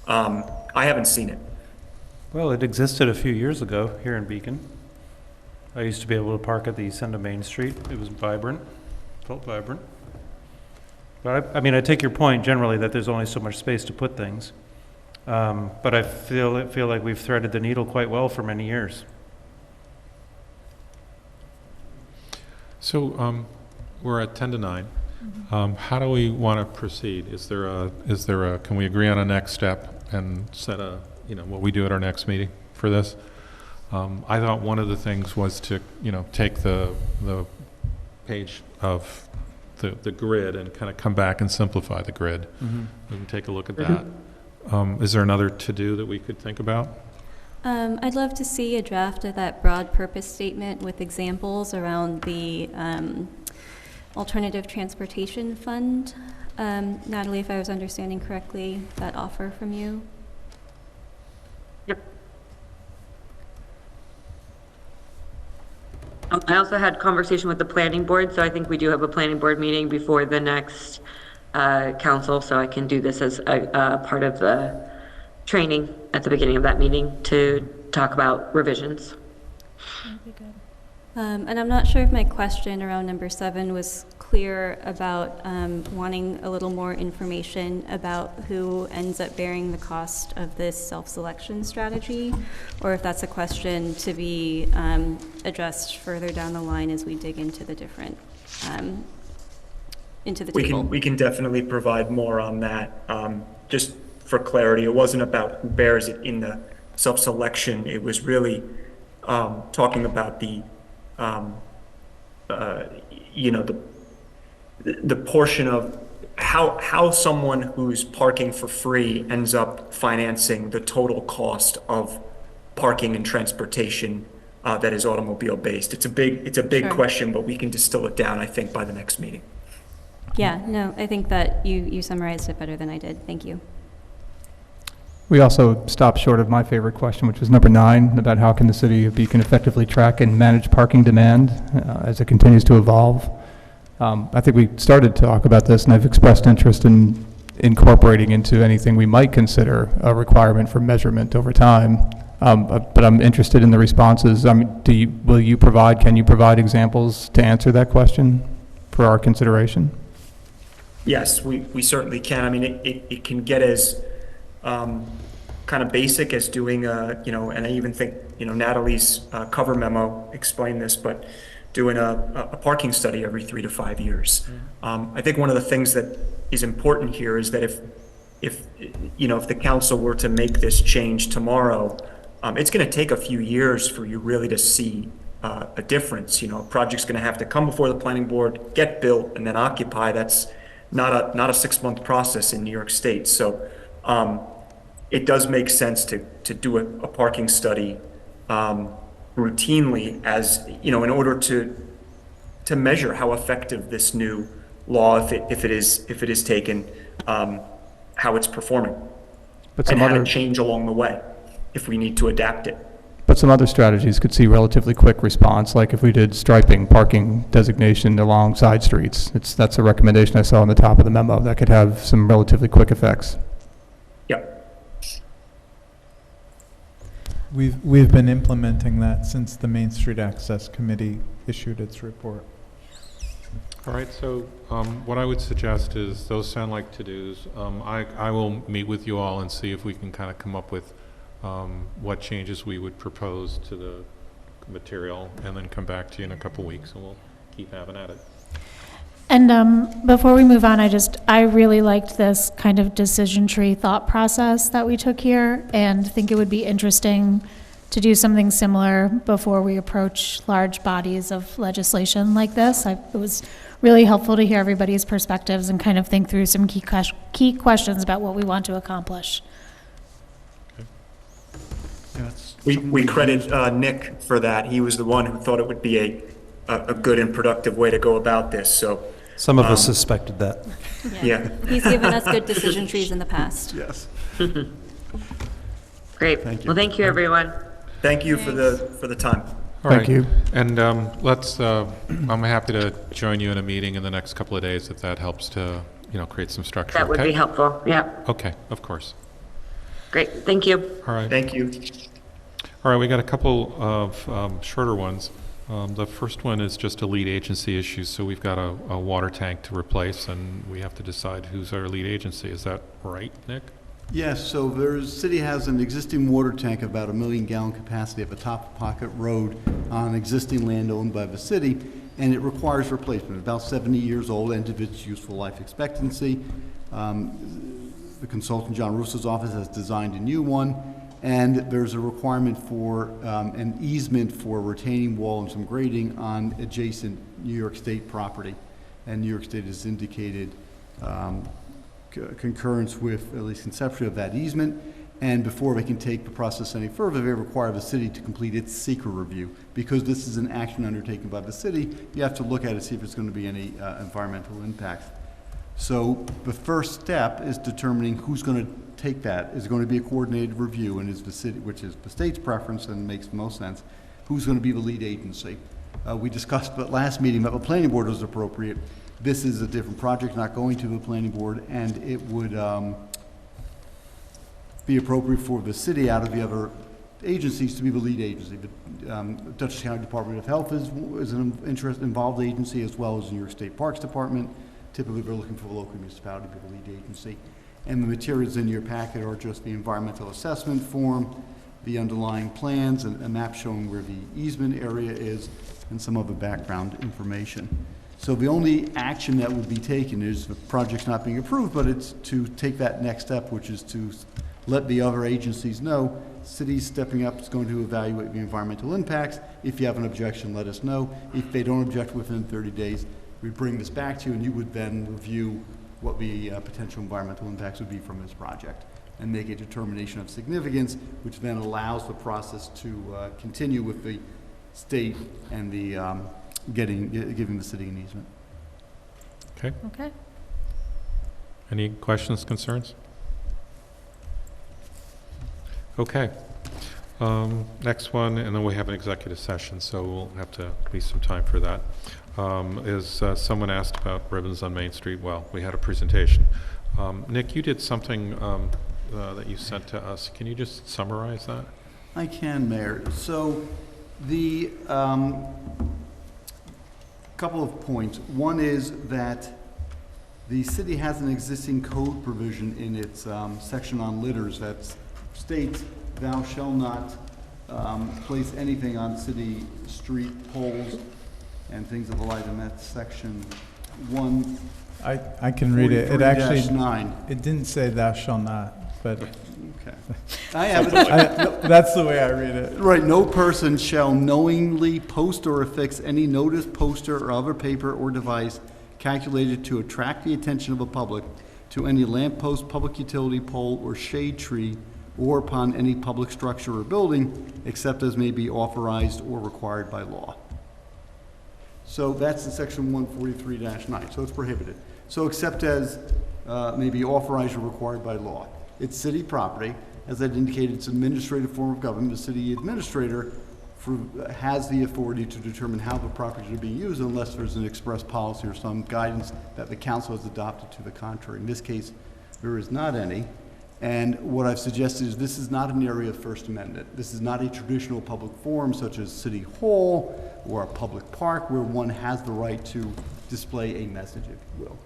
[SPEAKER 10] I haven't seen it.
[SPEAKER 5] Well, it existed a few years ago here in Beacon. I used to be able to park at the east end of Main Street. It was vibrant, felt vibrant. But I mean, I take your point generally that there's only so much space to put things. But I feel like we've threaded the needle quite well for many years.
[SPEAKER 1] So we're at 10 to 9. How do we want to proceed? Is there a, can we agree on a next step and set what we do at our next meeting for this? I thought one of the things was to, take the page of the grid and kind of come back and simplify the grid. We can take a look at that. Is there another to-do that we could think about?
[SPEAKER 6] I'd love to see a draft of that broad purpose statement with examples around the Alternative Transportation Fund. Natalie, if I was understanding correctly, that offer from you.
[SPEAKER 11] Yep. I also had conversation with the planning board, so I think we do have a planning board meeting before the next council, so I can do this as a part of the training at the beginning of that meeting to talk about revisions.
[SPEAKER 6] That'd be good. And I'm not sure if my question around number 7 was clear about wanting a little more information about who ends up bearing the cost of this self-selection strategy, or if that's a question to be addressed further down the line as we dig into the different, into the table.
[SPEAKER 10] We can definitely provide more on that. Just for clarity, it wasn't about who bears it in the self-selection. It was really talking about the portion of how someone who's parking for free ends up financing the total cost of parking and transportation that is automobile based. It's a big
[SPEAKER 6] Sure.
[SPEAKER 10] question, but we can distill it down, I think, by the next meeting.
[SPEAKER 6] Yeah, no, I think that you summarized it better than I did. Thank you.
[SPEAKER 7] We also stopped short of my favorite question, which was number 9, about how can the city of Beacon effectively track and manage parking demand as it continues to evolve. I think we started to talk about this, and I've expressed interest in incorporating into anything we might consider a requirement for measurement over time. But I'm interested in the responses. Can you provide examples to answer that question for our consideration?
[SPEAKER 10] Yes, we certainly can. I mean, it can get as kind of basic as doing and I even think, Natalie's cover memo explained this, but doing a parking study every 3 to 5 years. I think one of the things that is important here is that if the council were to make this change tomorrow, it's going to take a few years for you really to see a difference. A project's going to have to come before the planning board, get built, and then occupy. That's not a 6-month process in New York State. So it does make sense to do a parking study routinely, as in order to measure how effective this new law, if it is taken, how it's performing, and how to change along the way if we need to adapt it.
[SPEAKER 7] But some other strategies could see relatively quick response, like if we did striping parking designation along side streets. That's a recommendation I saw on the top of the memo that could have some relatively quick effects.
[SPEAKER 10] Yep.
[SPEAKER 9] We've been implementing that since the Main Street Access Committee issued its report.
[SPEAKER 1] All right, so what I would suggest is, those sound like to-dos. I will meet with you all and see if we can kind of come up with what changes we would propose to the material, and then come back to you in a couple weeks, and we'll keep having at it.
[SPEAKER 8] And before we move on, I really liked this kind of decision tree thought process that we took here, and think it would be interesting do something similar before we approach large bodies of legislation like this. It was really helpful to hear everybody's perspectives and kind of think through some key questions about what we want to accomplish.
[SPEAKER 10] We credit Nick for that. He was the one who thought it would be a good and productive way to go about this, so.
[SPEAKER 5] Some of us suspected that.
[SPEAKER 10] Yeah.
[SPEAKER 6] He's given us good decision trees in the past.
[SPEAKER 4] Yes.
[SPEAKER 11] Great.
[SPEAKER 4] Thank you.
[SPEAKER 11] Well, thank you, everyone.
[SPEAKER 10] Thank you for the time.
[SPEAKER 1] All
[SPEAKER 7] Thank
[SPEAKER 1] right.
[SPEAKER 7] you.
[SPEAKER 1] And I'm happy to join you in a meeting in the next couple of days if that helps to, create some structure.
[SPEAKER 11] That would
[SPEAKER 1] okay?
[SPEAKER 11] be helpful. Yeah.
[SPEAKER 1] Okay, of course.
[SPEAKER 11] Great. Thank you.
[SPEAKER 1] All right.
[SPEAKER 10] Thank you.
[SPEAKER 1] All right, we got a couple of shorter ones. The first one is just a lead agency issue. So we've got a water tank to replace, and we have to decide who's our lead agency. Is that right, Nick?
[SPEAKER 4] Yes, so city has an existing water tank of about 1 million gallon capacity at the top of Pocket Road on existing land owned by the city, and it requires replacement. About 70 years old, end of its useful life expectancy. The consultant, John Russo's office, has designed a new one, and there's a requirement for an easement for a retaining wall and some grading on adjacent New York State property. And New York State has indicated concurrence with, at least conceptually, of that easement. And before they can take the process any further, they require the city to complete its SEQR review. Because this is an action undertaken by the city, you have to look at it, see if there's going to be any environmental impacts. So the first step is determining who's going to take that. Is it going to be a coordinated review, and is the city, which is the state's preference and makes the most sense, who's going to be the lead agency? We discussed at last meeting that the planning board was appropriate. This is a different project, not going to the planning board, and it would be appropriate for the city out of the other agencies to be the lead agency. The Dutchess County Department of Health is an involved agency, as well as the New York State Parks Department. Typically, they're looking for the local municipality to be the lead agency. And the materials in your packet are just the environmental assessment form, the underlying plans, and a map showing where the easement area is, and some other background information. So the only action that would be taken is the project's not being approved, but it's to take that next step, which is to let the other agencies know city's stepping up, is going to evaluate the environmental impacts. If you have an objection, let us know. If they don't object within 30 days, we bring this back to you, and you would then review what the potential environmental impacts would be from this project and make a determination of significance, which then allows the process to continue with the state and the giving the city an easement.
[SPEAKER 1] Okay.
[SPEAKER 8] Okay.
[SPEAKER 1] Any questions, concerns? Okay. Next one, and then we have an executive session, so we'll have to leave some time for that. Someone asked about ribbons on Main Street. Well, we had a presentation. Nick, you did something that you sent to us. Can you just summarize that?
[SPEAKER 4] I can, Mayor. So the couple of points. One is that the city has an existing code provision in its section on litters that states, "Thou shalt not place anything on city street poles and things of the like," and that's section 1.
[SPEAKER 9] I can read it. It actually,
[SPEAKER 4] 43-9.
[SPEAKER 9] it didn't say thou shall not, but
[SPEAKER 4] Okay. I have it.
[SPEAKER 9] that's the way I read it.
[SPEAKER 4] Right, no person shall knowingly post or affix any notice, poster, or other paper or device calculated to attract the attention of the public to any lamppost, public utility pole, or shade tree, or upon any public structure or building, except as may be authorized or required by law. So that's in section 143-9, so it's prohibited. So except as may be authorized or required by law. It's city property. As I'd indicated, it's an administrative form of government. The city administrator has the authority to determine how the properties are being used unless there's an express policy or some guidance that the council has adopted to the contrary. In this case, there is not any. And what I've suggested is this is not an area of First Amendment. This is not a traditional public forum such as City Hall or a public park where one has the right to display a message, if you will.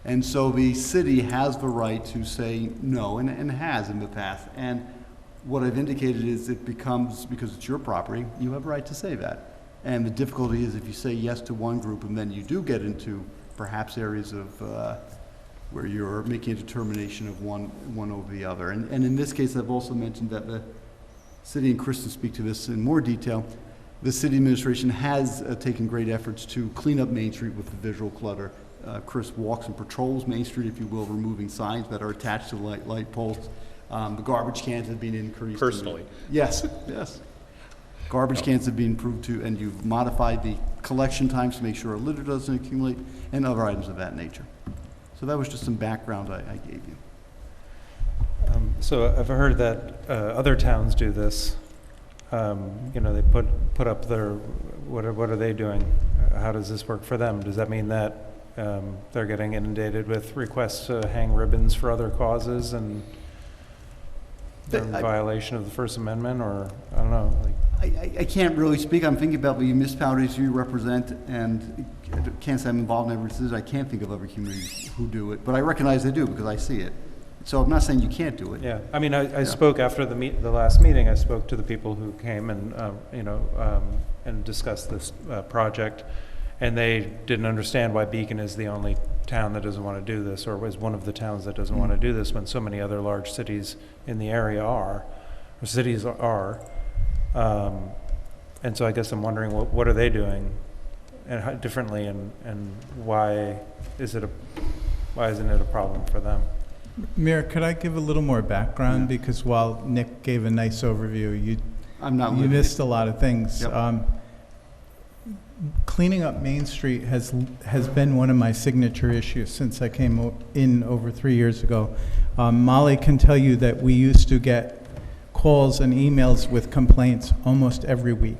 [SPEAKER 4] And so the city has the right to say no, and has in the past. And what I've indicated is it becomes, because it's your property, you have a right to say that. And the difficulty is if you say yes to one group and then you do get into perhaps areas of where you're making a determination of one over the other. And in this case, I've also mentioned that the city, and Chris can speak to this in more detail, the city administration has taken great efforts to clean up Main Street with the visual clutter. Chris walks and patrols Main Street, if you will, removing signs that are attached to the light poles. The garbage cans have been increased.
[SPEAKER 1] Personally?
[SPEAKER 4] Yes, yes. Garbage cans have been improved to, and you've modified the collection times to make sure a litter doesn't accumulate, and other items of that nature. So that was just some background I gave you.
[SPEAKER 5] So I've heard that other towns do this. You know, they put up their, what are they doing? How does this work for them? Does that mean that they're getting inundated with requests to hang ribbons for other causes and they're in violation of the First Amendment, or I don't know?
[SPEAKER 4] I can't really speak. I'm thinking about the municipalities you represent, and I can't say I'm involved in every decision. I can't think of other communities who do it, but I recognize they do because I see it. So I'm not saying you can't do it.
[SPEAKER 5] Yeah, I mean, I spoke after the last meeting. I spoke to the people who came and and discussed this project, and they didn't understand why Beacon is the only town that doesn't want to do this, or was one of the towns that doesn't want to do this, when so many other large cities in the area are. And so I guess I'm wondering what are they doing and how, differently, and why isn't it a problem for them?
[SPEAKER 9] Mayor, could I give a little more background? Because while Nick gave a nice overview, you missed a lot of things.
[SPEAKER 4] Yep.
[SPEAKER 9] Cleaning up Main Street has been one of my signature issues since I came in over 3 years ago. Molly can tell you that we used to get calls and emails with complaints almost every week.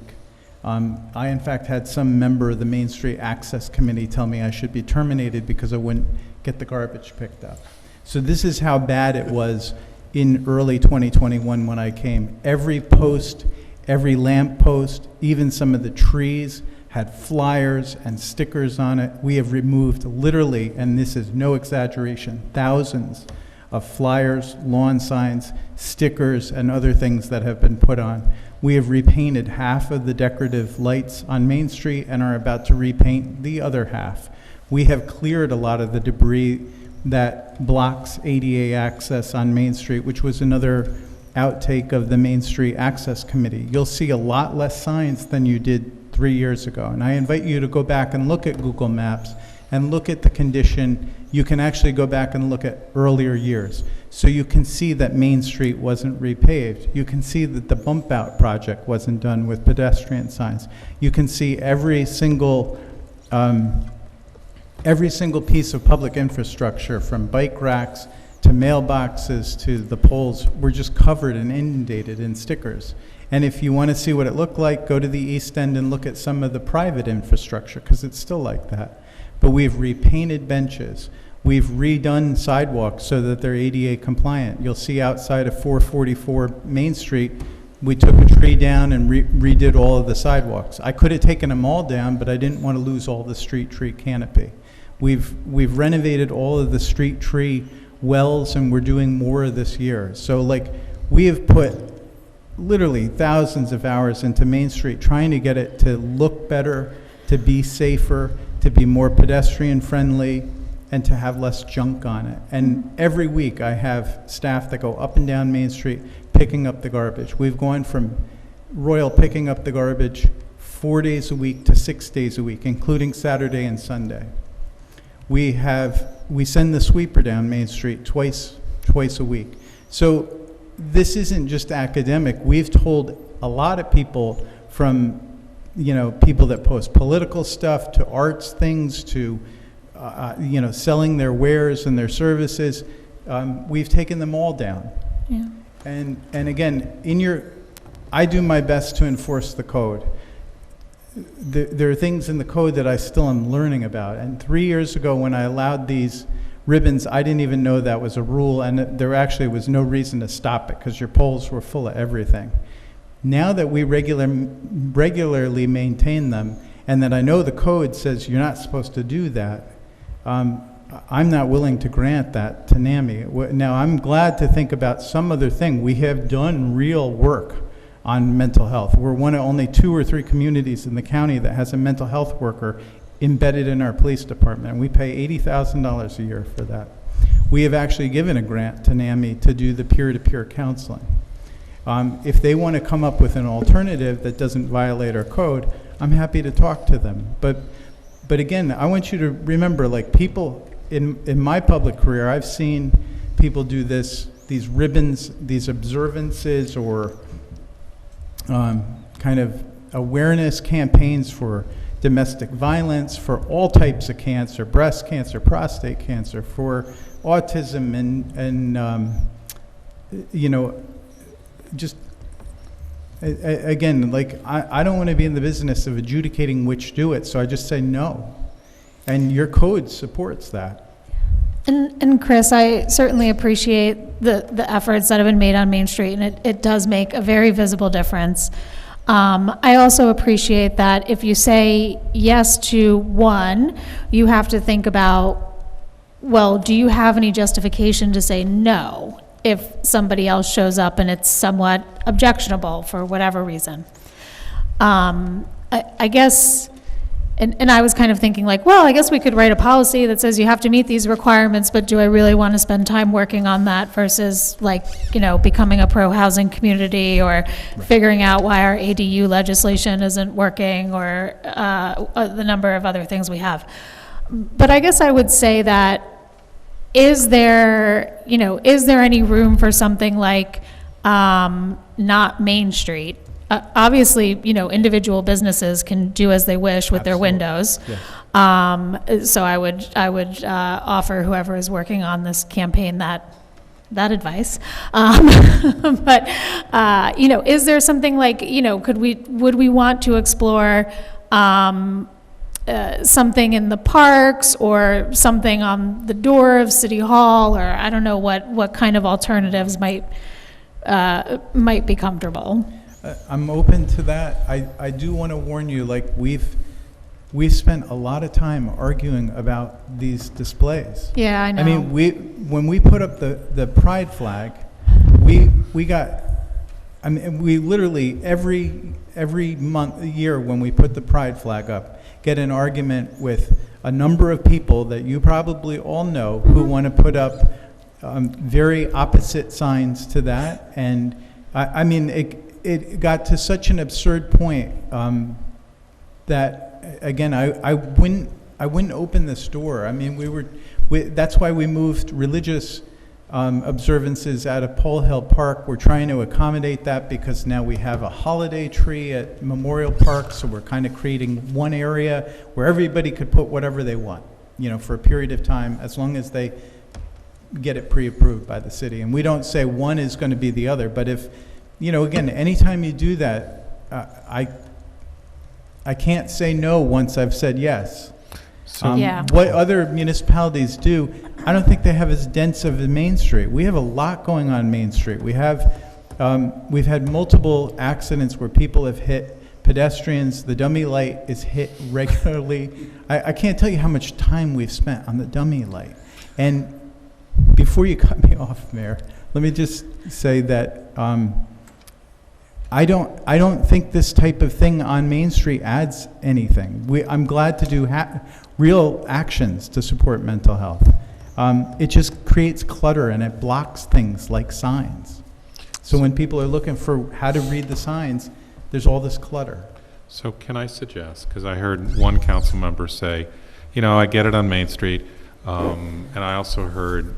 [SPEAKER 9] I, in fact, had some member of the Main Street Access Committee tell me I should be terminated because I wouldn't get the garbage picked up. So this is how bad it was in early 2021 when I came. Every post, every lamp post, even some of the trees had flyers and stickers on it. We have removed literally, and this is no exaggeration, thousands of flyers, lawn signs, stickers, and other things that have been put on. We have repainted half of the decorative lights on Main Street and are about to repaint the other half. We have cleared a lot of the debris that blocks ADA access on Main Street, which was another outtake of the Main Street Access Committee. You'll see a lot less signs than you did 3 years ago. And I invite you to go back and look at Google Maps and look at the condition. You can actually go back and look at earlier years. So you can see that Main Street wasn't repaved. You can see that the bump out project wasn't done with pedestrian signs. You can see every single piece of public infrastructure, from bike racks to mailboxes to the poles, were just covered and inundated in stickers. And if you want to see what it looked like, go to the East End and look at some of the private infrastructure, because it's still like that. But we've repainted benches. We've redone sidewalks so that they're ADA compliant. You'll see outside of 444 Main Street, we took a tree down and redid all of the sidewalks. I could have taken them all down, but I didn't want to lose all the street tree canopy. We've renovated all of the street tree wells, and we're doing more this year. So, like, we have put literally thousands of hours into Main Street trying to get it to look better, to be safer, to be more pedestrian friendly, and to have less junk on it. And every week I have staff that go up and down Main Street picking up the garbage. We've gone from Royal picking up the garbage 4 days a week to 6 days a week, including Saturday and Sunday. We send the sweeper down Main Street twice a week. So this isn't just academic. We've told a lot of people, from people that post political stuff to arts things to selling their wares and their services. We've taken them all down.
[SPEAKER 8] Yeah.
[SPEAKER 9] And again, I do my best to enforce the code. There are things in the code that I still am learning about. And 3 years ago, when I allowed these ribbons, I didn't even know that was a rule, and there actually was no reason to stop it because your poles were full of everything. Now that we regularly maintain them, and that I know the code says you're not supposed to do that, I'm not willing to grant that to NAMI. Now, I'm glad to think about some other thing. We have done real work on mental health. We're one of only 2 or 3 communities in the county that has a mental health worker embedded in our police department, and we pay $80,000 a year for that. We have actually given a grant to NAMI to do the peer-to-peer counseling. If they want to come up with an alternative that doesn't violate our code, I'm happy to talk to them. But again, I want you to remember, like, people in my public career, I've seen people do these ribbons, these observances, or kind of awareness campaigns for domestic violence, for all types of cancer, breast cancer, prostate cancer, for autism, and you know, just again, like, I don't want to be in the business of adjudicating which do it, so I just say no. And your code supports that.
[SPEAKER 8] And Chris, I certainly appreciate the efforts that have been made on Main Street, and it does make a very visible difference. I also appreciate that if you say yes to one, you have to think about, well, do you have any justification to say no if somebody else shows up and it's somewhat objectionable for whatever reason? I guess, and I was kind of thinking, like, well, I guess we could write a policy that says you have to meet these requirements, but do I really want to spend time working on that versus, like, you know, becoming a pro-housing community, or figuring out why our ADU legislation isn't working, or the number of other things we have. But I guess I would say that, is there any room for something like not Main Street? Obviously, you know, individual businesses can do as they wish with their windows. Yes. So I would offer whoever is working on this campaign that advice. But you know, is there something like, you know, would we want to explore something in the parks, or something on the door of City Hall, or I don't know what kind of alternatives might be comfortable?
[SPEAKER 9] I'm open to that. I do want to warn you, like, we've spent a lot of time arguing about these displays.
[SPEAKER 8] Yeah, I know.
[SPEAKER 9] I mean, when we put up the pride flag, we got, I mean, we literally every year when we put the pride flag up, get an argument with a number of people that you probably all know who want to put up very opposite signs to that. And I mean, it got to such an absurd point that, again, I wouldn't open this door. I mean, that's why we moved religious observances out of Pole Hill Park. We're trying to accommodate that because now we have a holiday tree at Memorial Park, so we're kind of creating one area where everybody could put whatever they want, you know, for a period of time, as long as they get it pre-approved by the city. And we don't say one is going to be the other, but if, you know, again, anytime you do that, I can't say no once I've said yes.
[SPEAKER 8] Yeah.
[SPEAKER 9] What other municipalities do, I don't think they have as dense of a Main Street. We have a lot going on Main Street. We've had multiple accidents where people have hit pedestrians. The dummy light is hit regularly. I can't tell you how much time we've spent on the dummy light. And before you cut me off, Mayor, let me just say that I don't think this type of thing on Main Street adds anything. I'm glad to do real actions to support mental health. It just creates clutter, and it blocks things like signs. So when people are looking for how to read the signs, there's all this clutter.
[SPEAKER 1] So can I suggest, because I heard one council member say, you know, I get it on Main Street, and I also heard,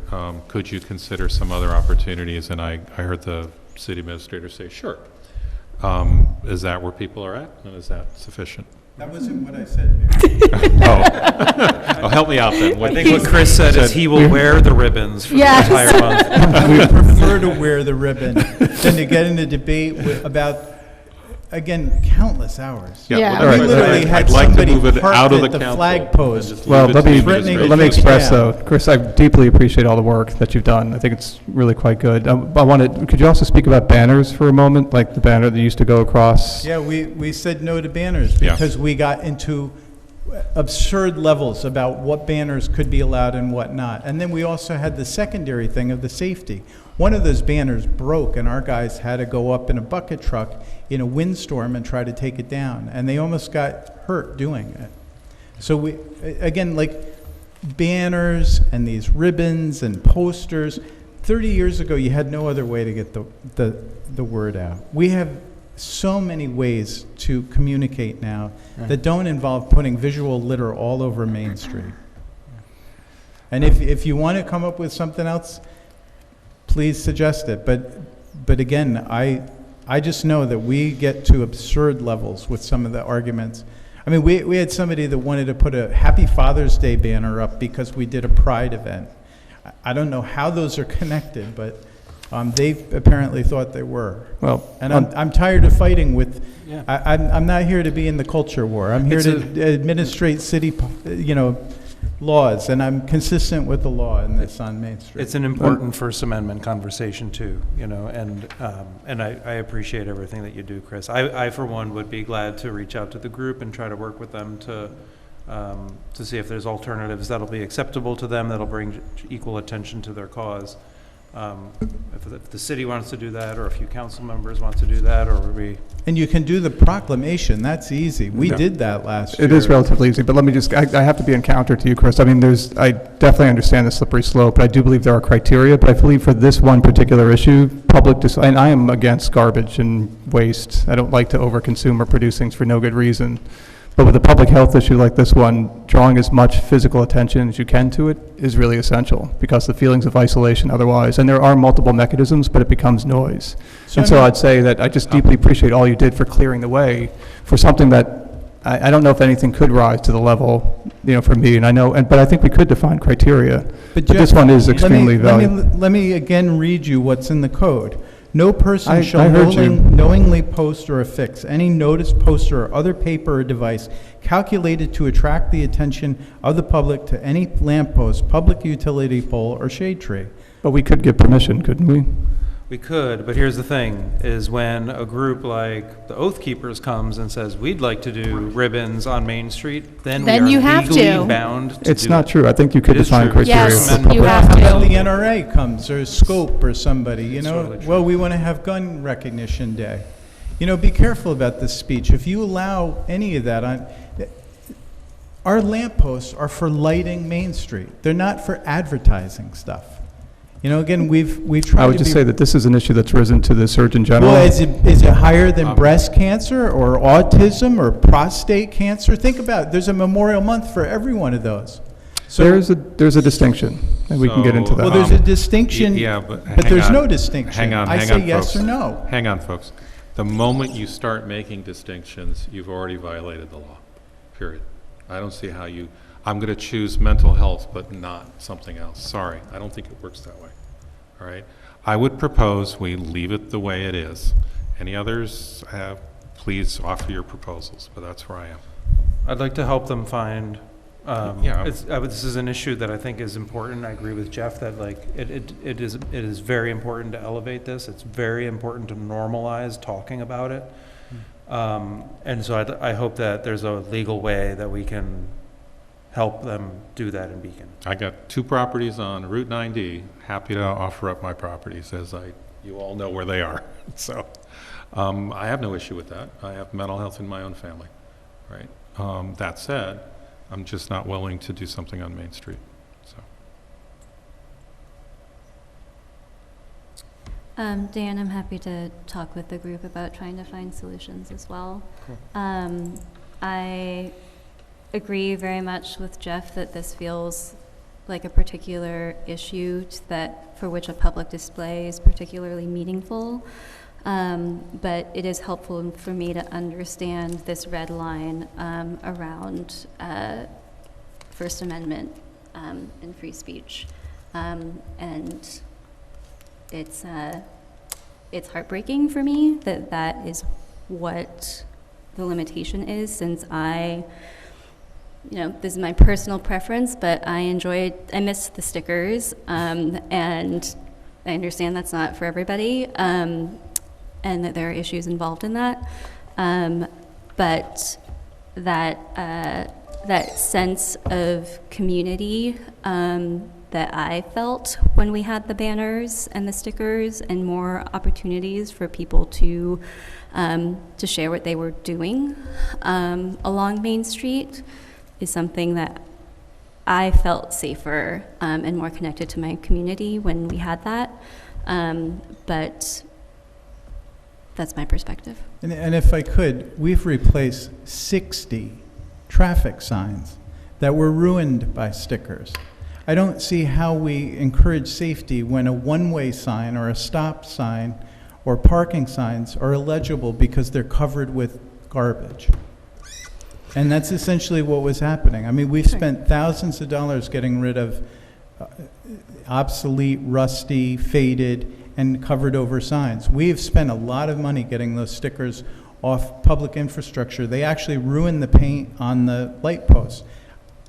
[SPEAKER 1] could you consider some other opportunities? And I heard the city administrator say, sure. Is that where people are at, and is that sufficient?
[SPEAKER 9] That wasn't what I said, Mayor.
[SPEAKER 1] Oh, help me out then.
[SPEAKER 5] I think what Chris said is he will wear the ribbons for
[SPEAKER 8] Yes.
[SPEAKER 5] the entire month.
[SPEAKER 9] We prefer to wear the ribbon than to get in a debate about, again, countless hours.
[SPEAKER 8] Yeah.
[SPEAKER 1] Well,
[SPEAKER 9] We literally had
[SPEAKER 1] I'd like to
[SPEAKER 9] somebody
[SPEAKER 1] move it
[SPEAKER 9] parked
[SPEAKER 1] out of
[SPEAKER 9] at
[SPEAKER 1] the
[SPEAKER 9] the
[SPEAKER 1] council
[SPEAKER 9] flag
[SPEAKER 1] and
[SPEAKER 9] post.
[SPEAKER 1] just
[SPEAKER 7] Well,
[SPEAKER 1] leave it to the
[SPEAKER 9] threatening-
[SPEAKER 7] let me
[SPEAKER 1] administration.
[SPEAKER 7] express
[SPEAKER 9] Yeah.
[SPEAKER 7] though, Chris, I deeply appreciate all the work that you've done. I think it's really quite good. Could you also speak about banners for a moment, like the banner that used to go across?
[SPEAKER 9] Yeah, we said no to banners
[SPEAKER 1] Yeah.
[SPEAKER 9] because we got into absurd levels about what banners could be allowed and what not. And then we also had the secondary thing of the safety. One of those banners broke, and our guys had to go up in a bucket truck in a windstorm and try to take it down. And they almost got hurt doing it. So we, again, like banners and these ribbons and posters, 30 years ago, you had no other way to get the word out. We have so many ways to communicate now that don't involve putting visual litter all over Main Street. And if you want to come up with something else, please suggest it. But again, I just know that we get to absurd levels with some of the arguments. I mean, we had somebody that wanted to put a Happy Father's Day banner up because we did a Pride event. I don't know how those are connected, but they apparently thought they were.
[SPEAKER 7] Well,
[SPEAKER 9] And I'm tired of fighting with,
[SPEAKER 5] Yeah.
[SPEAKER 9] I'm not here to be in the culture war. I'm here
[SPEAKER 5] It's
[SPEAKER 9] to administrate city, laws, and I'm consistent with the law in this on Main Street.
[SPEAKER 5] It's an important First Amendment conversation too, and I appreciate everything that you do, Chris. I for one would be glad to reach out to the group and try to work with them to see if there's alternatives that'll be acceptable to them, that'll bring equal attention to their cause. If the city wants to do that, or a few council members want to do that, or we.
[SPEAKER 9] And you can do the proclamation, that's easy. We did that last year.
[SPEAKER 7] it is relatively easy, but let me just, I have to be in counter to you, Chris. I mean, I definitely understand the slippery slope, but I do believe there are criteria, but I believe for this one particular issue, and I am against garbage and waste. I don't like to overconsume or produce things for no good reason. But with a public health issue like this one, drawing as much physical attention as you can to it is really essential, because the feelings of isolation otherwise, and there are multiple mechanisms, but it becomes noise. And so I'd say that I just deeply appreciate all you did for clearing the way for something that I don't know if anything could rise to the level, for me, and I know, but I think we could define criteria. But this one is extremely valuable.
[SPEAKER 9] Let me again read you what's in the code. No person
[SPEAKER 7] I
[SPEAKER 9] shall
[SPEAKER 7] heard you.
[SPEAKER 9] knowingly post or affix any notice, poster, or other paper or device calculated to attract the attention of the public to any lamppost, public utility pole, or shade tree.
[SPEAKER 7] But we could give permission, couldn't we?
[SPEAKER 5] We could, but here's the thing, is when a group like the Oath Keepers comes and says, we'd like to do ribbons on Main Street, then we
[SPEAKER 8] Then you
[SPEAKER 5] are
[SPEAKER 8] have
[SPEAKER 5] legally
[SPEAKER 8] to.
[SPEAKER 5] bound to do
[SPEAKER 7] It's not
[SPEAKER 5] it.
[SPEAKER 7] true. I think you could
[SPEAKER 5] It is
[SPEAKER 7] define
[SPEAKER 5] true.
[SPEAKER 7] criteria
[SPEAKER 8] Yes,
[SPEAKER 7] for
[SPEAKER 8] you
[SPEAKER 7] public.
[SPEAKER 8] have
[SPEAKER 9] How
[SPEAKER 8] to.
[SPEAKER 9] about the NRA comes, or Scope, or somebody,
[SPEAKER 5] totally true.
[SPEAKER 9] Well, we want to have Gun Recognition Day. Be careful about this speech. If you allow any of that our lampposts are for lighting Main Street. They're not for advertising stuff. Again, we've tried to
[SPEAKER 7] I would just say that this is an issue that's risen to the Surgeon General.
[SPEAKER 9] Well, is it higher than breast cancer or autism or prostate cancer? Think about it. There's a Memorial Month for every one of those. So,
[SPEAKER 7] There's a distinction, and we can get into that.
[SPEAKER 9] well, there's a distinction,
[SPEAKER 1] Yeah,
[SPEAKER 9] but
[SPEAKER 1] hang
[SPEAKER 9] there's
[SPEAKER 1] on.
[SPEAKER 9] no distinction.
[SPEAKER 1] Hang on,
[SPEAKER 9] I
[SPEAKER 1] hang
[SPEAKER 9] say
[SPEAKER 1] on,
[SPEAKER 9] yes
[SPEAKER 1] folks.
[SPEAKER 9] or no.
[SPEAKER 1] Hang on, folks. The moment you start making distinctions, you've already violated the law, period. I don't see how I'm going to choose mental health, but not something else. Sorry, I don't think it works that way. All right? I would propose we leave it the way it is. Any others please offer your proposals, but that's where I am.
[SPEAKER 5] I'd like to help them find,
[SPEAKER 1] Yeah.
[SPEAKER 5] this is an issue that I think is important. I agree with Jeff that it is very important to elevate this. It's very important to normalize talking about it. And so I hope that there's a legal way that we can help them do that in Beacon.
[SPEAKER 1] I got 2 properties on Route 9D. Happy to offer up my properties, as you all know where they are. So I have no issue with that. I have mental health in my own family, right? That said, I'm just not willing to do something on Main Street. So
[SPEAKER 6] Dan, I'm happy to talk with the group about trying to find solutions as well.
[SPEAKER 5] Cool.
[SPEAKER 6] I agree very much with Jeff that this feels like a particular issue for which a public display is particularly meaningful. But it is helpful for me to understand this red line around First Amendment and free speech. And it's heartbreaking for me that is what the limitation is, since this is my personal preference, but I miss the stickers, and I understand that's not for everybody, and that there are issues involved in that, but that sense of community that I felt when we had the banners and the stickers, and more opportunities for people to share what they were doing along Main Street, is something that I felt safer and more connected to my community when we had that. But that's my perspective.
[SPEAKER 9] And if I could, we've replaced 60 traffic signs that were ruined by stickers. I don't see how we encourage safety when a one-way sign or a stop sign or parking signs are illegible because they're covered with garbage. And that's essentially what was happening. I mean, we've spent thousands of dollars getting rid of obsolete, rusty, faded, and covered over signs. We've spent a lot of money getting those stickers off public infrastructure. They actually ruin the paint on the light posts.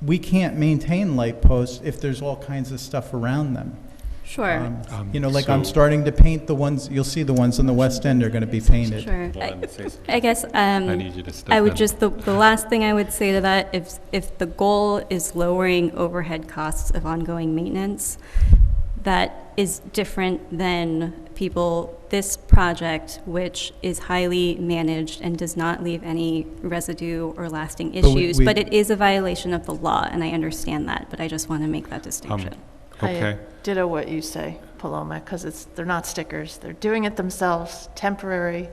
[SPEAKER 9] We can't maintain light posts if there's all kinds of stuff around them.
[SPEAKER 6] Sure.
[SPEAKER 9] You know, like I'm starting to paint the ones, you'll see the ones in the West End are going to be painted.
[SPEAKER 6] Sure.
[SPEAKER 1] Well, say something.
[SPEAKER 6] I guess
[SPEAKER 1] I need you to step
[SPEAKER 6] I would
[SPEAKER 1] in.
[SPEAKER 6] just, the last thing I would say to that, if the goal is lowering overhead costs of ongoing maintenance, that is different than this project, which is highly managed and does not leave any residue or lasting issues, but it is a violation of the law, and I understand that, but I just want to make that distinction.
[SPEAKER 1] Okay.
[SPEAKER 3] I ditto what you say, Paloma, because they're not stickers. They're doing it themselves, temporary,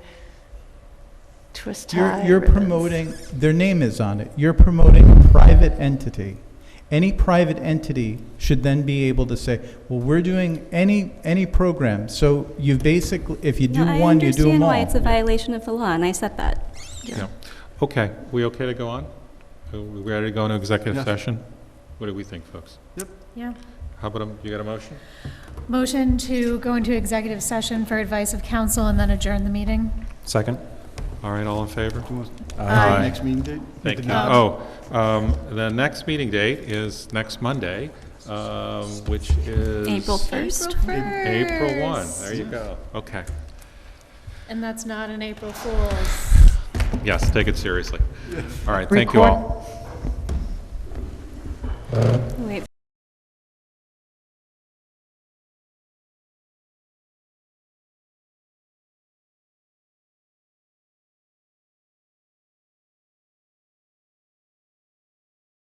[SPEAKER 3] twist tie.
[SPEAKER 9] You're
[SPEAKER 3] ribbons.
[SPEAKER 9] promoting, their name is on it, you're promoting a private entity. Any private entity should then be able to say, well, we're doing any program. So you basically, if you do
[SPEAKER 6] No,
[SPEAKER 9] one, you do them
[SPEAKER 6] I understand
[SPEAKER 9] all.
[SPEAKER 6] why it's a violation of the law, and I said that.
[SPEAKER 1] Yeah. Okay, we okay to go on? Are we ready to go into executive session? What do we think, folks?
[SPEAKER 8] Yeah.
[SPEAKER 1] How about, you got a motion?
[SPEAKER 8] Motion to go into executive session for advice of counsel and then adjourn the meeting.
[SPEAKER 5] Second?
[SPEAKER 1] All right, all in favor?
[SPEAKER 4] Aye. Next meeting date?
[SPEAKER 1] Thank you. The next meeting date is next Monday, which is...
[SPEAKER 6] April 1st.
[SPEAKER 1] April 1. There you go. Okay.
[SPEAKER 8] And that's not an April Fool's.
[SPEAKER 1] Yes, take it seriously. All right, thank you all.
[SPEAKER 6] Wait.